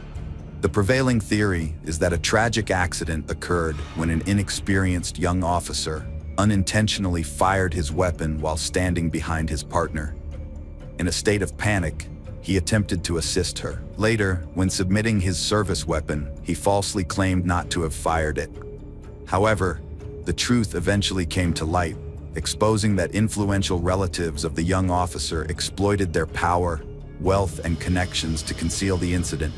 Speaker 1: The prevailing theory is that a tragic accident occurred when an inexperienced young officer unintentionally fired his weapon while standing behind his partner. In a state of panic, he attempted to assist her. Later, when submitting his service weapon, he falsely claimed not to have fired it. However, the truth eventually came to light, exposing that influential relatives of the young officer exploited their power, wealth, and connections to conceal the incident,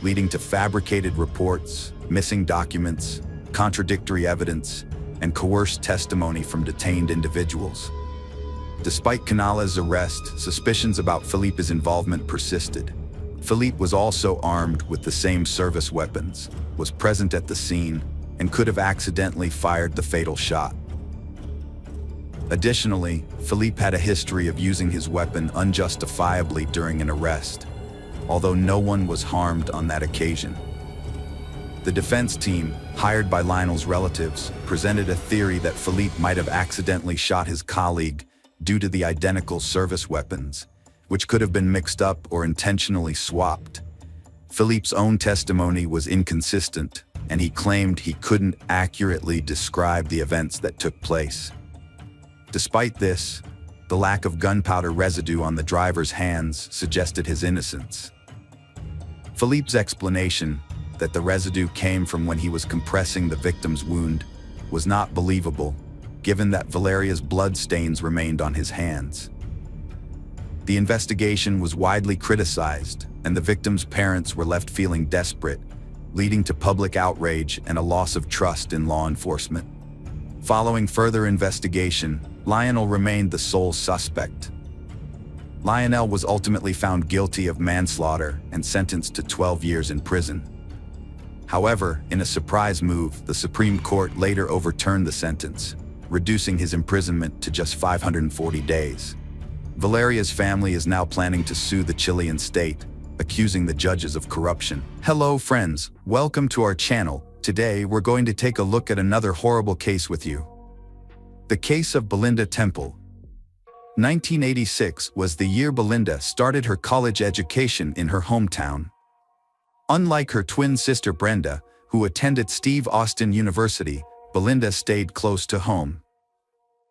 Speaker 1: leading to fabricated reports, missing documents, contradictory evidence, and coerced testimony from detained individuals. Despite Canales' arrest, suspicions about Philippe's involvement persisted. Philippe was also armed with the same service weapons, was present at the scene, and could have accidentally fired the fatal shot. Additionally, Philippe had a history of using his weapon unjustifiably during an arrest, although no one was harmed on that occasion. The defense team, hired by Lionel's relatives, presented a theory that Philippe might have accidentally shot his colleague due to the identical service weapons, which could have been mixed up or intentionally swapped. Philippe's own testimony was inconsistent, and he claimed he couldn't accurately describe the events that took place. Despite this, the lack of gunpowder residue on the driver's hands suggested his innocence. Philippe's explanation that the residue came from when he was compressing the victim's wound was not believable, given that Valeria's blood stains remained on his hands. The investigation was widely criticized, and the victim's parents were left feeling desperate, leading to public outrage and a loss of trust in law enforcement. Following further investigation, Lionel remained the sole suspect. Lionel was ultimately found guilty of manslaughter and sentenced to 12 years in prison. However, in a surprise move, the Supreme Court later overturned the sentence, reducing his imprisonment to just 540 days. Valeria's family is now planning to sue the Chilean state, accusing the judges of corruption. Hello friends, welcome to our channel. Today we're going to take a look at another horrible case with you. The case of Belinda Temple. 1986 was the year Belinda started her college education in her hometown. Unlike her twin sister Brenda, who attended Steve Austin University, Belinda stayed close to home.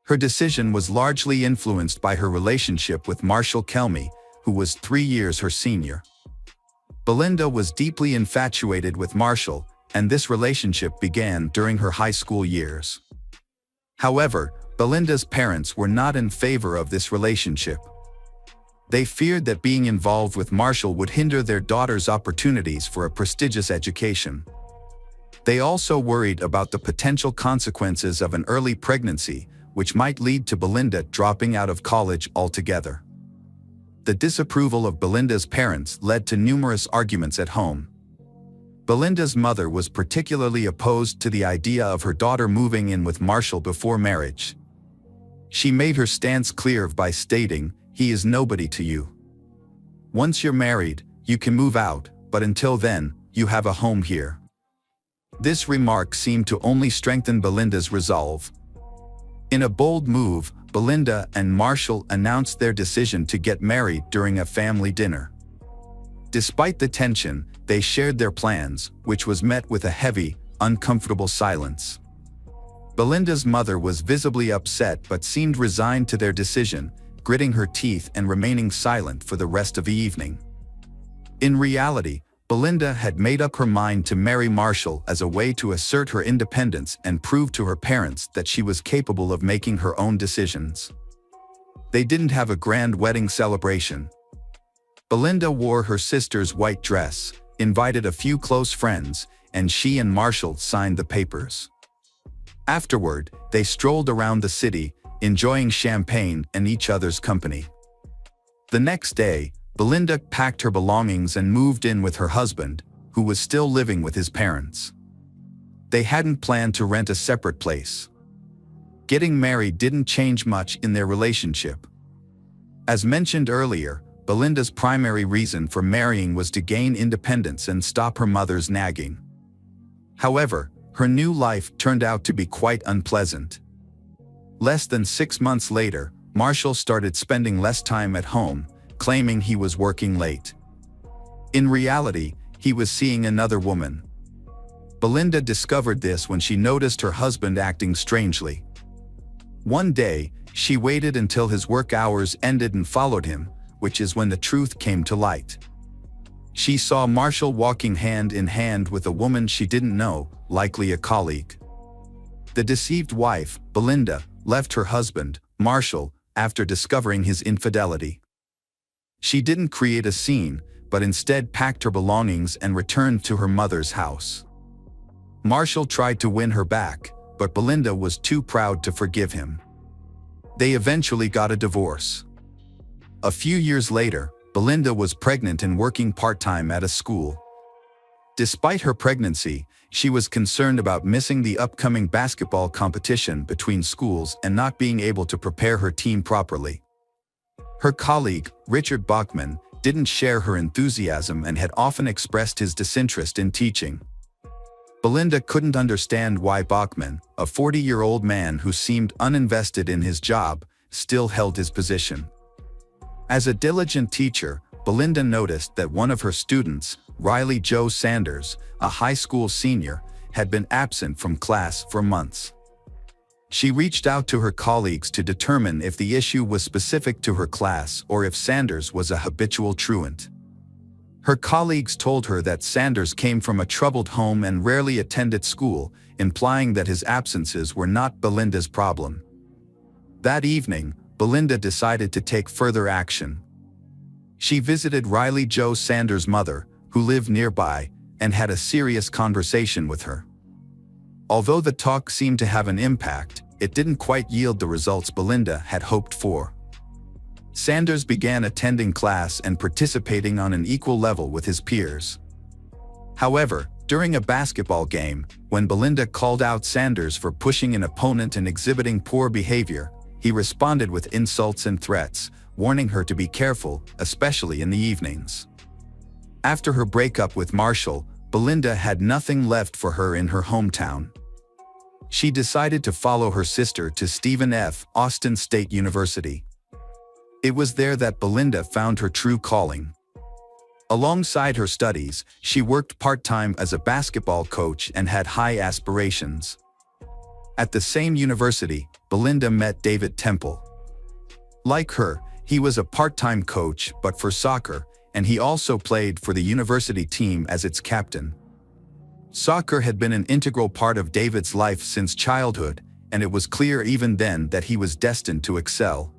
Speaker 1: Her decision was largely influenced by her relationship with Marshall Kelmy, who was 3 years her senior. Belinda was deeply infatuated with Marshall, and this relationship began during her high school years. However, Belinda's parents were not in favor of this relationship. They feared that being involved with Marshall would hinder their daughter's opportunities for a prestigious education. They also worried about the potential consequences of an early pregnancy, which might lead to Belinda dropping out of college altogether. The disapproval of Belinda's parents led to numerous arguments at home. Belinda's mother was particularly opposed to the idea of her daughter moving in with Marshall before marriage. She made her stance clear by stating, "He is nobody to you. Once you're married, you can move out, but until then, you have a home here." This remark seemed to only strengthen Belinda's resolve. In a bold move, Belinda and Marshall announced their decision to get married during a family dinner. Despite the tension, they shared their plans, which was met with a heavy, uncomfortable silence. Belinda's mother was visibly upset but seemed resigned to their decision, gritting her teeth and remaining silent for the rest of the evening. In reality, Belinda had made up her mind to marry Marshall as a way to assert her independence and prove to her parents that she was capable of making her own decisions. They didn't have a grand wedding celebration. Belinda wore her sister's white dress, invited a few close friends, and she and Marshall signed the papers. Afterward, they strolled around the city, enjoying champagne and each other's company. The next day, Belinda packed her belongings and moved in with her husband, who was still living with his parents. They hadn't planned to rent a separate place. Getting married didn't change much in their relationship. As mentioned earlier, Belinda's primary reason for marrying was to gain independence and stop her mother's nagging. However, her new life turned out to be quite unpleasant. Less than 6 months later, Marshall started spending less time at home, claiming he was working late. In reality, he was seeing another woman. Belinda discovered this when she noticed her husband acting strangely. One day, she waited until his work hours ended and followed him, which is when the truth came to light. She saw Marshall walking hand in hand with a woman she didn't know, likely a colleague. The deceived wife, Belinda, left her husband, Marshall, after discovering his infidelity. She didn't create a scene, but instead packed her belongings and returned to her mother's house. Marshall tried to win her back, but Belinda was too proud to forgive him. They eventually got a divorce. A few years later, Belinda was pregnant and working part-time at a school. Despite her pregnancy, she was concerned about missing the upcoming basketball competition between schools and not being able to prepare her team properly. Her colleague, Richard Bachman, didn't share her enthusiasm and had often expressed his disinterest in teaching. Belinda couldn't understand why Bachman, a 40-year-old man who seemed uninvested in his job, still held his position. As a diligent teacher, Belinda noticed that one of her students, Riley Joe Sanders, a high school senior, had been absent from class for months. She reached out to her colleagues to determine if the issue was specific to her class or if Sanders was a habitual truant. Her colleagues told her that Sanders came from a troubled home and rarely attended school, implying that his absences were not Belinda's problem. That evening, Belinda decided to take further action. She visited Riley Joe Sanders' mother, who lived nearby, and had a serious conversation with her. Although the talk seemed to have an impact, it didn't quite yield the results Belinda had hoped for. Sanders began attending class and participating on an equal level with his peers. However, during a basketball game, when Belinda called out Sanders for pushing an opponent and exhibiting poor behavior, he responded with insults and threats, warning her to be careful, especially in the evenings. After her breakup with Marshall, Belinda had nothing left for her in her hometown. She decided to follow her sister to Stephen F. Austin State University. It was there that Belinda found her true calling. Alongside her studies, she worked part-time as a basketball coach and had high aspirations. At the same university, Belinda met David Temple. Like her, he was a part-time coach but for soccer, and he also played for the university team as its captain. Soccer had been an integral part of David's life since childhood, and it was clear even then that he was destined to excel.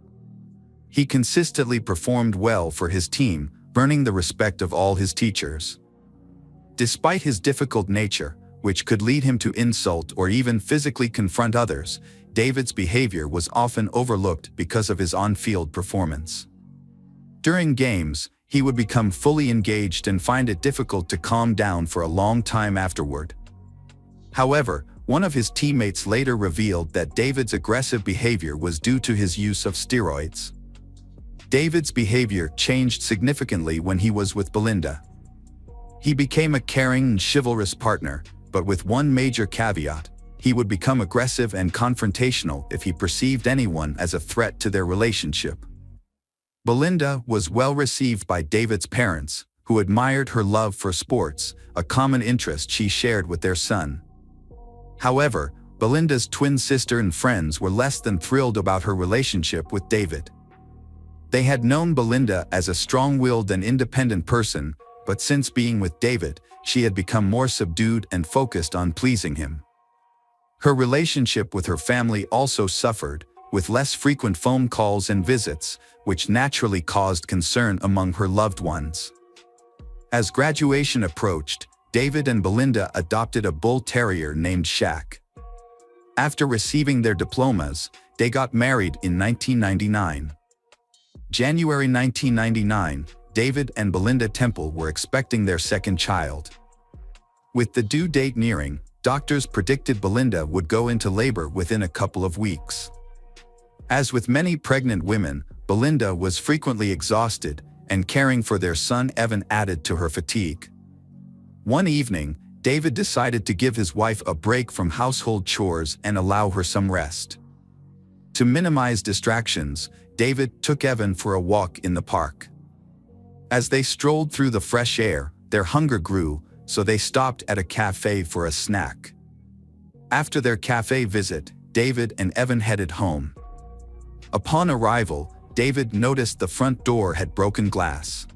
Speaker 1: He consistently performed well for his team, earning the respect of all his teachers. Despite his difficult nature, which could lead him to insult or even physically confront others, David's behavior was often overlooked because of his on-field performance. During games, he would become fully engaged and find it difficult to calm down for a long time afterward. However, one of his teammates later revealed that David's aggressive behavior was due to his use of steroids. David's behavior changed significantly when he was with Belinda. He became a caring and chivalrous partner, but with one major caveat: he would become aggressive and confrontational if he perceived anyone as a threat to their relationship. Belinda was well received by David's parents, who admired her love for sports, a common interest she shared with their son. However, Belinda's twin sister and friends were less than thrilled about her relationship with David. They had known Belinda as a strong-willed and independent person, but since being with David, she had become more subdued and focused on pleasing him. Her relationship with her family also suffered, with less frequent phone calls and visits, which naturally caused concern among her loved ones. As graduation approached, David and Belinda adopted a bull terrier named Shaq. After receiving their diplomas, they got married in 1999. January 1999, David and Belinda Temple were expecting their second child. With the due date nearing, doctors predicted Belinda would go into labor within a couple of weeks. As with many pregnant women, Belinda was frequently exhausted, and caring for their son Evan added to her fatigue. One evening, David decided to give his wife a break from household chores and allow her some rest. To minimize distractions, David took Evan for a walk in the park. As they strolled through the fresh air, their hunger grew, so they stopped at a cafe for a snack. After their cafe visit, David and Evan headed home. Upon arrival, David noticed the front door had broken glass.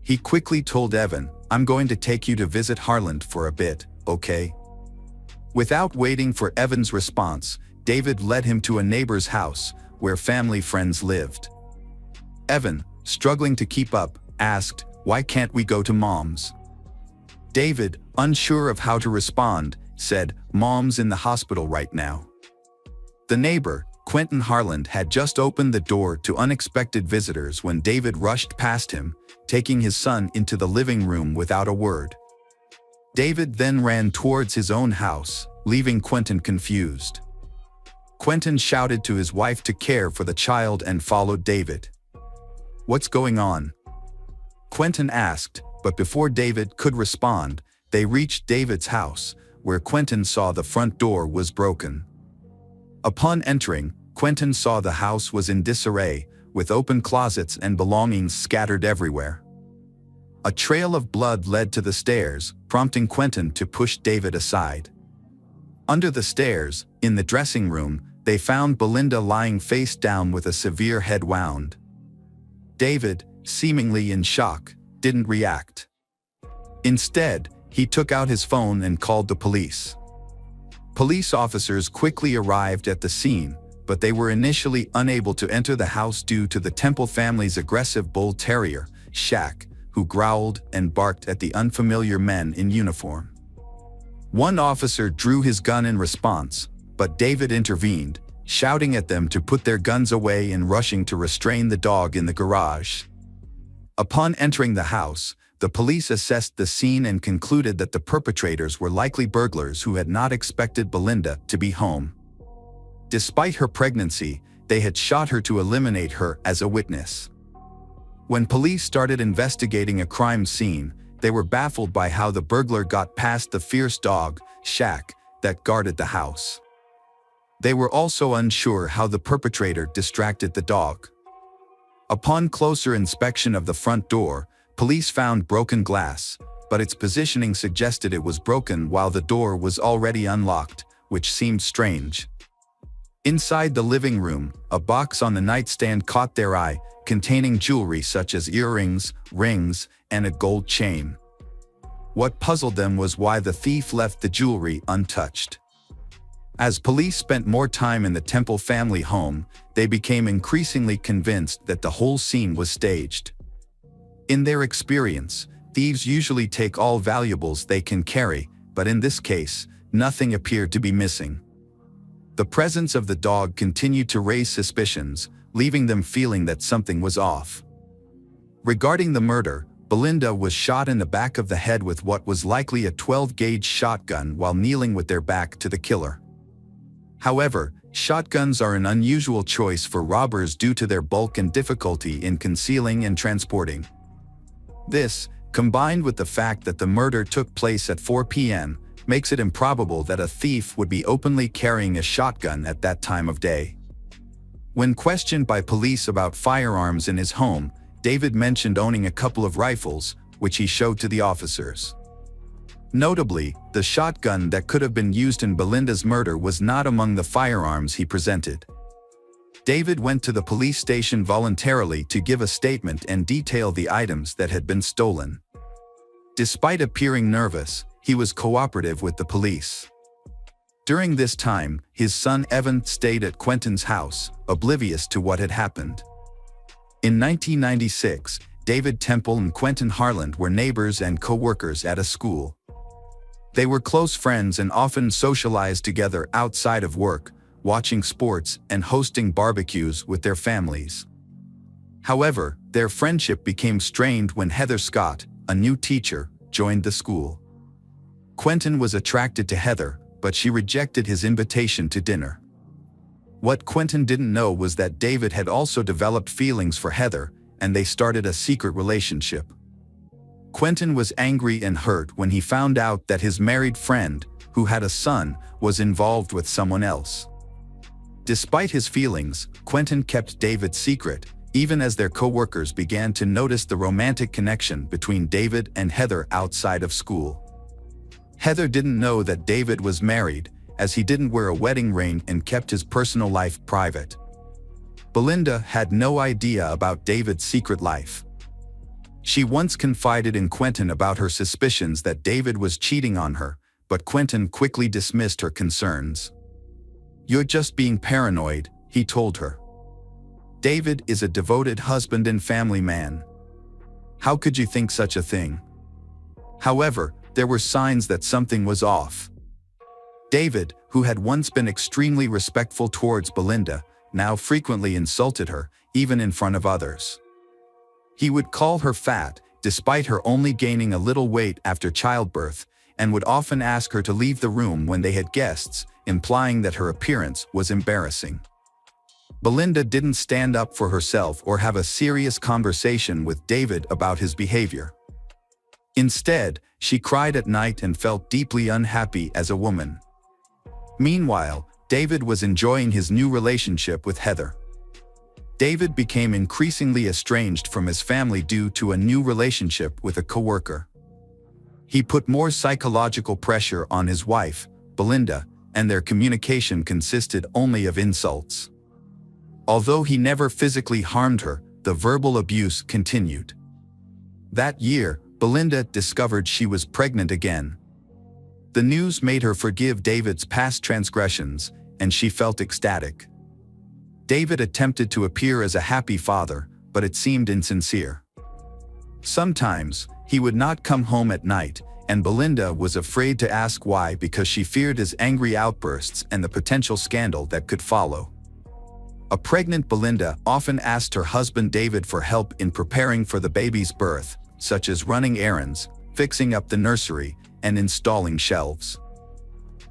Speaker 1: He quickly told Evan, "I'm going to take you to visit Harland for a bit, okay?" Without waiting for Evan's response, David led him to a neighbor's house, where family friends lived. Evan, struggling to keep up, asked, "Why can't we go to Mom's?" David, unsure of how to respond, said, "Mom's in the hospital right now." The neighbor, Quentin Harland, had just opened the door to unexpected visitors when David rushed past him, taking his son into the living room without a word. David then ran towards his own house, leaving Quentin confused. Quentin shouted to his wife to care for the child and followed David. "What's going on?" Quentin asked, but before David could respond, they reached David's house, where Quentin saw the front door was broken. Upon entering, Quentin saw the house was in disarray, with open closets and belongings scattered everywhere. A trail of blood led to the stairs, prompting Quentin to push David aside. Under the stairs, in the dressing room, they found Belinda lying face down with a severe head wound. David, seemingly in shock, didn't react. Instead, he took out his phone and called the police. Police officers quickly arrived at the scene, but they were initially unable to enter the house due to the Temple family's aggressive bull terrier, Shaq, who growled and barked at the unfamiliar men in uniform. One officer drew his gun in response, but David intervened, shouting at them to put their guns away and rushing to restrain the dog in the garage. Upon entering the house, the police assessed the scene and concluded that the perpetrators were likely burglars who had not expected Belinda to be home. Despite her pregnancy, they had shot her to eliminate her as a witness. When police started investigating a crime scene, they were baffled by how the burglar got past the fierce dog, Shaq, that guarded the house. They were also unsure how the perpetrator distracted the dog. Upon closer inspection of the front door, police found broken glass, but its positioning suggested it was broken while the door was already unlocked, which seemed strange. Inside the living room, a box on the nightstand caught their eye, containing jewelry such as earrings, rings, and a gold chain. What puzzled them was why the thief left the jewelry untouched. As police spent more time in the Temple family home, they became increasingly convinced that the whole scene was staged. In their experience, thieves usually take all valuables they can carry, but in this case, nothing appeared to be missing. The presence of the dog continued to raise suspicions, leaving them feeling that something was off. Regarding the murder, Belinda was shot in the back of the head with what was likely a 12-gauge shotgun while kneeling with their back to the killer. However, shotguns are an unusual choice for robbers due to their bulk and difficulty in concealing and transporting. This, combined with the fact that the murder took place at 4 p.m., makes it improbable that a thief would be openly carrying a shotgun at that time of day. When questioned by police about firearms in his home, David mentioned owning a couple of rifles, which he showed to the officers. Notably, the shotgun that could have been used in Belinda's murder was not among the firearms he presented. David went to the police station voluntarily to give a statement and detail the items that had been stolen. Despite appearing nervous, he was cooperative with the police. During this time, his son Evan stayed at Quentin's house, oblivious to what had happened. In 1996, David Temple and Quentin Harland were neighbors and co-workers at a school. They were close friends and often socialized together outside of work, watching sports and hosting barbecues with their families. However, their friendship became strained when Heather Scott, a new teacher, joined the school. Quentin was attracted to Heather, but she rejected his invitation to dinner. What Quentin didn't know was that David had also developed feelings for Heather, and they started a secret relationship. Quentin was angry and hurt when he found out that his married friend, who had a son, was involved with someone else. Despite his feelings, Quentin kept David secret, even as their co-workers began to notice the romantic connection between David and Heather outside of school. Heather didn't know that David was married, as he didn't wear a wedding ring and kept his personal life private. Belinda had no idea about David's secret life. She once confided in Quentin about her suspicions that David was cheating on her, but Quentin quickly dismissed her concerns. "You're just being paranoid," he told her. "David is a devoted husband and family man. How could you think such a thing?" However, there were signs that something was off. David, who had once been extremely respectful towards Belinda, now frequently insulted her, even in front of others. He would call her fat, despite her only gaining a little weight after childbirth, and would often ask her to leave the room when they had guests, implying that her appearance was embarrassing. Belinda didn't stand up for herself or have a serious conversation with David about his behavior. Instead, she cried at night and felt deeply unhappy as a woman. Meanwhile, David was enjoying his new relationship with Heather. David became increasingly estranged from his family due to a new relationship with a coworker. He put more psychological pressure on his wife, Belinda, and their communication consisted only of insults. Although he never physically harmed her, the verbal abuse continued. That year, Belinda discovered she was pregnant again. The news made her forgive David's past transgressions, and she felt ecstatic. David attempted to appear as a happy father, but it seemed insincere. Sometimes, he would not come home at night, and Belinda was afraid to ask why because she feared his angry outbursts and the potential scandal that could follow. A pregnant Belinda often asked her husband David for help in preparing for the baby's birth, such as running errands, fixing up the nursery, and installing shelves.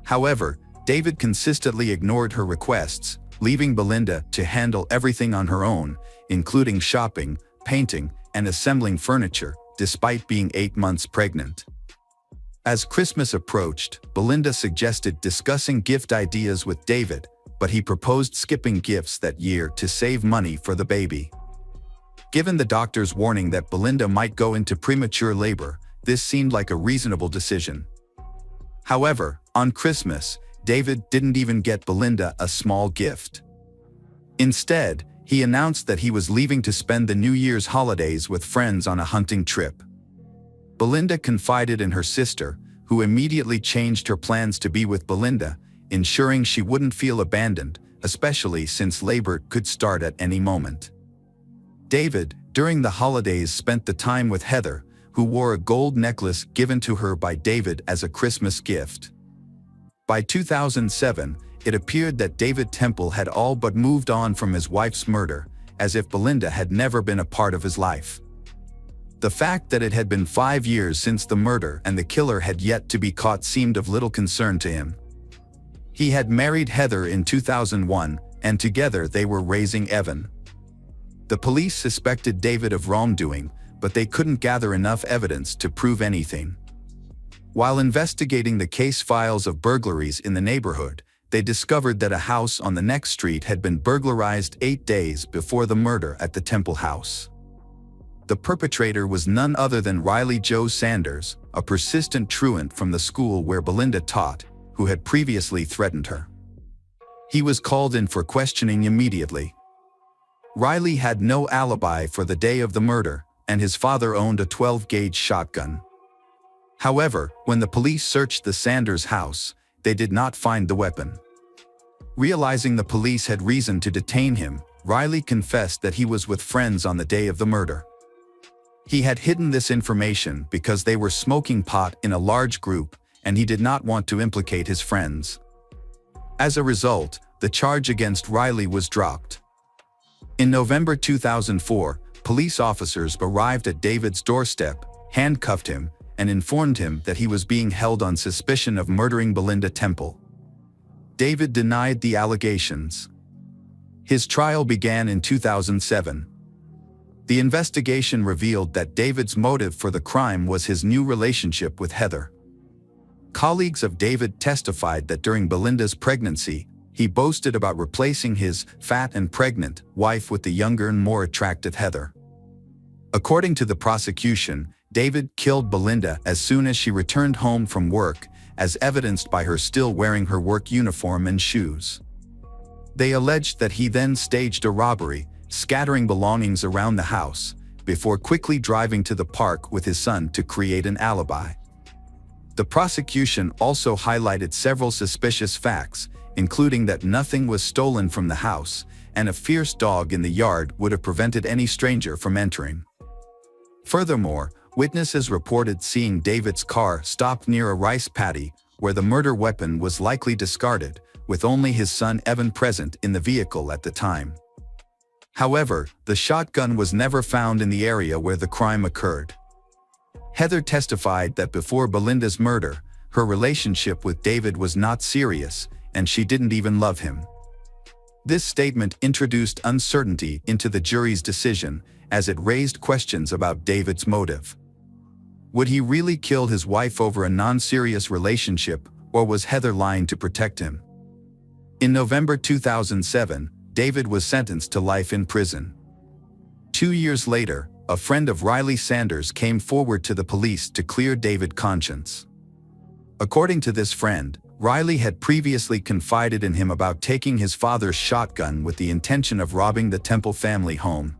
Speaker 1: However, David consistently ignored her requests, leaving Belinda to handle everything on her own, including shopping, painting, and assembling furniture, despite being 8 months pregnant. As Christmas approached, Belinda suggested discussing gift ideas with David, but he proposed skipping gifts that year to save money for the baby. Given the doctor's warning that Belinda might go into premature labor, this seemed like a reasonable decision. However, on Christmas, David didn't even get Belinda a small gift. Instead, he announced that he was leaving to spend the New Year's holidays with friends on a hunting trip. Belinda confided in her sister, who immediately changed her plans to be with Belinda, ensuring she wouldn't feel abandoned, especially since labor could start at any moment. David, during the holidays, spent the time with Heather, who wore a gold necklace given to her by David as a Christmas gift. By 2007, it appeared that David Temple had all but moved on from his wife's murder, as if Belinda had never been a part of his life. The fact that it had been 5 years since the murder and the killer had yet to be caught seemed of little concern to him. He had married Heather in 2001, and together they were raising Evan. The police suspected David of wrongdoing, but they couldn't gather enough evidence to prove anything. While investigating the case files of burglaries in the neighborhood, they discovered that a house on the next street had been burglarized 8 days before the murder at the Temple house. The perpetrator was none other than Riley Joe Sanders, a persistent truant from the school where Belinda taught, who had previously threatened her. He was called in for questioning immediately. Riley had no alibi for the day of the murder, and his father owned a 12-gauge shotgun. However, when the police searched the Sanders house, they did not find the weapon. Realizing the police had reason to detain him, Riley confessed that he was with friends on the day of the murder. He had hidden this information because they were smoking pot in a large group, and he did not want to implicate his friends. As a result, the charge against Riley was dropped. In November 2004, police officers arrived at David's doorstep, handcuffed him, and informed him that he was being held on suspicion of murdering Belinda Temple. David denied the allegations. His trial began in 2007. The investigation revealed that David's motive for the crime was his new relationship with Heather. Colleagues of David testified that during Belinda's pregnancy, he boasted about replacing his fat and pregnant wife with the younger and more attractive Heather. According to the prosecution, David killed Belinda as soon as she returned home from work, as evidenced by her still wearing her work uniform and shoes. They alleged that he then staged a robbery, scattering belongings around the house, before quickly driving to the park with his son to create an alibi. The prosecution also highlighted several suspicious facts, including that nothing was stolen from the house, and a fierce dog in the yard would have prevented any stranger from entering. Furthermore, witnesses reported seeing David's car stopped near a rice paddy, where the murder weapon was likely discarded, with only his son Evan present in the vehicle at the time. However, the shotgun was never found in the area where the crime occurred. Heather testified that before Belinda's murder, her relationship with David was not serious, and she didn't even love him. This statement introduced uncertainty into the jury's decision, as it raised questions about David's motive. Would he really kill his wife over a non-serious relationship, or was Heather lying to protect him? In November 2007, David was sentenced to life in prison. 2 years later, a friend of Riley Sanders came forward to the police to clear David's conscience. According to this friend, Riley had previously confided in him about taking his father's shotgun with the intention of robbing the Temple family home.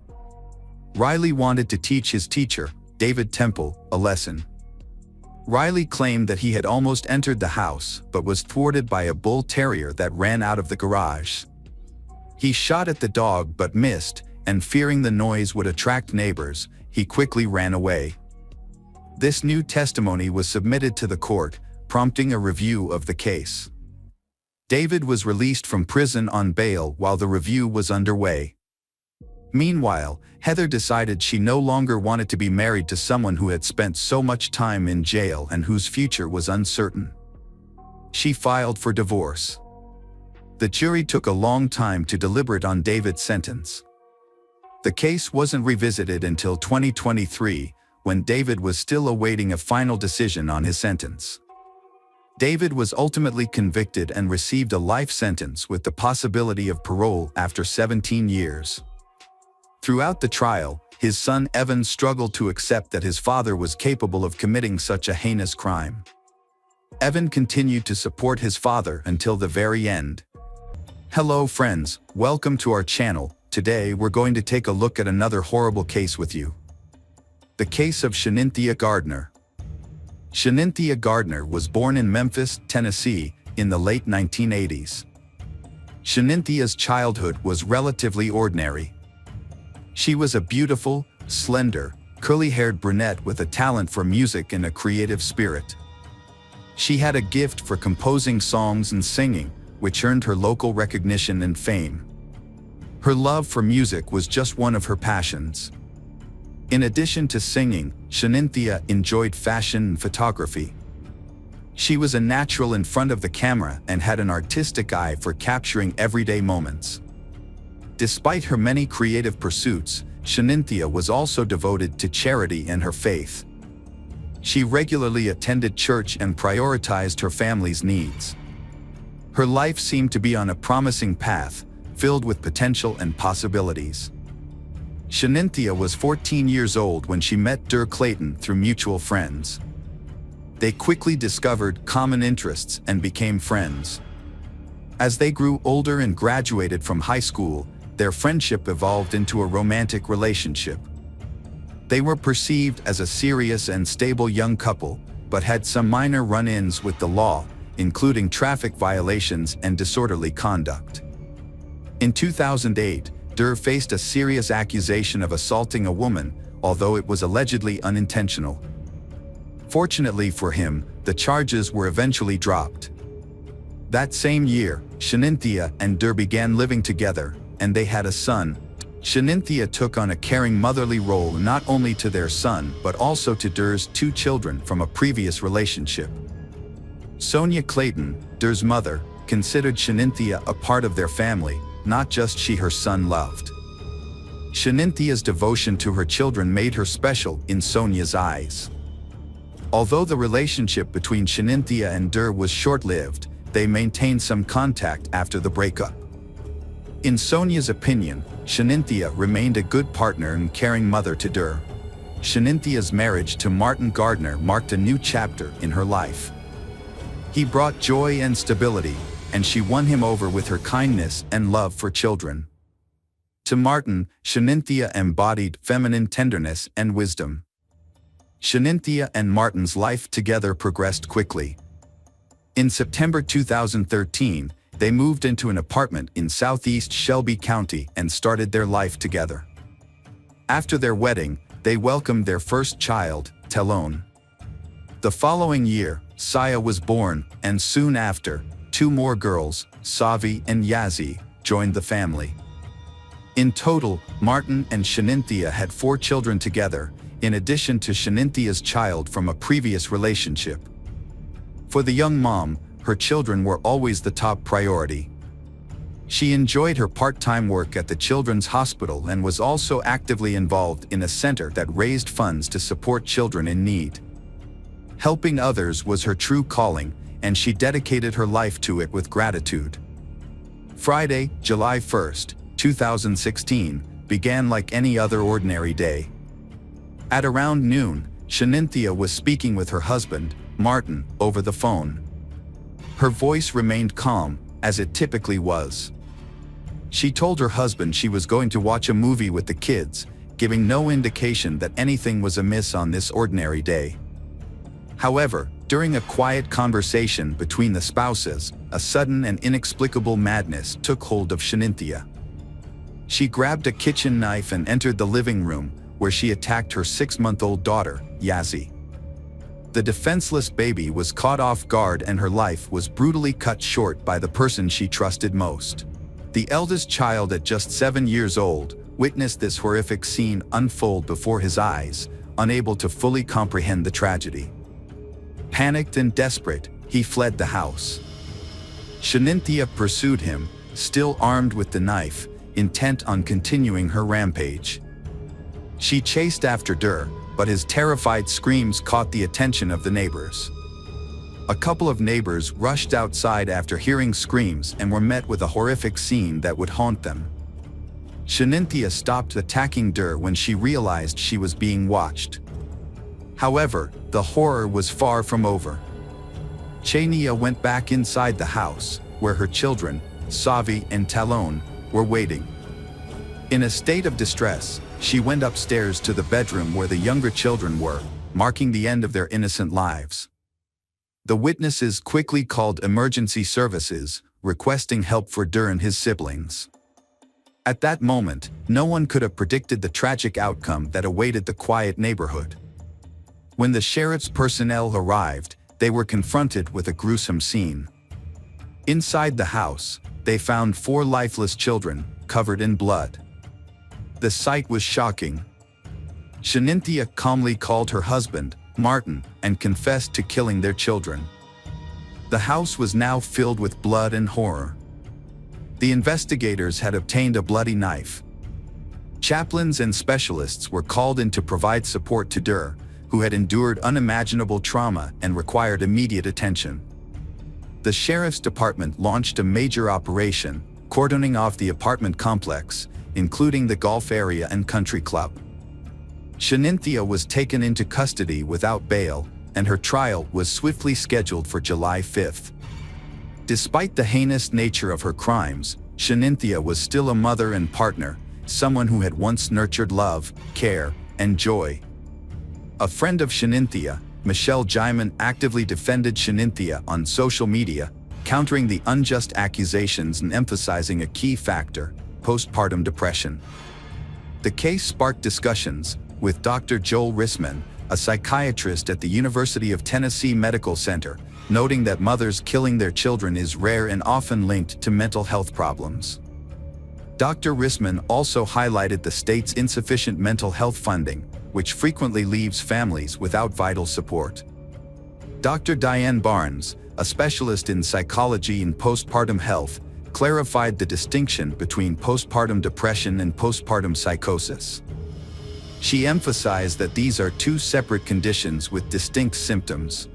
Speaker 1: Riley wanted to teach his teacher, David Temple, a lesson. Riley claimed that he had almost entered the house but was thwarted by a bull terrier that ran out of the garage. He shot at the dog but missed, and fearing the noise would attract neighbors, he quickly ran away. This new testimony was submitted to the court, prompting a review of the case. David was released from prison on bail while the review was underway. Meanwhile, Heather decided she no longer wanted to be married to someone who had spent so much time in jail and whose future was uncertain. She filed for divorce. The jury took a long time to deliberate on David's sentence. The case wasn't revisited until 2023, when David was still awaiting a final decision on his sentence. David was ultimately convicted and received a life sentence with the possibility of parole after 17 years. Throughout the trial, his son Evan struggled to accept that his father was capable of committing such a heinous crime. Evan continued to support his father until the very end. Hello friends, welcome to our channel. Today we're going to take a look at another horrible case with you. The case of Shanynthia Gardner. Shanynthia Gardner was born in Memphis, Tennessee, in the late 1980s. Shaninthia's childhood was relatively ordinary. She was a beautiful, slender, curly-haired brunette with a talent for music and a creative spirit. She had a gift for composing songs and singing, which earned her local recognition and fame. Her love for music was just one of her passions. In addition to singing, Shanynthia enjoyed fashion and photography. She was a natural in front of the camera and had an artistic eye for capturing everyday moments. Despite her many creative pursuits, Shanynthia was also devoted to charity and her faith. She regularly attended church and prioritized her family's needs. Her life seemed to be on a promising path, filled with potential and possibilities. Shanynthia was 14 years old when she met Dur Clayton through mutual friends. They quickly discovered common interests and became friends. As they grew older and graduated from high school, their friendship evolved into a romantic relationship. They were perceived as a serious and stable young couple, but had some minor run-ins with the law, including traffic violations and disorderly conduct. In 2008, Durr faced a serious accusation of assaulting a woman, although it was allegedly unintentional. Fortunately for him, the charges were eventually dropped. That same year, Shanynthia and Durr began living together, and they had a son. Shanynthia took on a caring motherly role not only to their son but also to Durr's 2 children from a previous relationship. Sonia Clayton, Durr's mother, considered Shanynthia a part of their family, not just she her son loved. Shanintia's devotion to her children made her special in Sonia's eyes. Although the relationship between Shanynthia and Durr was short-lived, they maintained some contact after the breakup. In Sonia's opinion, Shanynthia remained a good partner and caring mother to Durr. Shaninthia's marriage to Martin Gardner marked a new chapter in her life. He brought joy and stability, and she won him over with her kindness and love for children. To Martin, Shanynthia embodied feminine tenderness and wisdom. Shanynthia and Martin's life together progressed quickly. In September 2013, they moved into an apartment in southeast Shelby County and started their life together. After their wedding, they welcomed their first child, Telone. The following year, Saya was born, and soon after, 2 more girls, Savi and Yazzie, joined the family. In total, Martin and Shanynthia had 4 children together, in addition to Shaninthia's child from a previous relationship. For the young mom, her children were always the top priority. She enjoyed her part-time work at the Children's Hospital and was also actively involved in a center that raised funds to support children in need. Helping others was her true calling, and she dedicated her life to it with gratitude. Friday, July 1st, 2016, began like any other ordinary day. At around noon, Shanynthia was speaking with her husband, Martin, over the phone. Her voice remained calm, as it typically was. She told her husband she was going to watch a movie with the kids, giving no indication that anything was amiss on this ordinary day. However, during a quiet conversation between the spouses, a sudden and inexplicable madness took hold of Shanynthia. She grabbed a kitchen knife and entered the living room, where she attacked her 6-month-old daughter, Yazzie. The defenseless baby was caught off guard and her life was brutally cut short by the person she trusted most. The eldest child, at just 7 years old, witnessed this horrific scene unfold before his eyes, unable to fully comprehend the tragedy. Panicked and desperate, he fled the house. Shanynthia pursued him, still armed with the knife, intent on continuing her rampage. She chased after Durr, but his terrified screams caught the attention of the neighbors. A couple of neighbors rushed outside after hearing screams and were met with a horrific scene that would haunt them. Shanynthia stopped attacking Durr when she realized she was being watched. However, the horror was far from over. Chania went back inside the house, where her children, Savi and Telone, were waiting. In a state of distress, she went upstairs to the bedroom where the younger children were, marking the end of their innocent lives. The witnesses quickly called emergency services, requesting help for Durr and his siblings. At that moment, no one could have predicted the tragic outcome that awaited the quiet neighborhood. When the sheriff's personnel arrived, they were confronted with a gruesome scene. Inside the house, they found 4 lifeless children, covered in blood. The sight was shocking. Shanynthia calmly called her husband, Martin, and confessed to killing their children. The house was now filled with blood and horror. The investigators had obtained a bloody knife. Chaplains and specialists were called in to provide support to Durr, who had endured unimaginable trauma and required immediate attention. The sheriff's department launched a major operation, cordoning off the apartment complex, including the golf area and country club. Shanynthia was taken into custody without bail, and her trial was swiftly scheduled for July 5th. Despite the heinous nature of her crimes, Shanynthia was still a mother and partner, someone who had once nurtured love, care, and joy. A friend of Shanynthia, Michelle Jaiman actively defended Shanintya on social media, countering the unjust accusations and emphasizing a key factor: postpartum depression. The case sparked discussions, with Dr. Joel Rissman, a psychiatrist at the University of Tennessee Medical Center, noting that mothers killing their children is rare and often linked to mental health problems. Dr. Rissman also highlighted the state's insufficient mental health funding, which frequently leaves families without vital support. Dr. Diane Barnes, a specialist in psychology and postpartum health, clarified the distinction between postpartum depression and postpartum psychosis. She emphasized that these are two separate conditions with distinct symptoms.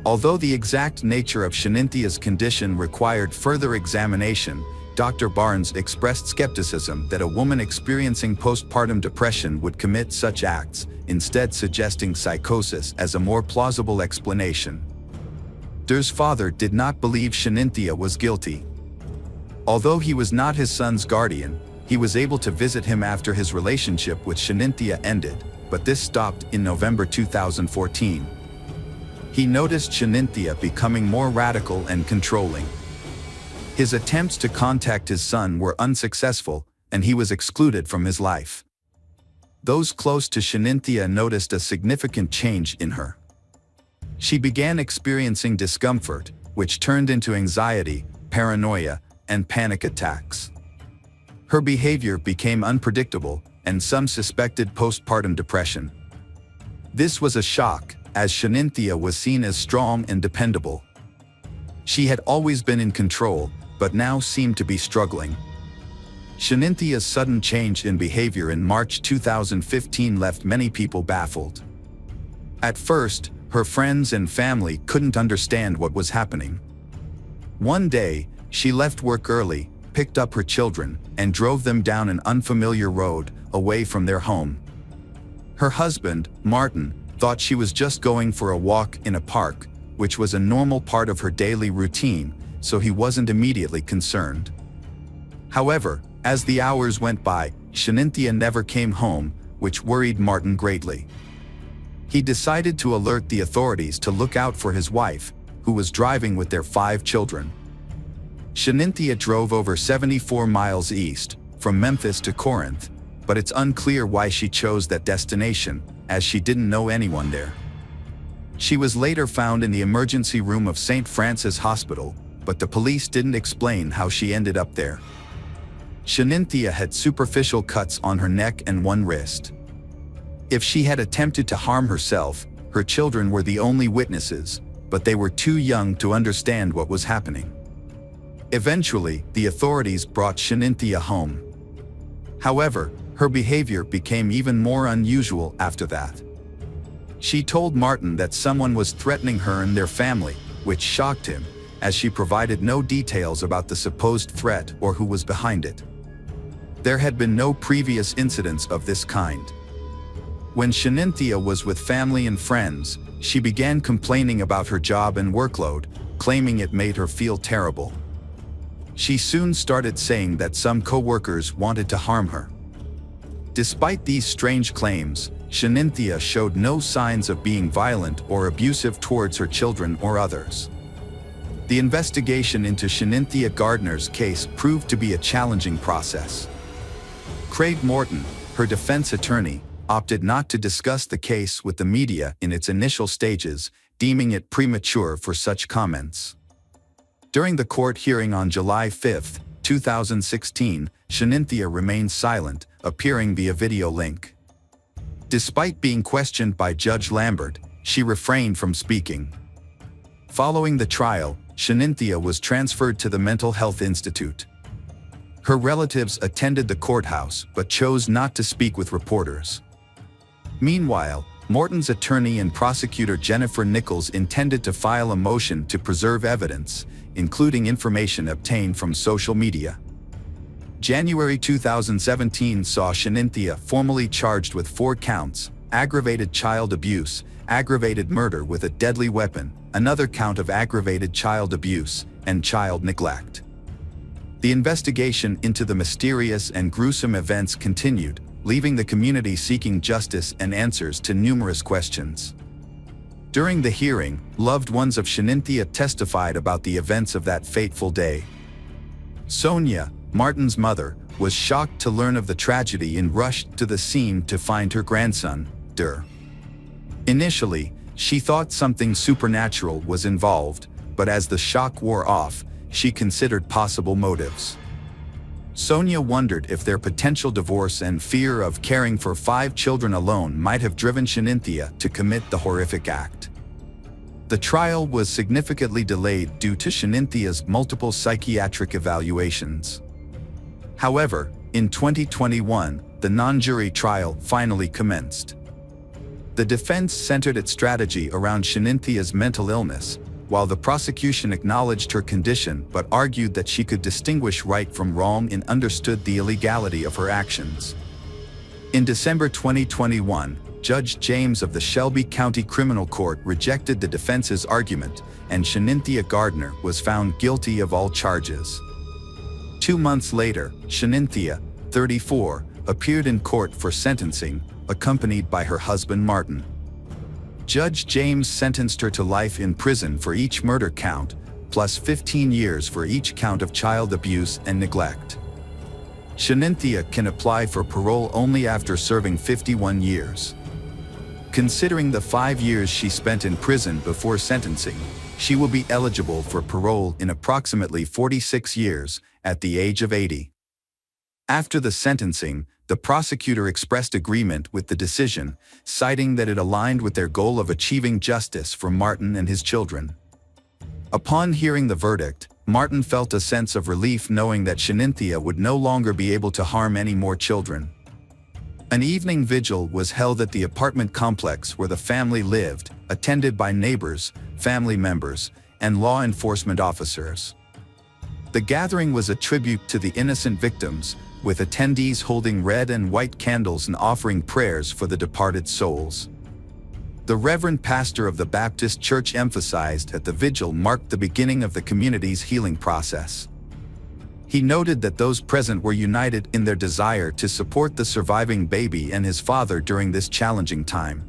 Speaker 1: Although the exact nature of Shanintya's condition required further examination, Dr. Barnes expressed skepticism that a woman experiencing postpartum depression would commit such acts, instead suggesting psychosis as a more plausible explanation. Dur's father did not believe Shanintya was guilty. Although he was not his son's guardian, he was able to visit him after his relationship with Shanintya ended, but this stopped in November 2014. He noticed Shanintya becoming more radical and controlling. His attempts to contact his son were unsuccessful, and he was excluded from his life. Those close to Shanintya noticed a significant change in her. She began experiencing discomfort, which turned into anxiety, paranoia, and panic attacks. Her behavior became unpredictable, and some suspected postpartum depression. This was a shock, as Shanintya was seen as strong and dependable. She had always been in control, but now seemed to be struggling. Shanintya's sudden change in behavior in March 2015 left many people baffled. At first, her friends and family couldn't understand what was happening. One day, she left work early, picked up her children, and drove them down an unfamiliar road, away from their home. Her husband, Martin, thought she was just going for a walk in a park, which was a normal part of her daily routine, so he wasn't immediately concerned. However, as the hours went by, Shanintya never came home, which worried Martin greatly. He decided to alert the authorities to look out for his wife, who was driving with their 5 children. Shanintya drove over 74 miles east, from Memphis to Corinth, but it's unclear why she chose that destination, as she didn't know anyone there. She was later found in the emergency room of St. Francis Hospital, but the police didn't explain how she ended up there. Shanintya had superficial cuts on her neck and one wrist. If she had attempted to harm herself, her children were the only witnesses, but they were too young to understand what was happening. Eventually, the authorities brought Shanintya home. However, her behavior became even more unusual after that. She told Martin that someone was threatening her and their family, which shocked him, as she provided no details about the supposed threat or who was behind it. There had been no previous incidents of this kind. When Shanintya was with family and friends, she began complaining about her job and workload, claiming it made her feel terrible. She soon started saying that some co-workers wanted to harm her. Despite these strange claims, Shanintya showed no signs of being violent or abusive towards her children or others. The investigation into Shanintya Gardner's case proved to be a challenging process. Craig Morton, her defense attorney, opted not to discuss the case with the media in its initial stages, deeming it premature for such comments. During the court hearing on July 5, 2016, Shanintya remained silent, appearing via video link. Despite being questioned by Judge Lambert, she refrained from speaking. Following the trial, Shanintya was transferred to the Mental Health Institute. Her relatives attended the courthouse but chose not to speak with reporters. Meanwhile, Morton's attorney and prosecutor Jennifer Nichols intended to file a motion to preserve evidence, including information obtained from social media. January 2017 saw Shanintya formally charged with 4 counts: aggravated child abuse, aggravated murder with a deadly weapon, another count of aggravated child abuse, and child neglect. The investigation into the mysterious and gruesome events continued, leaving the community seeking justice and answers to numerous questions. During the hearing, loved ones of Shanynthia testified about the events of that fateful day. Sonia, Martin's mother, was shocked to learn of the tragedy and rushed to the scene to find her grandson, Der. Initially, she thought something supernatural was involved, but as the shock wore off, she considered possible motives. Sonia wondered if their potential divorce and fear of caring for 5 children alone might have driven Shanynthia to commit the horrific act. The trial was significantly delayed due to Shaninthia's multiple psychiatric evaluations. However, in 2021, the non-jury trial finally commenced. The defense centered its strategy around Shaninthia's mental illness, while the prosecution acknowledged her condition but argued that she could distinguish right from wrong and understood the illegality of her actions. In December 2021, Judge James of the Shelby County Criminal Court rejected the defense's argument, and Shanynthia Gardner was found guilty of all charges. 2 months later, Shanynthia, 34, appeared in court for sentencing, accompanied by her husband Martin. Judge James sentenced her to life in prison for each murder count, plus 15 years for each count of child abuse and neglect. Shanynthia can apply for parole only after serving 51 years. Considering the 5 years she spent in prison before sentencing, she will be eligible for parole in approximately 46 years, at the age of 80. After the sentencing, the prosecutor expressed agreement with the decision, citing that it aligned with their goal of achieving justice for Martin and his children. Upon hearing the verdict, Martin felt a sense of relief knowing that Shanynthia would no longer be able to harm any more children. An evening vigil was held at the apartment complex where the family lived, attended by neighbors, family members, and law enforcement officers. The gathering was a tribute to the innocent victims, with attendees holding red and white candles and offering prayers for the departed souls. The Reverend Pastor of the Baptist Church emphasized that the vigil marked the beginning of the community's healing process. He noted that those present were united in their desire to support the surviving baby and his father during this challenging time.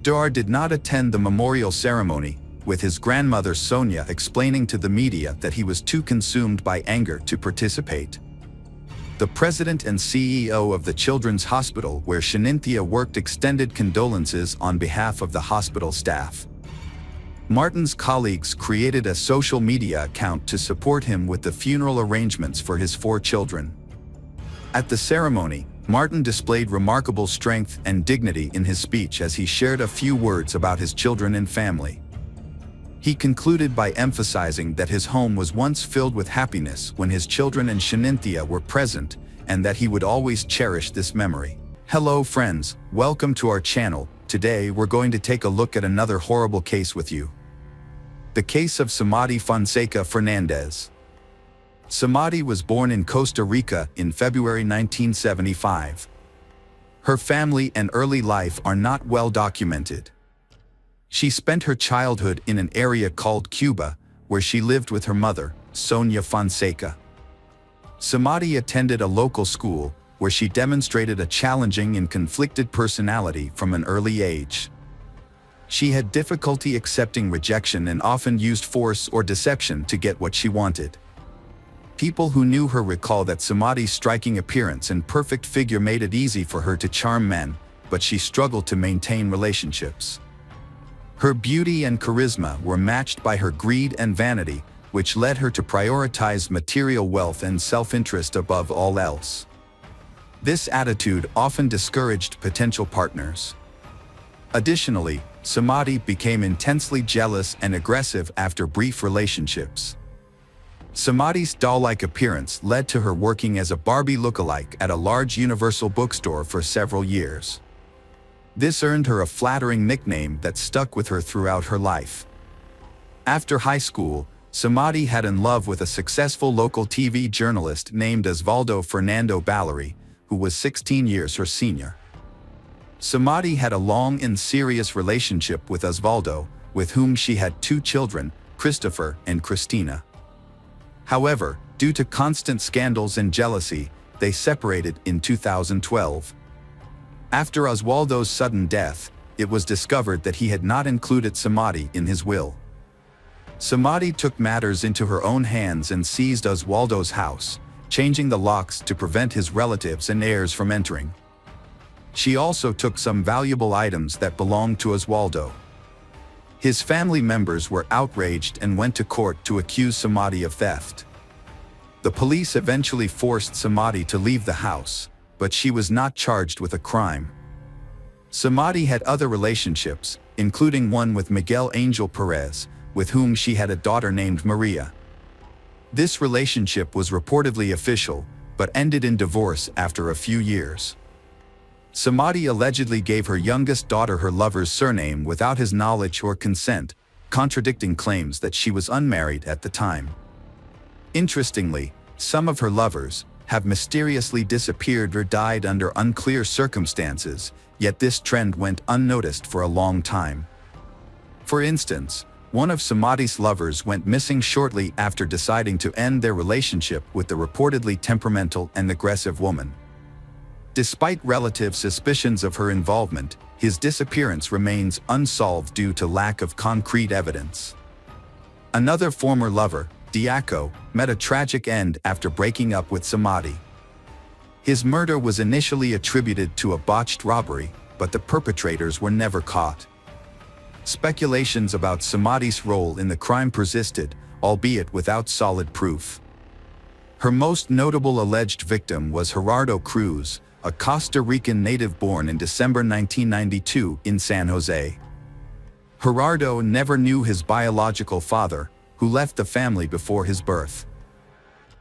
Speaker 1: Der did not attend the memorial ceremony, with his grandmother Sonia explaining to the media that he was too consumed by anger to participate. The president and CEO of the Children's Hospital where Shanynthia worked extended condolences on behalf of the hospital staff. Martin's colleagues created a social media account to support him with the funeral arrangements for his 4 children. At the ceremony, Martin displayed remarkable strength and dignity in his speech as he shared a few words about his children and family. He concluded by emphasizing that his home was once filled with happiness when his children and Shanynthia were present, and that he would always cherish this memory. Hello friends, welcome to our channel. Today we're going to take a look at another horrible case with you. The case of Samadi Fonseca Fernandez. Samadi was born in Costa Rica in February 1975. Her family and early life are not well documented. She spent her childhood in an area called Cuba, where she lived with her mother, Sonia Fonseca. Samadi attended a local school, where she demonstrated a challenging and conflicted personality from an early age. She had difficulty accepting rejection and often used force or deception to get what she wanted. People who knew her recall that Samadi's striking appearance and perfect figure made it easy for her to charm men, but she struggled to maintain relationships. Her beauty and charisma were matched by her greed and vanity, which led her to prioritize material wealth and self-interest above all else. This attitude often discouraged potential partners. Additionally, Samadi became intensely jealous and aggressive after brief relationships. Samadi's doll-like appearance led to her working as a Barbie lookalike at a large Universal bookstore for several years. This earned her a flattering nickname that stuck with her throughout her life. After high school, Samadi had in love with a successful local TV journalist named Osvaldo Fernando Ballery, who was 16 years her senior. Samadi had a long and serious relationship with Osvaldo, with whom she had 2 children, Christopher and Christina. However, due to constant scandals and jealousy, they separated in 2012. After Osvaldo's sudden death, it was discovered that he had not included Samadhi in his will. Samadhi took matters into her own hands and seized Oswaldo's house, changing the locks to prevent his relatives and heirs from entering. She also took some valuable items that belonged to Oswaldo. His family members were outraged and went to court to accuse Samadhi of theft. The police eventually forced Samadhi to leave the house, but she was not charged with a crime. Samadhi had other relationships, including one with Miguel Angel Perez, with whom she had a daughter named Maria. This relationship was reportedly official, but ended in divorce after a few years. Samadhi allegedly gave her youngest daughter her lover's surname without his knowledge or consent, contradicting claims that she was unmarried at the time. Interestingly, some of her lovers have mysteriously disappeared or died under unclear circumstances, yet this trend went unnoticed for a long time. For instance, one of Samadhi's lovers went missing shortly after deciding to end their relationship with the reportedly temperamental and aggressive woman. Despite relative suspicions of her involvement, his disappearance remains unsolved due to lack of concrete evidence. Another former lover, Diaco, met a tragic end after breaking up with Samadhi. His murder was initially attributed to a botched robbery, but the perpetrators were never caught. Speculations about Samadhi's role in the crime persisted, albeit without solid proof. Her most notable alleged victim was Gerardo Cruz, a Costa Rican native born in December 1992 in San Jose. Gerardo never knew his biological father, who left the family before his birth.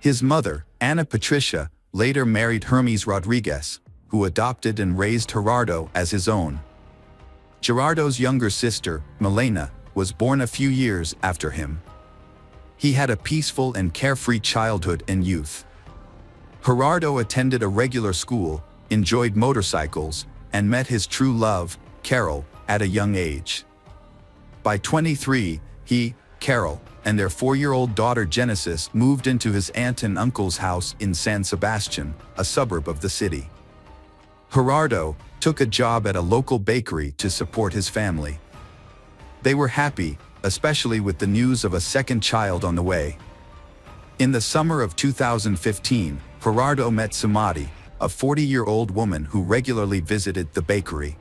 Speaker 1: His mother, Ana Patricia, later married Hermes Rodriguez, who adopted and raised Gerardo as his own. Gerardo's younger sister, Milena, was born a few years after him. He had a peaceful and carefree childhood and youth. Gerardo attended a regular school, enjoyed motorcycles, and met his true love, Carol, at a young age. By 23, he, Carol, and their 4-year-old daughter Genesis moved into his aunt and uncle's house in San Sebastian, a suburb of the city. Gerardo took a job at a local bakery to support his family. They were happy, especially with the news of a second child on the way. In the summer of 2015, Gerardo met Samadhi, a 40-year-old woman who regularly visited the bakery.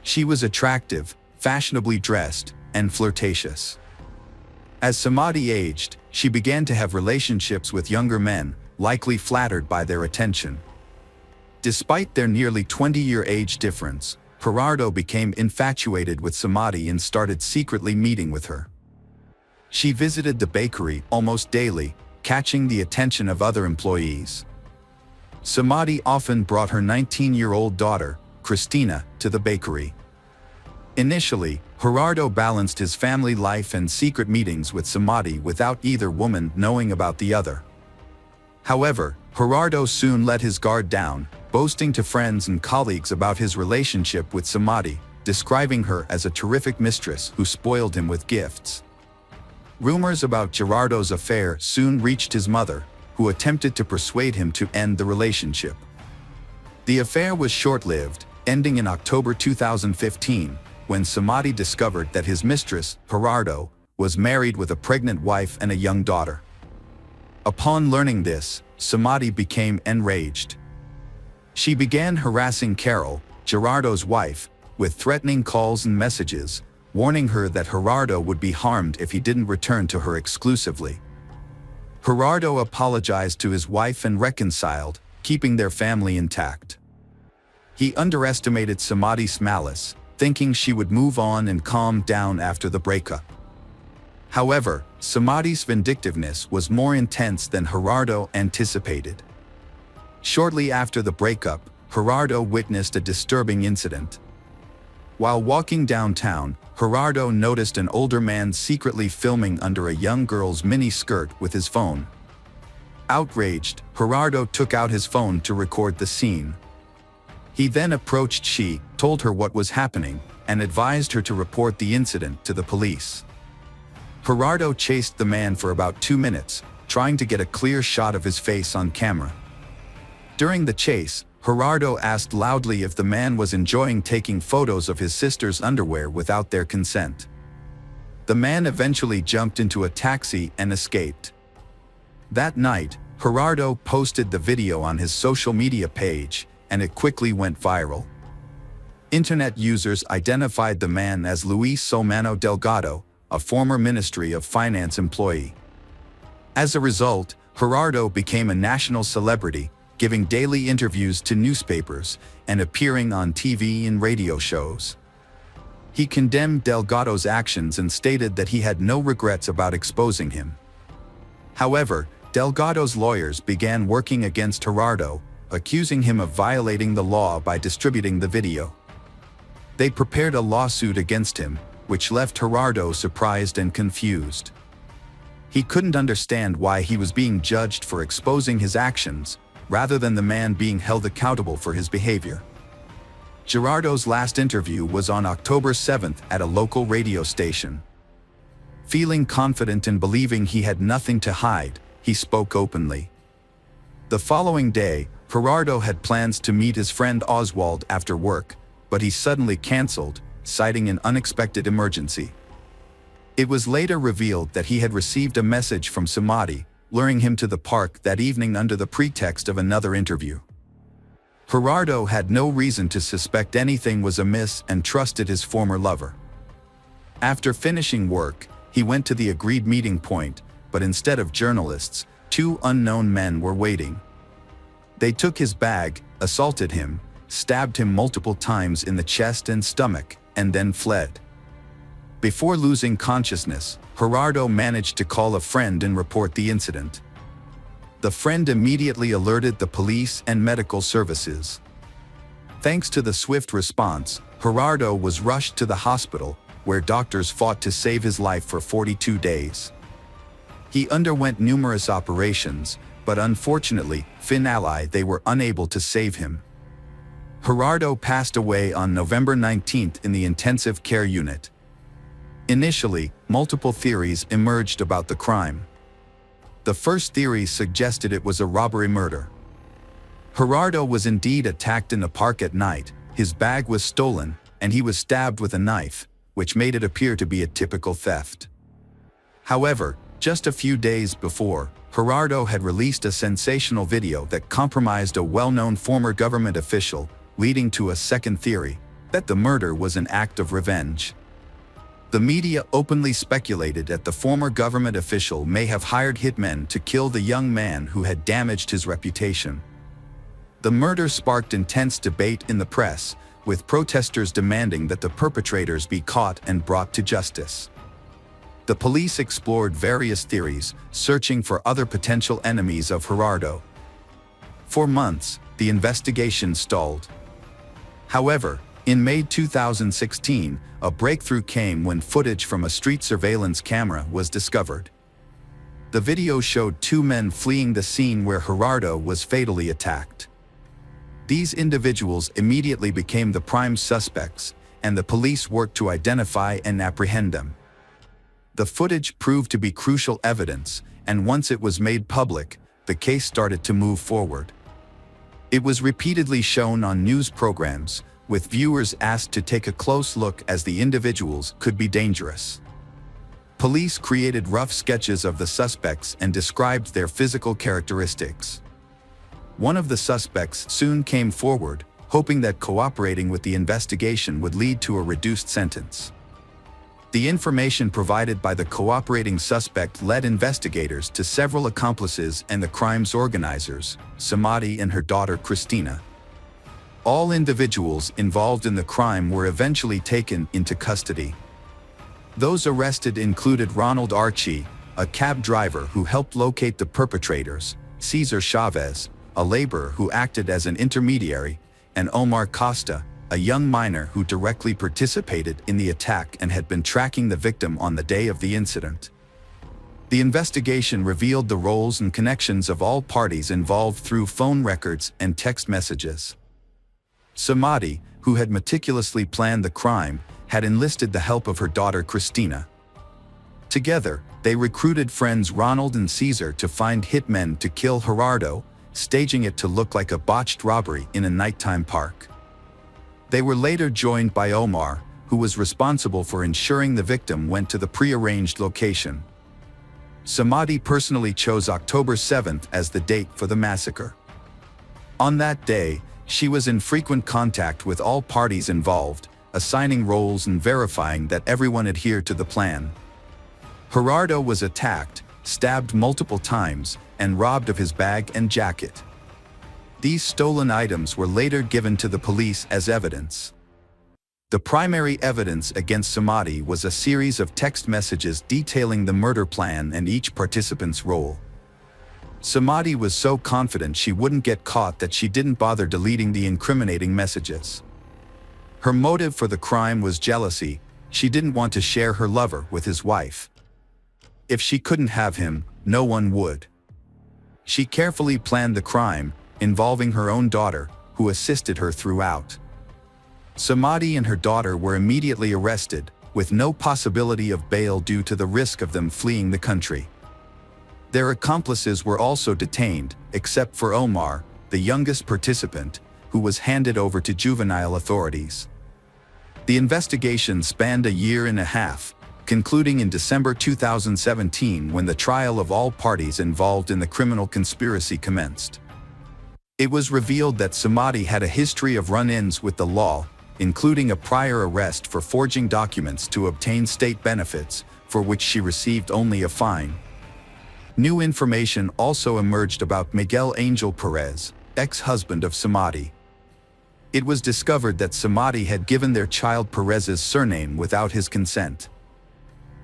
Speaker 1: She was attractive, fashionably dressed, and flirtatious. As Samadhi aged, she began to have relationships with younger men, likely flattered by their attention. Despite their nearly 20-year age difference, Gerardo became infatuated with Samadhi and started secretly meeting with her. She visited the bakery almost daily, catching the attention of other employees. Samadhi often brought her 19-year-old daughter, Christina, to the bakery. Initially, Gerardo balanced his family life and secret meetings with Samadhi without either woman knowing about the other. However, Gerardo soon let his guard down, boasting to friends and colleagues about his relationship with Samadhi, describing her as a terrific mistress who spoiled him with gifts. Rumors about Gerardo's affair soon reached his mother, who attempted to persuade him to end the relationship. The affair was short-lived, ending in October 2015, when Samadhi discovered that his mistress, Gerardo, was married with a pregnant wife and a young daughter. Upon learning this, Samadhi became enraged. She began harassing Carol, Gerardo's wife, with threatening calls and messages, warning her that Gerardo would be harmed if he didn't return to her exclusively. Gerardo apologized to his wife and reconciled, keeping their family intact. He underestimated Samadhi's malice, thinking she would move on and calm down after the breakup. However, Samadhi's vindictiveness was more intense than Gerardo anticipated. Shortly after the breakup, Gerardo witnessed a disturbing incident. While walking downtown, Gerardo noticed an older man secretly filming under a young girl's mini-skirt with his phone. Outraged, Gerardo took out his phone to record the scene. He then approached she, told her what was happening, and advised her to report the incident to the police. Gerardo chased the man for about 2 minutes, trying to get a clear shot of his face on camera. During the chase, Gerardo asked loudly if the man was enjoying taking photos of his sister's underwear without their consent. The man eventually jumped into a taxi and escaped. That night, Gerardo posted the video on his social media page, and it quickly went viral. Internet users identified the man as Luis Solmano Delgado, a former Ministry of Finance employee. As a result, Gerardo became a national celebrity, giving daily interviews to newspapers and appearing on TV and radio shows. He condemned Delgado's actions and stated that he had no regrets about exposing him. However, Delgado's lawyers began working against Gerardo, accusing him of violating the law by distributing the video. They prepared a lawsuit against him, which left Gerardo surprised and confused. He couldn't understand why he was being judged for exposing his actions, rather than the man being held accountable for his behavior. Gerardo's last interview was on October 7th at a local radio station. Feeling confident and believing he had nothing to hide, he spoke openly. The following day, Gerardo had plans to meet his friend Oswald after work, but he suddenly canceled, citing an unexpected emergency. It was later revealed that he had received a message from Samadi, luring him to the park that evening under the pretext of another interview. Gerardo had no reason to suspect anything was amiss and trusted his former lover. After finishing work, he went to the agreed meeting point, but instead of journalists, two unknown men were waiting. They took his bag, assaulted him, stabbed him multiple times in the chest and stomach, and then fled. Before losing consciousness, Gerardo managed to call a friend and report the incident. The friend immediately alerted the police and medical services. Thanks to the swift response, Gerardo was rushed to the hospital, where doctors fought to save his life for 42 days. He underwent numerous operations, but unfortunately, they were unable to save him. Gerardo passed away on November 19th in the intensive care unit. Initially, multiple theories emerged about the crime. The first theory suggested it was a robbery murder. Gerardo was indeed attacked in a park at night, his bag was stolen, and he was stabbed with a knife, which made it appear to be a typical theft. However, just a few days before, Gerardo had released a sensational video that compromised a well-known former government official, leading to a second theory, that the murder was an act of revenge. The media openly speculated that the former government official may have hired hitmen to kill the young man who had damaged his reputation. The murder sparked intense debate in the press, with protesters demanding that the perpetrators be caught and brought to justice. The police explored various theories, searching for other potential enemies of Gerardo. For months, the investigation stalled. However, in May 2016, a breakthrough came when footage from a street surveillance camera was discovered. The video showed two men fleeing the scene where Gerardo was fatally attacked. These individuals immediately became the prime suspects, and the police worked to identify and apprehend them. The footage proved to be crucial evidence, and once it was made public, the case started to move forward. It was repeatedly shown on news programs, with viewers asked to take a close look as the individuals could be dangerous. Police created rough sketches of the suspects and described their physical characteristics. One of the suspects soon came forward, hoping that cooperating with the investigation would lead to a reduced sentence. The information provided by the cooperating suspect led investigators to several accomplices and the crime's organizers, Samadi and her daughter Christina. All individuals involved in the crime were eventually taken into custody. Those arrested included Ronald Archie, a cab driver who helped locate the perpetrators, Cesar Chavez, a laborer who acted as an intermediary, and Omar Costa, a young miner who directly participated in the attack and had been tracking the victim on the day of the incident. The investigation revealed the roles and connections of all parties involved through phone records and text messages. Samadi, who had meticulously planned the crime, had enlisted the help of her daughter Christina. Together, they recruited friends Ronald and Cesar to find hitmen to kill Gerardo, staging it to look like a botched robbery in a nighttime park. They were later joined by Omar, who was responsible for ensuring the victim went to the prearranged location. Samadi personally chose October 7th as the date for the massacre. On that day, she was in frequent contact with all parties involved, assigning roles and verifying that everyone adhered to the plan. Gerardo was attacked, stabbed multiple times, and robbed of his bag and jacket. These stolen items were later given to the police as evidence. The primary evidence against Samadi was a series of text messages detailing the murder plan and each participant's role. Samadi was so confident she wouldn't get caught that she didn't bother deleting the incriminating messages. Her motive for the crime was jealousy. She didn't want to share her lover with his wife. If she couldn't have him, no one would. She carefully planned the crime, involving her own daughter, who assisted her throughout. Samadi and her daughter were immediately arrested, with no possibility of bail due to the risk of them fleeing the country. Their accomplices were also detained, except for Omar, the youngest participant, who was handed over to juvenile authorities. The investigation spanned a year and a half, concluding in December 2017 when the trial of all parties involved in the criminal conspiracy commenced. It was revealed that Samadi had a history of run-ins with the law, including a prior arrest for forging documents to obtain state benefits, for which she received only a fine. New information also emerged about Miguel Angel Perez, ex-husband of Samadi. It was discovered that Samadi had given their child Perez's surname without his consent.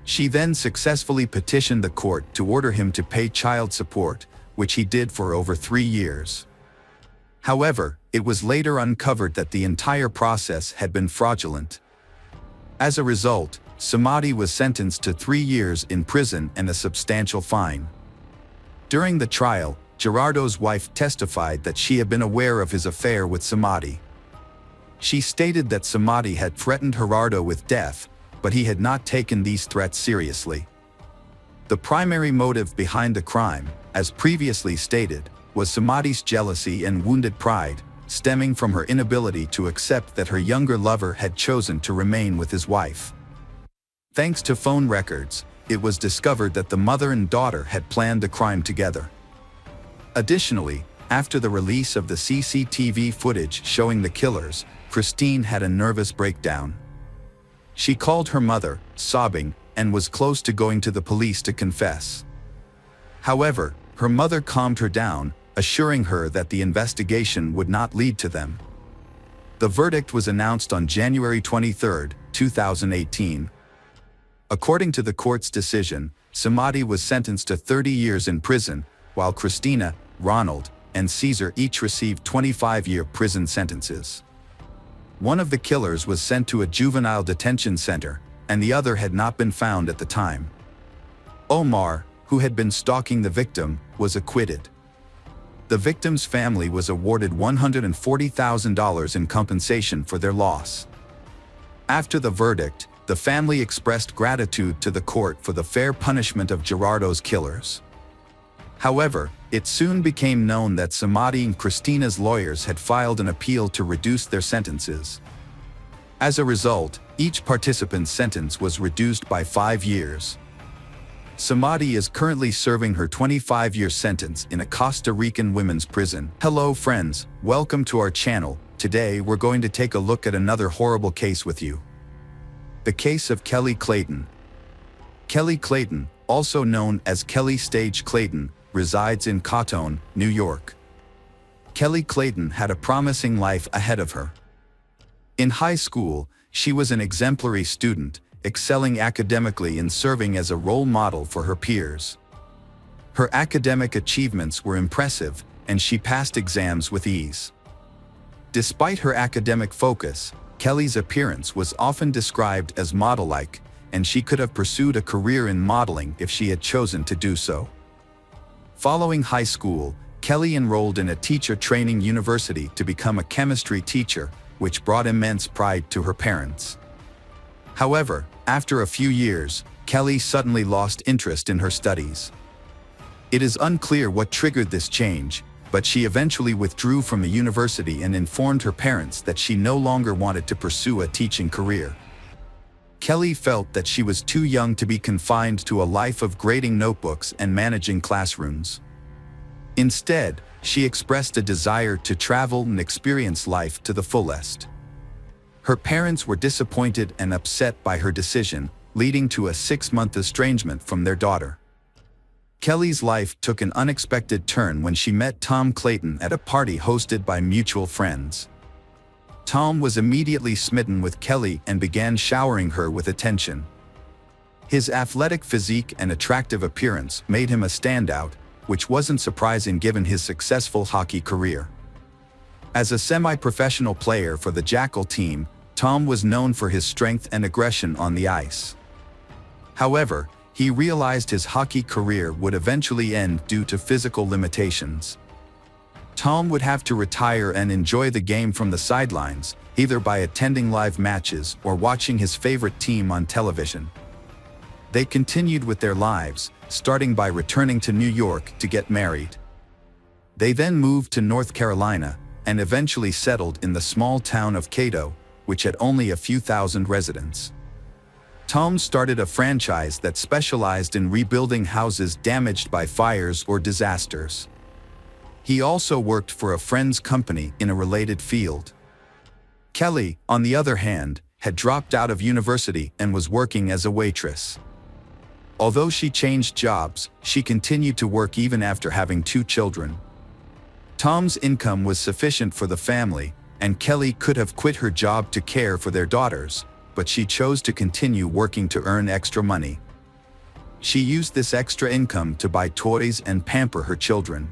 Speaker 1: She then successfully petitioned the court to order him to pay child support, which he did for over 3 years. However, it was later uncovered that the entire process had been fraudulent. As a result, Samadi was sentenced to 3 years in prison and a substantial fine. During the trial, Gerardo's wife testified that she had been aware of his affair with Samadi. She stated that Samadi had threatened Gerardo with death, but he had not taken these threats seriously. The primary motive behind the crime, as previously stated, was Samadi's jealousy and wounded pride, stemming from her inability to accept that her younger lover had chosen to remain with his wife. Thanks to phone records, it was discovered that the mother and daughter had planned the crime together. Additionally, after the release of the CCTV footage showing the killers, Christine had a nervous breakdown. She called her mother, sobbing, and was close to going to the police to confess. However, her mother calmed her down, assuring her that the investigation would not lead to them. The verdict was announced on January 23, 2018. According to the court's decision, Samadi was sentenced to 30 years in prison, while Christina, Ronald, and Caesar each received 25-year prison sentences. One of the killers was sent to a juvenile detention center, and the other had not been found at the time. Omar, who had been stalking the victim, was acquitted. The victim's family was awarded $140,000 in compensation for their loss. After the verdict, the family expressed gratitude to the court for the fair punishment of Gerardo's killers. However, it soon became known that Samadi and Christina's lawyers had filed an appeal to reduce their sentences. As a result, each participant's sentence was reduced by 5 years. Samadi is currently serving her 25-year sentence in a Costa Rican women's prison. Hello friends, welcome to our channel. Today we're going to take a look at another horrible case with you. The case of Kelly Clayton. Kelly Clayton, also known as Kelly Stage Clayton, resides in Cotton, New York. Kelly Clayton had a promising life ahead of her. In high school, she was an exemplary student, excelling academically and serving as a role model for her peers. Her academic achievements were impressive, and she passed exams with ease. Despite her academic focus, Kelly's appearance was often described as model-like, and she could have pursued a career in modeling if she had chosen to do so. Following high school, Kelly enrolled in a teacher training university to become a chemistry teacher, which brought immense pride to her parents. However, after a few years, Kelly suddenly lost interest in her studies. It is unclear what triggered this change, but she eventually withdrew from the university and informed her parents that she no longer wanted to pursue a teaching career. Kelly felt that she was too young to be confined to a life of grading notebooks and managing classrooms. Instead, she expressed a desire to travel and experience life to the fullest. Her parents were disappointed and upset by her decision, leading to a 6-month estrangement from their daughter. Kelly's life took an unexpected turn when she met Tom Clayton at a party hosted by mutual friends. Tom was immediately smitten with Kelly and began showering her with attention. His athletic physique and attractive appearance made him a standout, which wasn't surprising given his successful hockey career. As a semi-professional player for the Jackal team, Tom was known for his strength and aggression on the ice. However, he realized his hockey career would eventually end due to physical limitations. Tom would have to retire and enjoy the game from the sidelines, either by attending live matches or watching his favorite team on television. They continued with their lives, starting by returning to New York to get married. They then moved to North Carolina and eventually settled in the small town of Cato, which had only a few thousand residents. Tom started a franchise that specialized in rebuilding houses damaged by fires or disasters. He also worked for a friend's company in a related field. Kelly, on the other hand, had dropped out of university and was working as a waitress. Although she changed jobs, she continued to work even after having 2 children. Tom's income was sufficient for the family, and Kelly could have quit her job to care for their daughters, but she chose to continue working to earn extra money. She used this extra income to buy toys and pamper her children.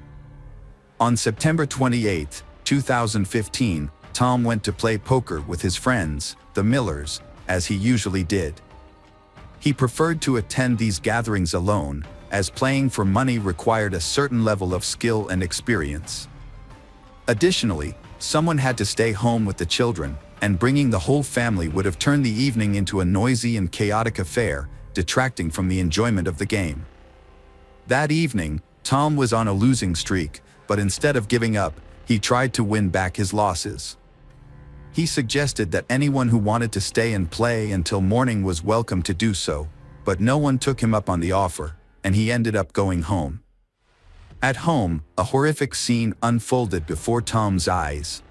Speaker 1: On September 28, 2015, Tom went to play poker with his friends, the Millers, as he usually did. He preferred to attend these gatherings alone, as playing for money required a certain level of skill and experience. Additionally, someone had to stay home with the children, and bringing the whole family would have turned the evening into a noisy and chaotic affair, detracting from the enjoyment of the game. That evening, Tom was on a losing streak, but instead of giving up, he tried to win back his losses. He suggested that anyone who wanted to stay and play until morning was welcome to do so, but no one took him up on the offer, and he ended up going home. At home, a horrific scene unfolded before Tom's eyes.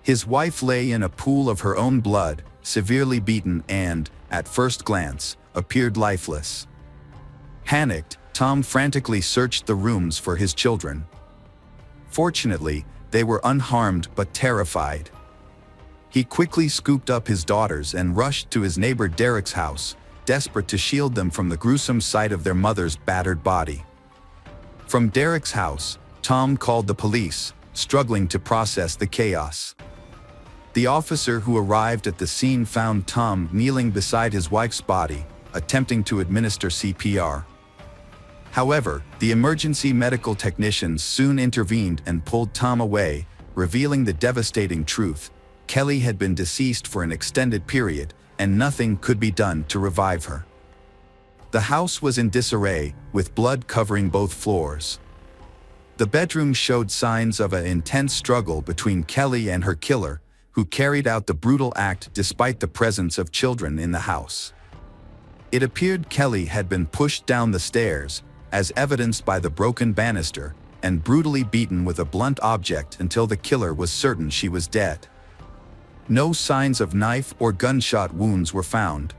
Speaker 1: His wife lay in a pool of her own blood, severely beaten and, at first glance, appeared lifeless. Panicked, Tom frantically searched the rooms for his children. Fortunately, they were unharmed but terrified. He quickly scooped up his daughters and rushed to his neighbor Derek's house, desperate to shield them from the gruesome sight of their mother's battered body. From Derek's house, Tom called the police, struggling to process the chaos. The officer who arrived at the scene found Tom kneeling beside his wife's body, attempting to administer CPR. However, the emergency medical technicians soon intervened and pulled Tom away, revealing the devastating truth: Kelly had been deceased for an extended period, and nothing could be done to revive her. The house was in disarray, with blood covering both floors. The bedroom showed signs of an intense struggle between Kelly and her killer, who carried out the brutal act despite the presence of children in the house. It appeared Kelly had been pushed down the stairs, as evidenced by the broken banister, and brutally beaten with a blunt object until the killer was certain she was dead. No signs of knife or gunshot wounds were found.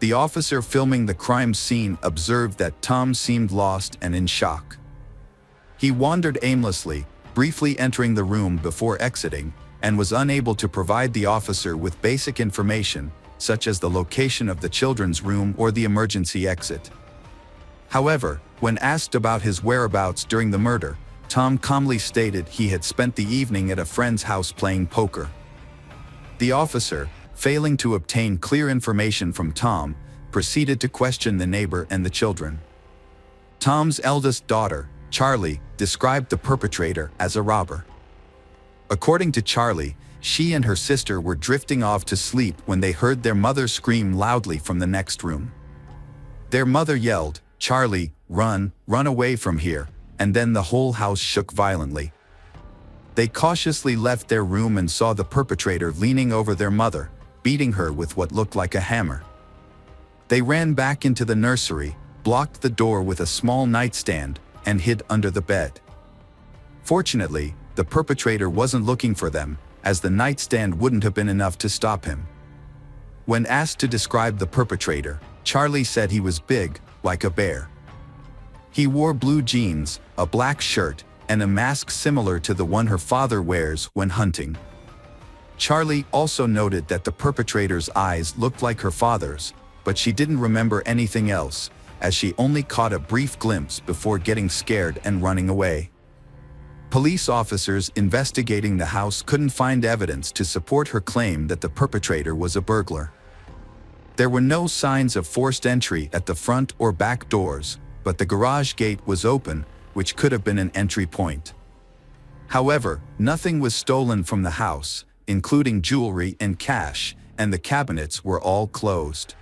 Speaker 1: The officer filming the crime scene observed that Tom seemed lost and in shock. He wandered aimlessly, briefly entering the room before exiting, and was unable to provide the officer with basic information, such as the location of the children's room or the emergency exit. However, when asked about his whereabouts during the murder, Tom calmly stated he had spent the evening at a friend's house playing poker. The officer, failing to obtain clear information from Tom, proceeded to question the neighbor and the children. Tom's eldest daughter, Charlie, described the perpetrator as a robber. According to Charlie, she and her sister were drifting off to sleep when they heard their mother scream loudly from the next room. Their mother yelled, "Charlie, run away from here," and then the whole house shook violently. They cautiously left their room and saw the perpetrator leaning over their mother, beating her with what looked like a hammer. They ran back into the nursery, blocked the door with a small nightstand, and hid under the bed. Fortunately, the perpetrator wasn't looking for them, as the nightstand wouldn't have been enough to stop him. When asked to describe the perpetrator, Charlie said he was big, like a bear. He wore blue jeans, a black shirt, and a mask similar to the one her father wears when hunting. Charlie also noted that the perpetrator's eyes looked like her father's, but she didn't remember anything else, as she only caught a brief glimpse before getting scared and running away. Police officers investigating the house couldn't find evidence to support her claim that the perpetrator was a burglar. There were no signs of forced entry at the front or back doors, but the garage gate was open, which could have been an entry point. However, nothing was stolen from the house, including jewelry and cash, and the cabinets were all closed.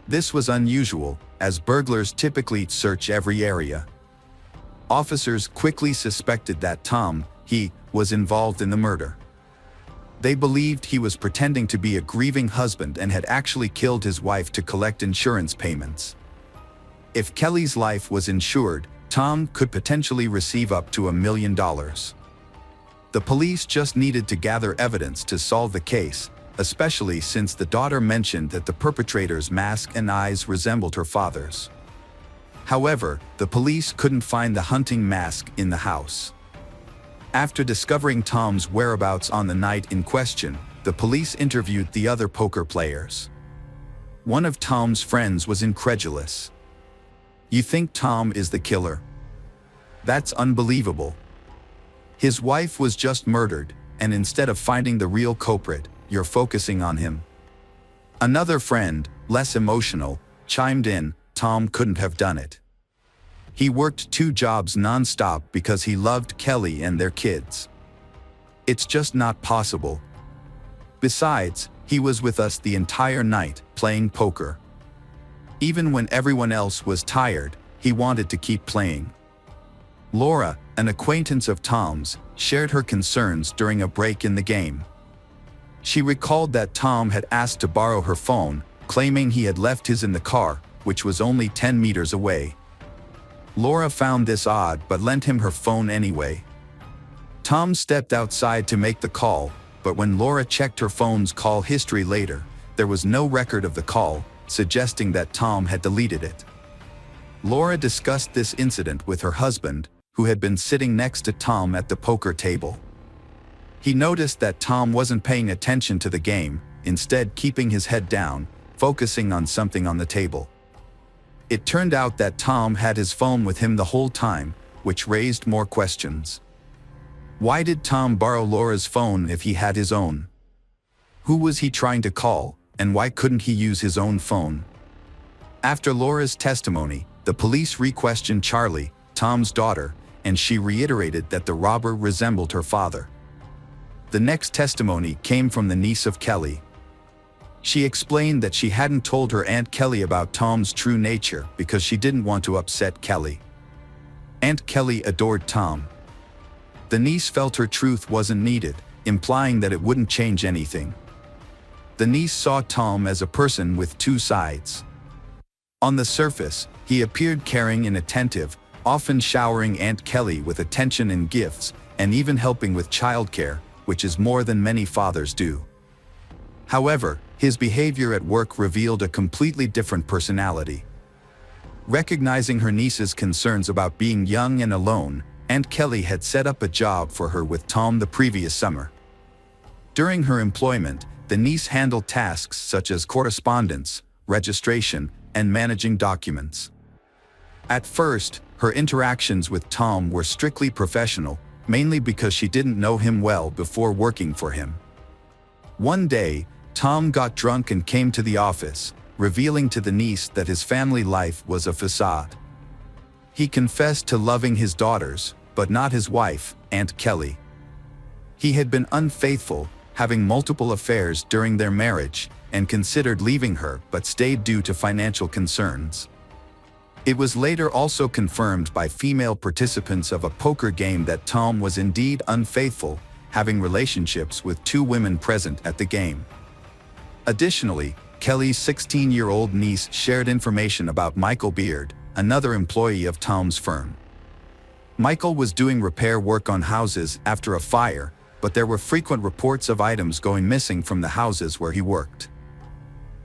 Speaker 1: This was unusual, as burglars typically search every area. Officers quickly suspected that Tom, was involved in the murder. They believed he was pretending to be a grieving husband and had actually killed his wife to collect insurance payments. If Kelly's life was insured, Tom could potentially receive up to $1 million. The police just needed to gather evidence to solve the case, especially since the daughter mentioned that the perpetrator's mask and eyes resembled her father's. However, the police couldn't find the hunting mask in the house. After discovering Tom's whereabouts on the night in question, the police interviewed the other poker players. One of Tom's friends was incredulous. "You think Tom is the killer? That's unbelievable. His wife was just murdered, and instead of finding the real culprit, you're focusing on him." Another friend, less emotional, chimed in, "Tom couldn't have done it. He worked 2 jobs non-stop because he loved Kelly and their kids. It's just not possible. Besides, he was with us the entire night, playing poker. Even when everyone else was tired, he wanted to keep playing." Laura, an acquaintance of Tom's, shared her concerns during a break in the game. She recalled that Tom had asked to borrow her phone, claiming he had left his in the car, which was only 10 meters away. Laura found this odd but lent him her phone anyway. Tom stepped outside to make the call, but when Laura checked her phone's call history later, there was no record of the call, suggesting that Tom had deleted it. Laura discussed this incident with her husband, who had been sitting next to Tom at the poker table. He noticed that Tom wasn't paying attention to the game, instead keeping his head down, focusing on something on the table. It turned out that Tom had his phone with him the whole time, which raised more questions. Why did Tom borrow Laura's phone if he had his own? Who was he trying to call, and why couldn't he use his own phone? After Laura's testimony, the police re-questioned Charlie, Tom's daughter, and she reiterated that the robber resembled her father. The next testimony came from the niece of Kelly. She explained that she hadn't told her Aunt Kelly about Tom's true nature because she didn't want to upset Kelly. Aunt Kelly adored Tom. The niece felt her truth wasn't needed, implying that it wouldn't change anything. The niece saw Tom as a person with 2 sides. On the surface, he appeared caring and attentive, often showering Aunt Kelly with attention and gifts, and even helping with childcare, which is more than many fathers do. However, his behavior at work revealed a completely different personality. Recognizing her niece's concerns about being young and alone, Aunt Kelly had set up a job for her with Tom the previous summer. During her employment, the niece handled tasks such as correspondence, registration, and managing documents. At first, her interactions with Tom were strictly professional, mainly because she didn't know him well before working for him. One day, Tom got drunk and came to the office, revealing to the niece that his family life was a facade. He confessed to loving his daughters, but not his wife, Aunt Kelly. He had been unfaithful, having multiple affairs during their marriage, and considered leaving her but stayed due to financial concerns. It was later also confirmed by female participants of a poker game that Tom was indeed unfaithful, having relationships with 2 women present at the game. Additionally, Kelly's 16-year-old niece shared information about Michael Beard, another employee of Tom's firm. Michael was doing repair work on houses after a fire, but there were frequent reports of items going missing from the houses where he worked.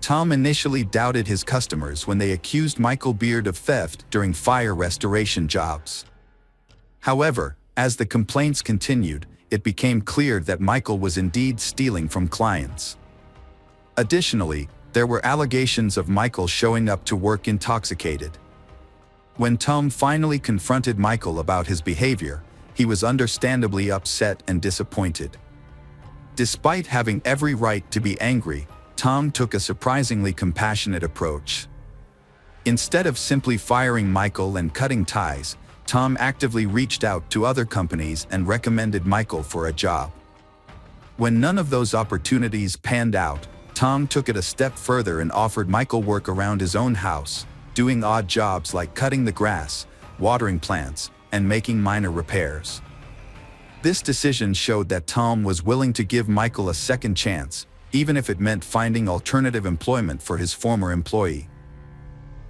Speaker 1: Tom initially doubted his customers when they accused Michael Beard of theft during fire restoration jobs. However, as the complaints continued, it became clear that Michael was indeed stealing from clients. Additionally, there were allegations of Michael showing up to work intoxicated. When Tom finally confronted Michael about his behavior, he was understandably upset and disappointed. Despite having every right to be angry, Tom took a surprisingly compassionate approach. Instead of simply firing Michael and cutting ties, Tom actively reached out to other companies and recommended Michael for a job. When none of those opportunities panned out, Tom took it a step further and offered Michael work around his own house, doing odd jobs like cutting the grass, watering plants, and making minor repairs. This decision showed that Tom was willing to give Michael a second chance, even if it meant finding alternative employment for his former employee.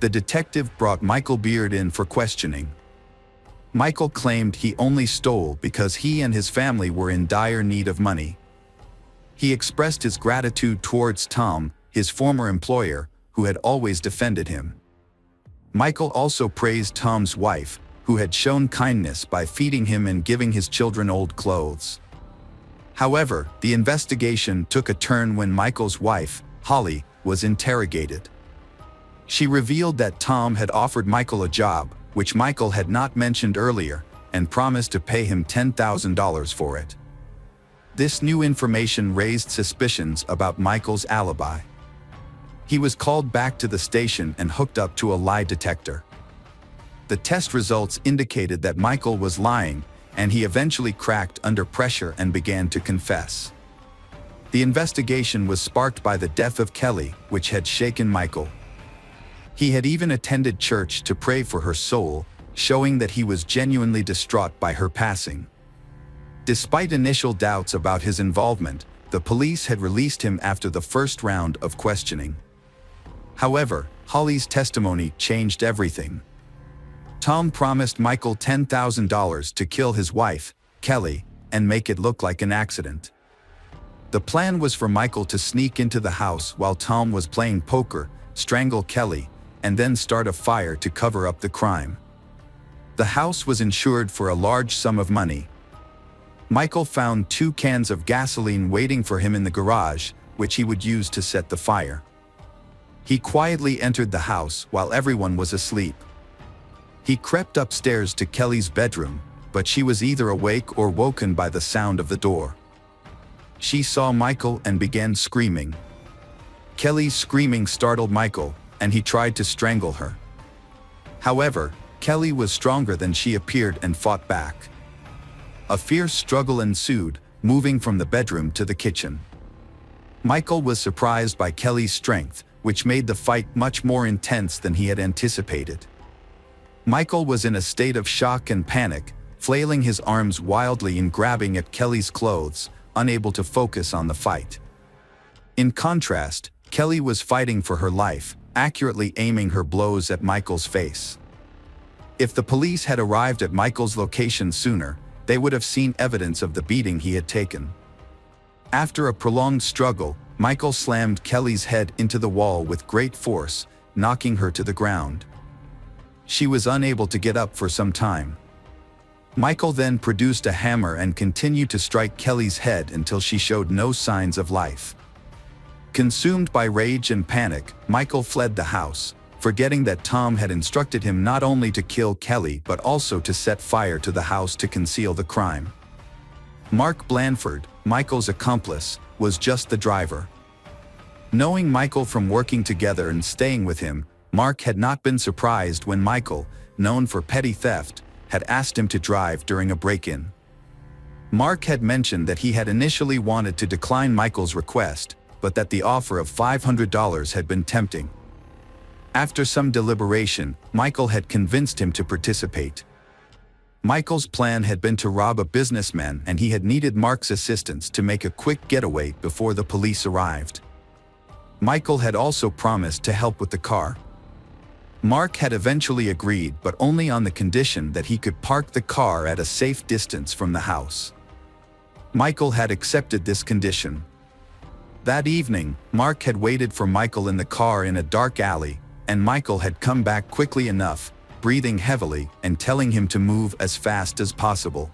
Speaker 1: The detective brought Michael Beard in for questioning. Michael claimed he only stole because he and his family were in dire need of money. He expressed his gratitude towards Tom, his former employer, who had always defended him. Michael also praised Tom's wife, who had shown kindness by feeding him and giving his children old clothes. However, the investigation took a turn when Michael's wife, Holly, was interrogated. She revealed that Tom had offered Michael a job, which Michael had not mentioned earlier, and promised to pay him $10,000 for it. This new information raised suspicions about Michael's alibi. He was called back to the station and hooked up to a lie detector. The test results indicated that Michael was lying, and he eventually cracked under pressure and began to confess. The investigation was sparked by the death of Kelly, which had shaken Michael. He had even attended church to pray for her soul, showing that he was genuinely distraught by her passing. Despite initial doubts about his involvement, the police had released him after the first round of questioning. However, Holly's testimony changed everything. Tom promised Michael $10,000 to kill his wife, Kelly, and make it look like an accident. The plan was for Michael to sneak into the house while Tom was playing poker, strangle Kelly, and then start a fire to cover up the crime. The house was insured for a large sum of money. Michael found 2 cans of gasoline waiting for him in the garage, which he would use to set the fire. He quietly entered the house while everyone was asleep. He crept upstairs to Kelly's bedroom, but she was either awake or woken by the sound of the door. She saw Michael and began screaming. Kelly's screaming startled Michael, and he tried to strangle her. However, Kelly was stronger than she appeared and fought back. A fierce struggle ensued, moving from the bedroom to the kitchen. Michael was surprised by Kelly's strength, which made the fight much more intense than he had anticipated. Michael was in a state of shock and panic, flailing his arms wildly and grabbing at Kelly's clothes, unable to focus on the fight. In contrast, Kelly was fighting for her life, accurately aiming her blows at Michael's face. If the police had arrived at Michael's location sooner, they would have seen evidence of the beating he had taken. After a prolonged struggle, Michael slammed Kelly's head into the wall with great force, knocking her to the ground. She was unable to get up for some time. Michael then produced a hammer and continued to strike Kelly's head until she showed no signs of life. Consumed by rage and panic, Michael fled the house, forgetting that Tom had instructed him not only to kill Kelly but also to set fire to the house to conceal the crime. Mark Blandford, Michael's accomplice, was just the driver. Knowing Michael from working together and staying with him, Mark had not been surprised when Michael, known for petty theft, had asked him to drive during a break-in. Mark had mentioned that he had initially wanted to decline Michael's request, but that the offer of $500 had been tempting. After some deliberation, Michael had convinced him to participate. Michael's plan had been to rob a businessman, and he had needed Mark's assistance to make a quick getaway before the police arrived. Michael had also promised to help with the car. Mark had eventually agreed, but only on the condition that he could park the car at a safe distance from the house. Michael had accepted this condition. That evening, Mark had waited for Michael in the car in a dark alley, and Michael had come back quickly enough, breathing heavily and telling him to move as fast as possible.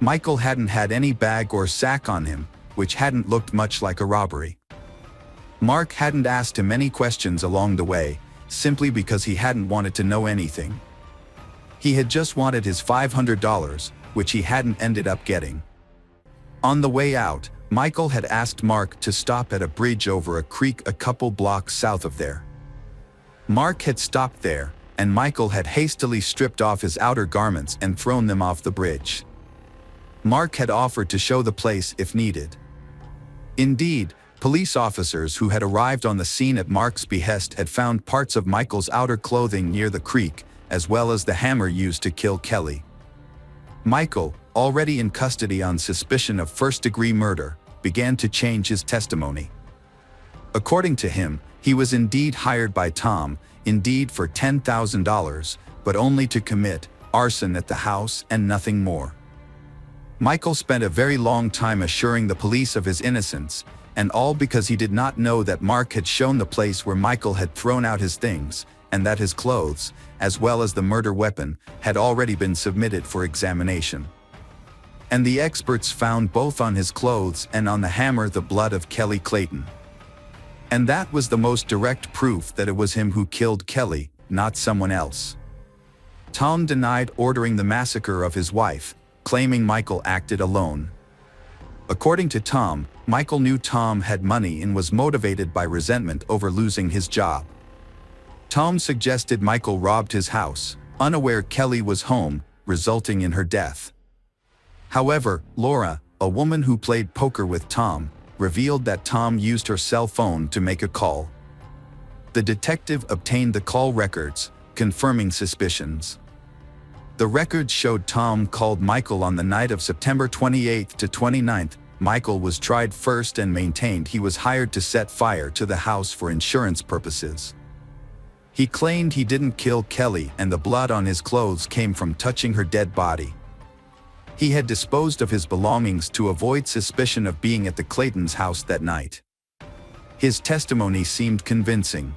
Speaker 1: Michael hadn't had any bag or sack on him, which hadn't looked much like a robbery. Mark hadn't asked him any questions along the way, simply because he hadn't wanted to know anything. He had just wanted his $500, which he hadn't ended up getting. On the way out, Michael had asked Mark to stop at a bridge over a creek a couple blocks south of there. Mark had stopped there, and Michael had hastily stripped off his outer garments and thrown them off the bridge. Mark had offered to show the place if needed. Indeed, police officers who had arrived on the scene at Mark's behest had found parts of Michael's outer clothing near the creek, as well as the hammer used to kill Kelly. Michael, already in custody on suspicion of first-degree murder, began to change his testimony. According to him, he was indeed hired by Tom, indeed for $10,000, but only to commit arson at the house and nothing more. Michael spent a very long time assuring the police of his innocence, and all because he did not know that Mark had shown the place where Michael had thrown out his things, and that his clothes, as well as the murder weapon, had already been submitted for examination. And the experts found both on his clothes and on the hammer the blood of Kelly Clayton. And that was the most direct proof that it was him who killed Kelly, not someone else. Tom denied ordering the massacre of his wife, claiming Michael acted alone. According to Tom, Michael knew Tom had money and was motivated by resentment over losing his job. Tom suggested Michael robbed his house, unaware Kelly was home, resulting in her death. However, Laura, a woman who played poker with Tom, revealed that Tom used her cell phone to make a call. The detective obtained the call records, confirming suspicions. The records showed Tom called Michael on the night of September 28th to 29th. Michael was tried first and maintained he was hired to set fire to the house for insurance purposes. He claimed he didn't kill Kelly and the blood on his clothes came from touching her dead body. He had disposed of his belongings to avoid suspicion of being at the Claytons' house that night. His testimony seemed convincing.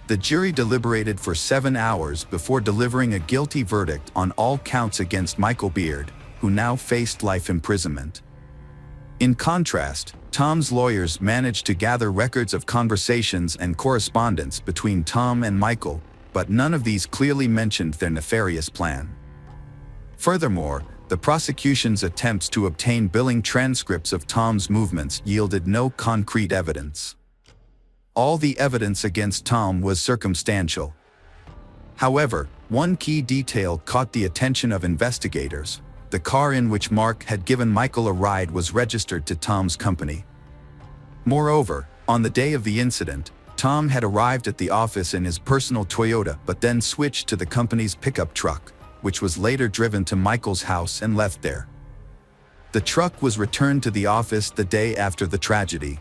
Speaker 1: The jury deliberated for 7 hours before delivering a guilty verdict on all counts against Michael Beard, who now faced life imprisonment. In contrast, Tom's lawyers managed to gather records of conversations and correspondence between Tom and Michael, but none of these clearly mentioned their nefarious plan. Furthermore, the prosecution's attempts to obtain billing transcripts of Tom's movements yielded no concrete evidence. All the evidence against Tom was circumstantial. However, one key detail caught the attention of investigators. The car in which Mark had given Michael a ride was registered to Tom's company. Moreover, on the day of the incident, Tom had arrived at the office in his personal Toyota but then switched to the company's pickup truck, which was later driven to Michael's house and left there. The truck was returned to the office the day after the tragedy.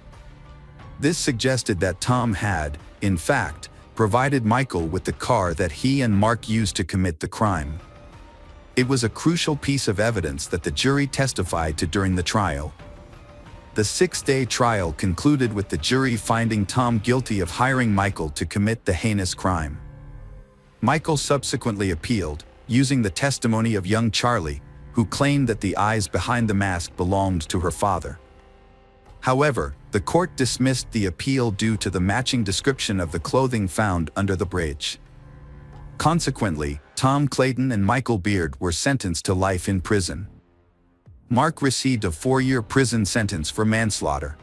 Speaker 1: This suggested that Tom had, in fact, provided Michael with the car that he and Mark used to commit the crime. It was a crucial piece of evidence that the jury testified to during the trial. The 6-day trial concluded with the jury finding Tom guilty of hiring Michael to commit the heinous crime. Michael subsequently appealed, using the testimony of young Charlie, who claimed that the eyes behind the mask belonged to her father. However, the court dismissed the appeal due to the matching description of the clothing found under the bridge. Consequently, Tom Clayton and Michael Beard were sentenced to life in prison. Mark received a 4-year prison sentence for manslaughter.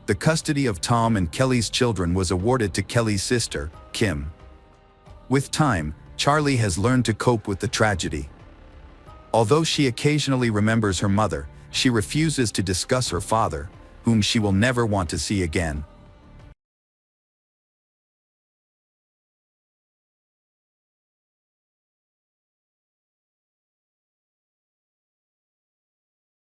Speaker 1: The custody of Tom and Kelly's children was awarded to Kelly's sister, Kim. With time, Charlie has learned to cope with the tragedy. Although she occasionally remembers her mother, she refuses to discuss her father, whom she will never want to see again.